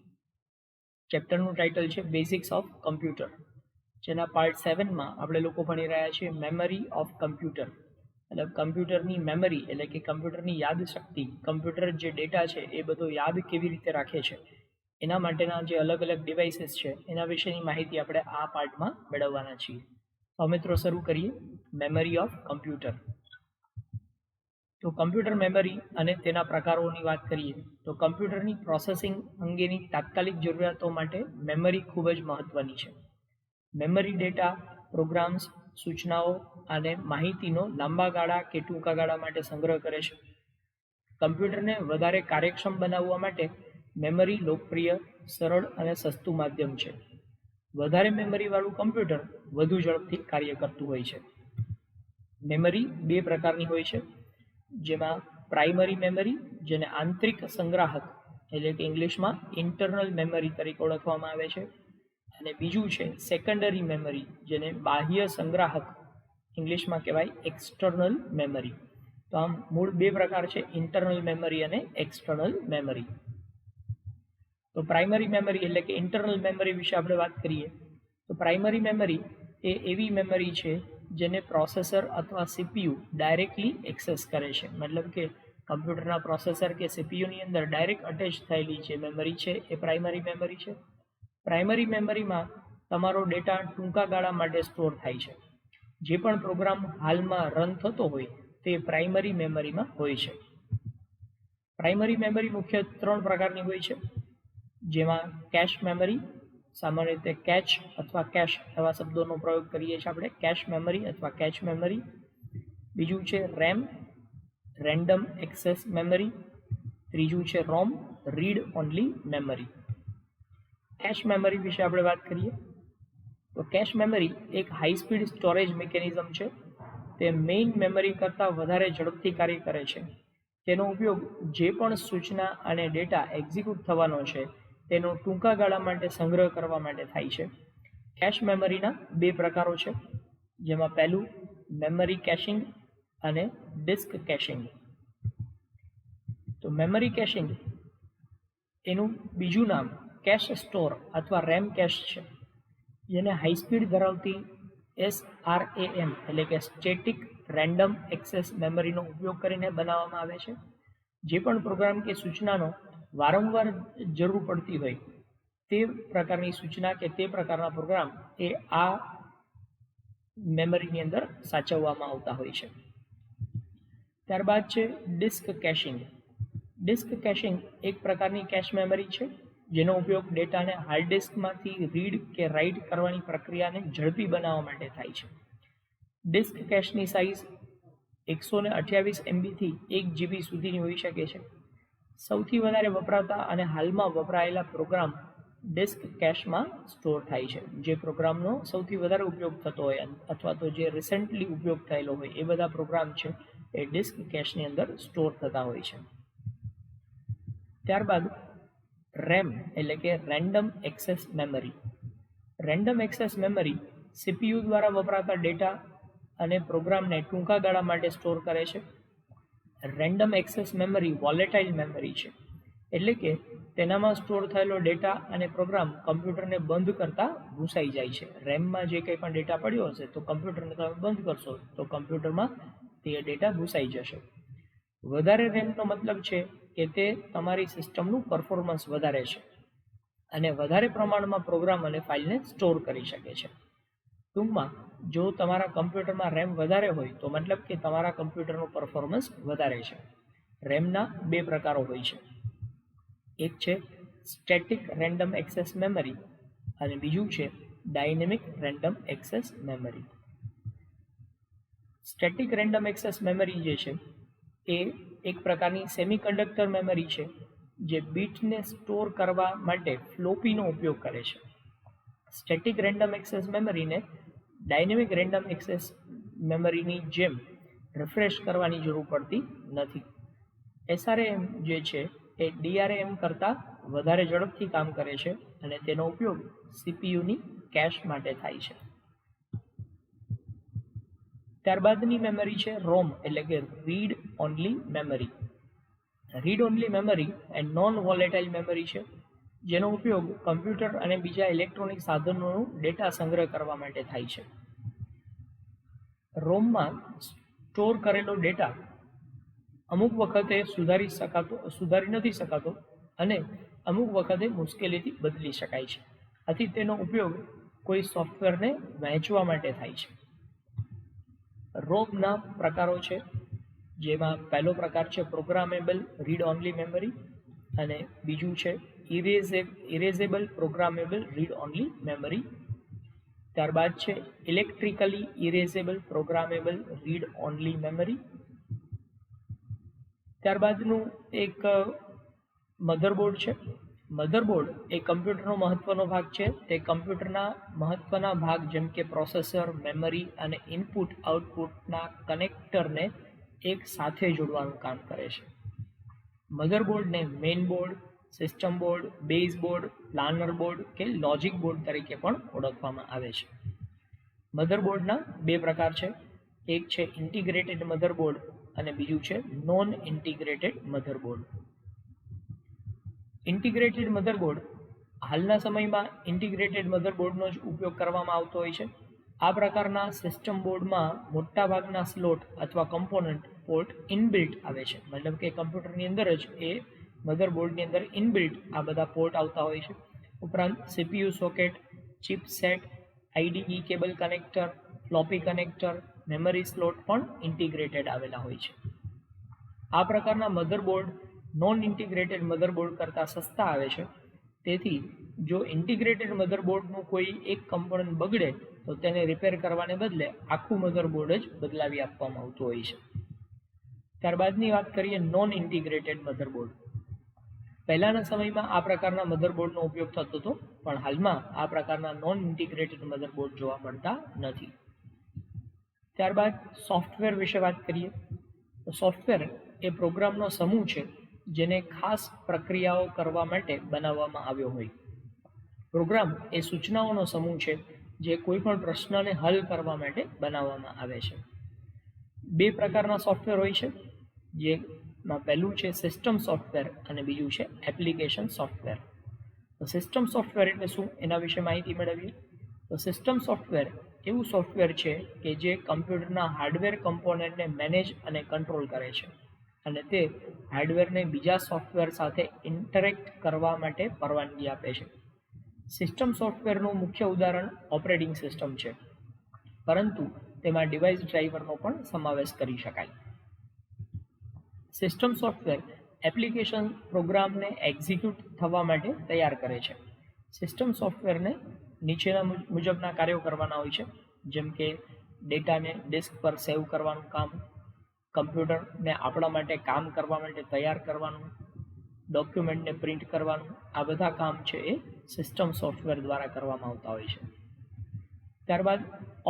ચેપ્ટરનું ટાઇટલ છે બેઝિક્સ ઓફ કમ્પ્યુટર, જેના પાર્ટ 7માં આપણે લોકો ભણી રહ્યા છીએ મેમરી ઓફ કમ્પ્યુટર. એટલે કમ્પ્યુટરની મેમરી એટલે કે કમ્પ્યુટરની યાદ શક્તિ, કમ્પ્યુટર જે ડેટા છે એ બધો યાદ કેવી રીતે રાખે છે, એના માટેના જે અલગ અલગ ડિવાઇસીસ છે એના વિશેની માહિતી આપણે આ પાર્ટમાં મેળવવાના છીએ. તો મિત્રો, શરૂ કરીએ મેમરી ઓફ કમ્પ્યુટર. તો કમ્પ્યુટર મેમરી અને તેના પ્રકારોની વાત કરીએ તો કમ્પ્યુટરની પ્રોસેસિંગ અંગેની તાત્કાલિક જરૂરિયાતો માટે મેમરી ખૂબ જ મહત્વની છે. મેમરી ડેટા, પ્રોગ્રામ્સ, સૂચનાઓ અને માહિતીનો લાંબા ગાળા કે ટૂંકા ગાળા માટે સંગ્રહ કરે છે. કમ્પ્યુટરને વધારે કાર્યક્ષમ બનાવવા માટે મેમરી લોકપ્રિય, સરળ અને સસ્તું માધ્યમ છે. વધારે મેમરીવાળું કમ્પ્યુટર વધુ ઝડપથી કાર્ય કરતું હોય છે. મેમરી બે પ્રકારની હોય છે, જેમાં પ્રાઇમરી મેમરી, જેને આંતરિક સંગ્રાહક એટલે કે ઇંગ્લિશમાં ઇન્ટરનલ મેમરી તરીકે ઓળખવામાં આવે છે, અને બીજું છે સેકન્ડરી મેમરી, જેને બાહ્ય સંગ્રાહક ઇંગ્લિશમાં કહેવાય એક્સટર્નલ મેમરી. તો આમ મૂળ બે પ્રકાર છે, ઇન્ટરનલ મેમરી અને એક્સટર્નલ મેમરી. તો પ્રાઇમરી મેમરી એટલે કે ઇન્ટરનલ મેમરી વિશે આપણે વાત કરીએ તો પ્રાઇમરી મેમરી એ એવી મેમરી છે જેને પ્રોસેસર અથવા CPU ડાયરેક્ટલી એક્સેસ કરે છે. મતલબ કે કમ્પ્યુટરના પ્રોસેસર કે CPUની અંદર ડાયરેક્ટ અટેચ થયેલી જે મેમરી છે એ પ્રાઇમરી મેમરી છે. પ્રાઇમરી મેમરીમાં તમારો ડેટા ટૂંકા ગાળા માટે સ્ટોર થાય છે. જે પણ પ્રોગ્રામ હાલમાં રન થતો હોય તે પ્રાઇમરી મેમરીમાં હોય છે. પ્રાઇમરી મેમરી મુખ્ય 3 પ્રકારની હોય છે, જેમાં કેશ મેમરી, સામાન્ય રીતે કેચ અથવા કેશ એવા શબ્દોનો પ્રયોગ કરીએ છીએ આપણે, કેશ મેમરી અથવા કેચ મેમરી. બીજું છે રેમ, રેન્ડમ એક્સેસ મેમરી. ત્રીજું છે ROM, read only memory. Cache memory વિશે આપણે વાત કરીએ તો કેશ મેમરી એક હાઈ સ્પીડ સ્ટોરેજ મિકેનિઝમ છે. તે મેઇન મેમરી કરતાં વધારે ઝડપથી કાર્ય કરે છે. તેનો ઉપયોગ જે પણ સૂચના અને ડેટા એક્ઝિક્યુટ થવાનો છે તેનો ટૂંકા ગાળા માટે સંગ્રહ કરવા માટે થાય છે. કેશ મેમરીના બે પ્રકારો છે, જેમાં પહેલું મેમરી કેશિંગ અને ડિસ્ક કેશિંગ. તો મેમરી કેશિંગ એનું બીજું નામ કેશ સ્ટોર અથવા રેમ કેશ છે, જેને હાઈ સ્પીડ ધરાવતી SRAM એટલે કે સ્ટેટિક રેન્ડમ એક્સેસ મેમરીનો ઉપયોગ કરીને બનાવવામાં આવે છે. જે પણ પ્રોગ્રામ કે સૂચનાનો વારંવાર જરૂર પડતી હોય તે પ્રકારની સૂચના કે તે પ્રકારના પ્રોગ્રામ એ આ મેમરીની અંદર સાચવવામાં આવતા હોય છે. ત્યારબાદ છે ડિસ્ક કેશિંગ. ડિસ્ક કેશિંગ એક પ્રકારની કેશ મેમરી છે, જેનો ઉપયોગ ડેટાને હાર્ડ ડિસ્કમાંથી રીડ કે રાઇટ કરવાની પ્રક્રિયાને ઝડપી બનાવવા માટે થાય છે. ડિસ્ક કેશની સાઇઝ 128 MB થી 1 GB સુધીની હોઈ શકે છે. સૌથી વધારે વપરાતા અને હાલમાં વપરાયેલા પ્રોગ્રામ ડિસ્ક કેશમાં સ્ટોર થાય છે. જે પ્રોગ્રામનો સૌથી વધારે ઉપયોગ થતો હોય અથવા તો જે રિસેન્ટલી ઉપયોગ થયેલો હોય એ બધા પ્રોગ્રામ છે એ ડિસ્ક કેશની અંદર સ્ટોર થતા હોય છે. ત્યારબાદ રેમ એટલે કે random access memory. Random access memory CPU દ્વારા વપરાતા ડેટા અને પ્રોગ્રામને ટૂંકા ગાળા માટે સ્ટોર કરે છે. Random access memory volatile memory છે, એટલે કે તેનામાં સ્ટોર થયેલો ડેટા અને પ્રોગ્રામ કમ્પ્યુટરને બંધ કરતા ભૂસાઈ જાય છે. રેમમાં જે કંઈ પણ ડેટા પડ્યો હશે તો કમ્પ્યુટરને તમે બંધ કરશો તો કમ્પ્યુટરમાં તે ડેટા ભૂસાઈ જશે. વધારે રેમનો મતલબ છે કે તે તમારી સિસ્ટમનું પરફોર્મન્સ વધારે છે અને વધારે પ્રમાણમાં પ્રોગ્રામ અને ફાઇલને સ્ટોર કરી શકે છે. ટૂંકમાં જો તમારા કમ્પ્યુટરમાં રેમ વધારે હોય તો મતલબ કે તમારા કમ્પ્યુટરનું પરફોર્મન્સ વધારે છે. રેમના બે પ્રકારો હોય છે, એક છે સ્ટેટિક રેન્ડમ એક્સેસ મેમરી અને બીજું છે dynamic random access memory. Static random access memory જે છે એ એક પ્રકારની સેમિકન્ડક્ટર મેમરી છે, જે બીટને સ્ટોર કરવા માટે ફ્લોપીનો ઉપયોગ કરે છે. સ્ટેટિક રેન્ડમ એક્સેસ મેમરીને ડાયનેમિક રેન્ડમ એક્સેસ મેમરીની જેમ રિફ્રેશ કરવાની જરૂર પડતી નથી. SRAM જે છે એ DRAM કરતાં વધારે ઝડપથી કામ કરે છે અને તેનો ઉપયોગ CPUની કેશ માટે થાય છે. ત્યારબાદની મેમરી છે રોમ એટલે કે read only memory. Read only memory એ નોન વોલેટાઇલ મેમરી છે, જેનો ઉપયોગ કમ્પ્યુટર અને બીજા ઇલેક્ટ્રોનિક સાધનોનું ડેટા સંગ્રહ કરવા માટે થાય છે. રોમમાં સ્ટોર કરેલો ડેટા અમુક વખતે સુધારી નથી શકાતો અને અમુક વખતે મુશ્કેલીથી બદલી શકાય છે. આથી તેનો ઉપયોગ કોઈ સોફ્ટવેરને વહેંચવા માટે થાય છે. રોમના પ્રકારો છે, જેમાં પહેલો પ્રકાર છે પ્રોગ્રામેબલ રીડ ઓનલી મેમરી અને બીજું છે erasable programmable read only memory. ત્યારબાદ છે electrically erasable programmable read only memory. ત્યારબાદનું એક મધરબોર્ડ છે. મધરબોર્ડ એ કમ્પ્યુટરનો મહત્વનો ભાગ છે. તે કમ્પ્યુટરના મહત્વના ભાગ જેમ કે પ્રોસેસર, મેમરી અને ઇનપુટ આઉટપુટના કનેક્ટરને એક સાથે જોડવાનું કામ કરે છે. મધરબોર્ડને main board, system board, base board, planar board કે લોજિક બોર્ડ તરીકે પણ ઓળખવામાં આવે છે. મધરબોર્ડના બે પ્રકાર છે, એક છે ઇન્ટિગ્રેટેડ મધરબોર્ડ અને બીજું છે non integrated motherboard. Integrated motherboard હાલના સમયમાં ઇન્ટિગ્રેટેડ મધરબોર્ડનો જ ઉપયોગ કરવામાં આવતો હોય છે. આ પ્રકારના સિસ્ટમ બોર્ડમાં મોટાભાગના સ્લોટ અથવા કમ્પોનન્ટ પોર્ટ ઇનબિલ્ટ આવે છે, મતલબ કે કમ્પ્યુટરની અંદર જ એ મધરબોર્ડની અંદર ઇનબિલ્ટ આ બધા પોર્ટ આવતા હોય છે. ઉપરાંત CPU socket, chipset, IDE cable connector, floppy connector, memory slot પણ ઇન્ટિગ્રેટેડ આવેલા હોય છે. આ પ્રકારના મધરબોર્ડ નોન ઇન્ટિગ્રેટેડ મધરબોર્ડ કરતાં સસ્તા આવે છે તેથી જો ઇન્ટિગ્રેટેડ મધરબોર્ડનું કોઈ એક કમ્પોનન્ટ બગડે તો તેને રિપેર કરવાને બદલે આખું મધરબોર્ડ જ બદલાવી આપવામાં આવતું હોય છે. ત્યારબાદની વાત કરીએ નોન ઇન્ટિગ્રેટેડ મધરબોર્ડ. પહેલાના સમયમાં આ પ્રકારના મધરબોર્ડનો ઉપયોગ થતો હતો, પણ હાલમાં આ પ્રકારના નોન ઇન્ટિગ્રેટેડ મધરબોર્ડ જોવા મળતા નથી. ત્યારબાદ સોફ્ટવેર વિશે વાત કરીએ તો સોફ્ટવેર એ પ્રોગ્રામનો સમૂહ છે જેને ખાસ પ્રક્રિયાઓ કરવા માટે બનાવવામાં આવ્યો હોય. પ્રોગ્રામ એ સૂચનાઓનો સમૂહ છે જે કોઈ પણ પ્રશ્નને હલ કરવા માટે બનાવવામાં આવે છે. બે પ્રકારના સોફ્ટવેર હોય છે, જેમાં પહેલું છે સિસ્ટમ સોફ્ટવેર અને બીજું છે એપ્લિકેશન સોફ્ટવેર. તો સિસ્ટમ સોફ્ટવેર એટલે શું, એના વિશે માહિતી મેળવીએ. તો સિસ્ટમ સોફ્ટવેર એવું સોફ્ટવેર છે કે જે કમ્પ્યુટરના હાર્ડવેર કમ્પોનન્ટને મેનેજ અને કંટ્રોલ કરે છે અને તે હાર્ડવેરને બીજા સોફ્ટવેર સાથે ઇન્ટરેક્ટ કરવા માટે પરવાનગી આપે છે. સિસ્ટમ સોફ્ટવેરનું મુખ્ય ઉદાહરણ ઓપરેટિંગ સિસ્ટમ છે, પરંતુ તેમાં ડિવાઇસ ડ્રાઈવરનો પણ સમાવેશ કરી શકાય. સિસ્ટમ સોફ્ટવેર એપ્લિકેશન પ્રોગ્રામને એક્ઝિક્યુટ થવા માટે તૈયાર કરે છે. સિસ્ટમ સોફ્ટવેરને નીચેના મુજબના કાર્યો કરવાના હોય છે, જેમ કે ડેટાને ડિસ્ક પર સેવ કરવાનું કામ, કમ્પ્યુટરને આપણા માટે કામ કરવા માટે તૈયાર કરવાનું, ડોક્યુમેન્ટને પ્રિન્ટ કરવાનું. આ બધા કામ છે એ સિસ્ટમ સોફ્ટવેર દ્વારા કરવામાં આવતા હોય છે. ત્યારબાદ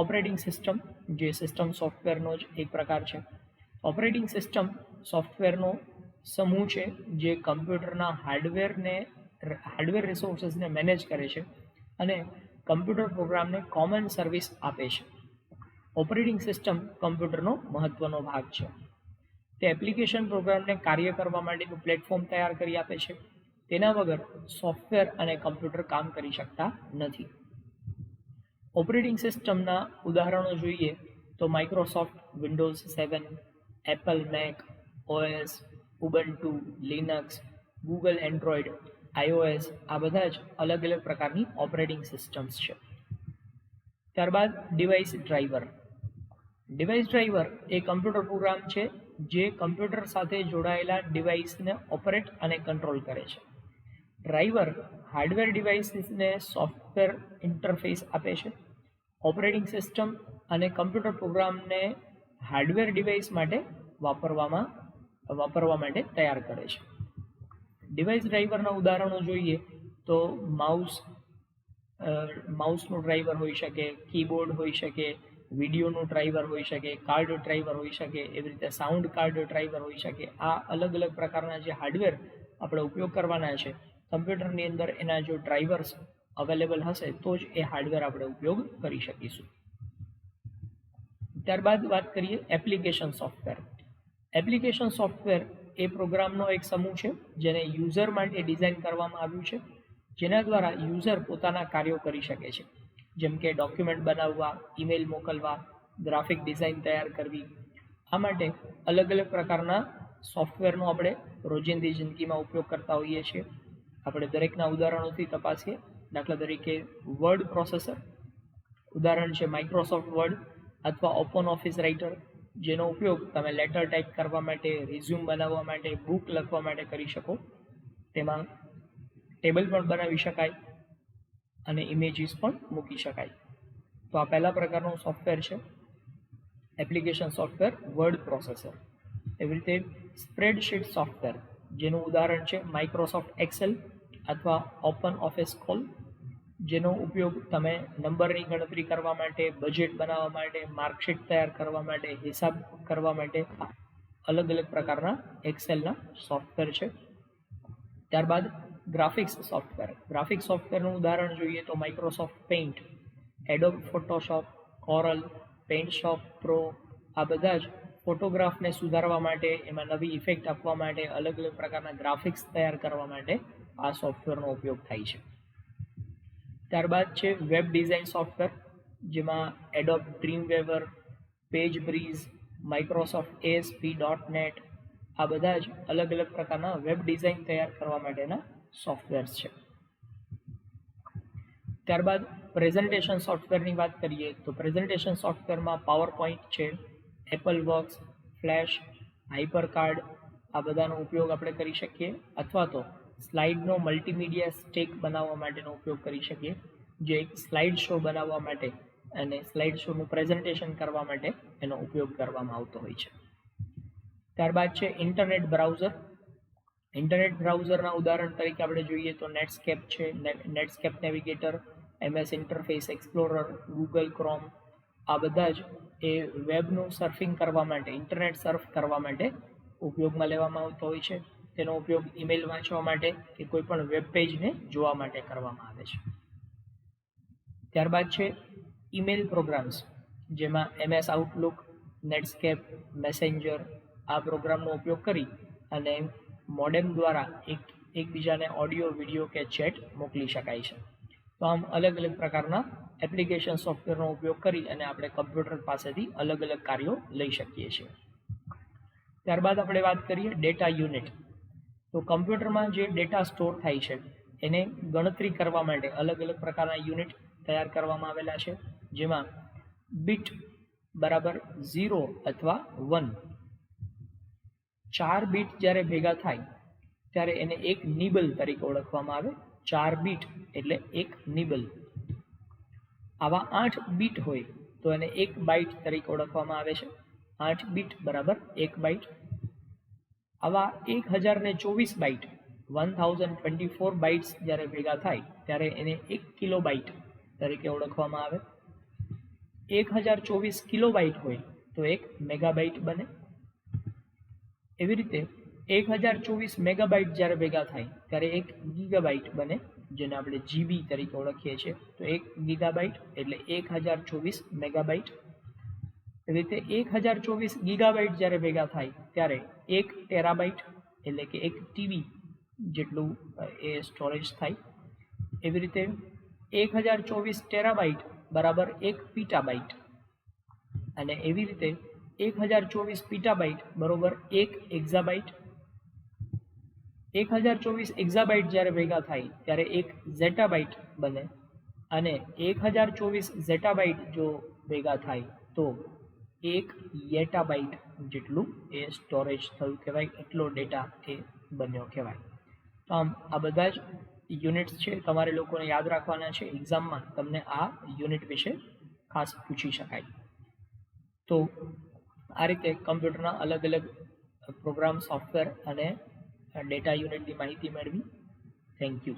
ઓપરેટિંગ સિસ્ટમ, જે સિસ્ટમ સોફ્ટવેરનો જ એક પ્રકાર છે. ઓપરેટિંગ સિસ્ટમ સોફ્ટવેરનો સમૂહ છે જે કમ્પ્યુટરના હાર્ડવેર રિસોર્સિસને મેનેજ કરે છે અને કમ્પ્યુટર પ્રોગ્રામને કોમન સર્વિસ આપે છે. ઓપરેટિંગ સિસ્ટમ કમ્પ્યુટરનો મહત્વનો ભાગ છે. તે એપ્લિકેશન પ્રોગ્રામને કાર્ય કરવા માટેનું પ્લેટફોર્મ તૈયાર કરી આપે છે. તેના વગર સોફ્ટવેર અને કમ્પ્યુટર કામ કરી શકતા નથી. ઓપરેટિંગ સિસ્ટમના ઉદાહરણો જોઈએ તો Microsoft Windows 7, Apple Mac OS, Ubuntu Linux, Google Android, iOS, આ બધા જ અલગ અલગ પ્રકારની ઓપરેટિંગ સિસ્ટમ્સ છે. ત્યારબાદ ડિવાઇસ ડ્રાઈવર. ડિવાઇસ ડ્રાઈવર એ કમ્પ્યુટર પ્રોગ્રામ છે જે કમ્પ્યુટર સાથે જોડાયેલા ડિવાઇસને ઓપરેટ અને કંટ્રોલ કરે છે. ડ્રાઈવર હાર્ડવેર ડિવાઇસીસને સોફ્ટવેર ઇન્ટરફેસ આપે છે. ઓપરેટિંગ સિસ્ટમ અને કમ્પ્યુટર પ્રોગ્રામને હાર્ડવેર ડિવાઇસ માટે વાપરવા માટે તૈયાર કરે છે. ડિવાઇસ ડ્રાઈવરના ઉદાહરણો જોઈએ તો માઉસનું ડ્રાઈવર હોઈ શકે, કીબોર્ડ હોઈ શકે, વિડીયોનું ડ્રાઈવર હોઈ શકે, કાર્ડ ડ્રાઈવર હોઈ શકે, એવી રીતે સાઉન્ડ કાર્ડ ડ્રાઈવર હોઈ શકે. આ અલગ અલગ પ્રકારના જે હાર્ડવેર આપણે ઉપયોગ કરવાના છે કમ્પ્યુટરની અંદર, એના જો ડ્રાઈવર્સ અવેલેબલ હશે તો જ એ હાર્ડવેર આપણે ઉપયોગ કરી શકીશું. ત્યારબાદ વાત કરીએ એપ્લિકેશન સોફ્ટવેર. એપ્લિકેશન સોફ્ટવેર એ પ્રોગ્રામનો એક સમૂહ છે જેને યુઝર માટે ડિઝાઇન કરવામાં આવ્યું છે, જેના દ્વારા યુઝર પોતાના કાર્યો કરી શકે છે, જેમ કે ડોક્યુમેન્ટ બનાવવા, ઈમેલ મોકલવા, ગ્રાફિક ડિઝાઇન તૈયાર કરવી. આ માટે અલગ અલગ પ્રકારના સોફ્ટવેરનો આપણે રોજિંદી જિંદગીમાં ઉપયોગ કરતા હોઈએ છીએ. આપણે દરેકના ઉદાહરણોથી તપાસીએ. દાખલા તરીકે વર્ડ પ્રોસેસર, ઉદાહરણ છે માઇક્રોસોફ્ટ વર્ડ અથવા ઓપન ઓફિસ રાઇટર, જેનો ઉપયોગ તમે લેટર ટાઈપ કરવા માટે, રિઝ્યુમ બનાવવા માટે, બુક લખવા માટે કરી શકો. તેમાં ટેબલ પણ બનાવી શકાય અને ઇમેજીસ પણ મૂકી શકાય. તો આ પહેલા પ્રકારનું સોફ્ટવેર છે એપ્લિકેશન સોફ્ટવેર વર્ડ પ્રોસેસર. એવી રીતે સ્પ્રેડશીટ સોફ્ટવેર, જેનું ઉદાહરણ છે માઇક્રોસોફ્ટ એક્સેલ અથવા ઓપન ઓફિસ કોલ, જેનો ઉપયોગ તમે નંબરની ગણતરી કરવા માટે, બજેટ બનાવવા માટે, માર્કશીટ તૈયાર કરવા માટે, હિસાબ કરવા માટે અલગ અલગ પ્રકારના એક્સેલના સોફ્ટવેર છે. ત્યારબાદ ગ્રાફિક્સ સોફ્ટવેર. ગ્રાફિક્સ સોફ્ટવેરનું ઉદાહરણ જોઈએ તો Microsoft Paint, Adobe Photoshop, Corel, Paintshop Pro, આ બધા જ ફોટોગ્રાફને સુધારવા માટે, એમાં નવી ઇફેક્ટ આપવા માટે, અલગ અલગ પ્રકારના ગ્રાફિક્સ તૈયાર કરવા માટે આ સોફ્ટવેરનો ઉપયોગ થાય છે. ત્યારબાદ છે વેબ ડિઝાઇન સોફ્ટવેર, જેમાં Adobe Dreamweaver, PageBreeze, Microsoft ASP.NET, આ બધા જ અલગ અલગ પ્રકારના વેબ ડિઝાઇન તૈયાર કરવા માટેના સોફ્ટવેર્સ છે. ત્યારબાદ પ્રેઝન્ટેશન સોફ્ટવેરની વાત કરીએ તો પ્રેઝન્ટેશન સોફ્ટવેરમાં પાવર પોઈન્ટ છે, એપલ વર્ક્સ, ફ્લેશ, હાઇપરકાર્ડ, આ બધાનો ઉપયોગ આપણે કરી શકીએ. અથવા તો સ્લાઇડનો મલ્ટીમીડિયા સ્ટેક બનાવવા માટેનો ઉપયોગ કરી શકીએ, જે એક સ્લાઇડ શો બનાવવા માટે અને સ્લાઇડ શોનું પ્રેઝન્ટેશન કરવા માટે એનો ઉપયોગ કરવામાં આવતો હોય છે. ત્યારબાદ છે ઇન્ટરનેટ બ્રાઉઝર. ઇન્ટરનેટ બ્રાઉઝરના ઉદાહરણ તરીકે આપણે જોઈએ તો નેટસ્કેપ છે, Netscape navigator, MS interface explorer, Google chrome, આ બધા જ એ વેબનું સર્ફિંગ કરવા માટે, ઇન્ટરનેટ સર્ફ કરવા માટે ઉપયોગમાં લેવામાં આવતો હોય છે. તેનો ઉપયોગ ઈમેલ વાંચવા માટે કે કોઈ પણ વેબ પેજને જોવા માટે કરવામાં આવે છે. ત્યારબાદ છે ઈમેલ પ્રોગ્રામ્સ, જેમાં MS આઉટલુક, નેટસ્કેપ, મેસેન્જર આ પ્રોગ્રામનો ઉપયોગ કરી અને મોડેમ દ્વારા એકબીજાને ઓડિયો, વિડીયો કે ચેટ મોકલી શકાય છે. તો આમ અલગ અલગ પ્રકારના એપ્લિકેશન સોફ્ટવેરનો ઉપયોગ કરી અને આપણે કમ્પ્યુટર પાસેથી અલગ અલગ કાર્યો લઈ શકીએ છીએ. ત્યારબાદ આપણે વાત કરીએ ડેટા યુનિટ. તો કમ્પ્યુટરમાં જે ડેટા સ્ટોર થાય છે એને ગણતરી કરવા માટે અલગ અલગ પ્રકારના યુનિટ તૈયાર કરવામાં આવેલા છે, જેમાં બીટ બરાબર 0 અથવા 1, 4 બીટ જ્યારે ભેગા થાય ત્યારે એને એક નિબલ તરીકે ઓળખવામાં આવે. 4 બીટ એટલે એક નિબલ. આવા 8 બીટ હોય તો એને 1 બાઇટ તરીકે ઓળખવામાં આવે છે. 8 બીટ બરાબર 1 બાઇટ. આવા 1024 બાઇટ, 1024 બાઇટ્સ જ્યારે ભેગા થાય ત્યારે એને 1 કિલોબાઇટ તરીકે ઓળખવામાં આવે. 1024 કિલોબાઇટ હોય તો 1 મેગાબાઇટ બને. એવી રીતે 1024 મેગાબાઇટ જ્યારે ભેગા થાય ત્યારે 1 ગીગાબાઇટ બને, જેને આપણે GB તરીકે ઓળખીએ છીએ. તો 1 ગીગાબાઇટ એટલે 1024 મેગાબાઇટ. એવી રીતે 1024 ગીગાબાઇટ જ્યારે ભેગા થાય ત્યારે 1 ટેરાબાઇટ એટલે કે 1 TB જેટલું એ સ્ટોરેજ થાય. એવી રીતે 1024 ટેરાબાઇટ બરાબર 1 પીટાબાઇટ, અને એવી રીતે 1024 પીટાબાઇટ બરોબર 1 એક્ઝાબાઇટ. 1024 એક્ઝાબાઇટ જ્યારે ભેગા થાય ત્યારે 1 ઝેટાબાઇટ બને, અને 1024 ઝેટાબાઇટ જો ભેગા થાય તો 1 યેટાબાઇટ જેટલું એ સ્ટોરેજ થયું કહેવાય, એટલો ડેટા એ બન્યો કહેવાય. તો આમ આ બધા જ યુનિટ્સ છે, તમારે લોકોને યાદ રાખવાના છે. એક્ઝામમાં તમને આ યુનિટ વિશે ખાસ પૂછી શકાય. તો આ રીતે કમ્પ્યુટરના અલગ અલગ પ્રોગ્રામ, સોફ્ટવેર અને ડેટા યુનિટની માહિતી મેળવી. Thank you.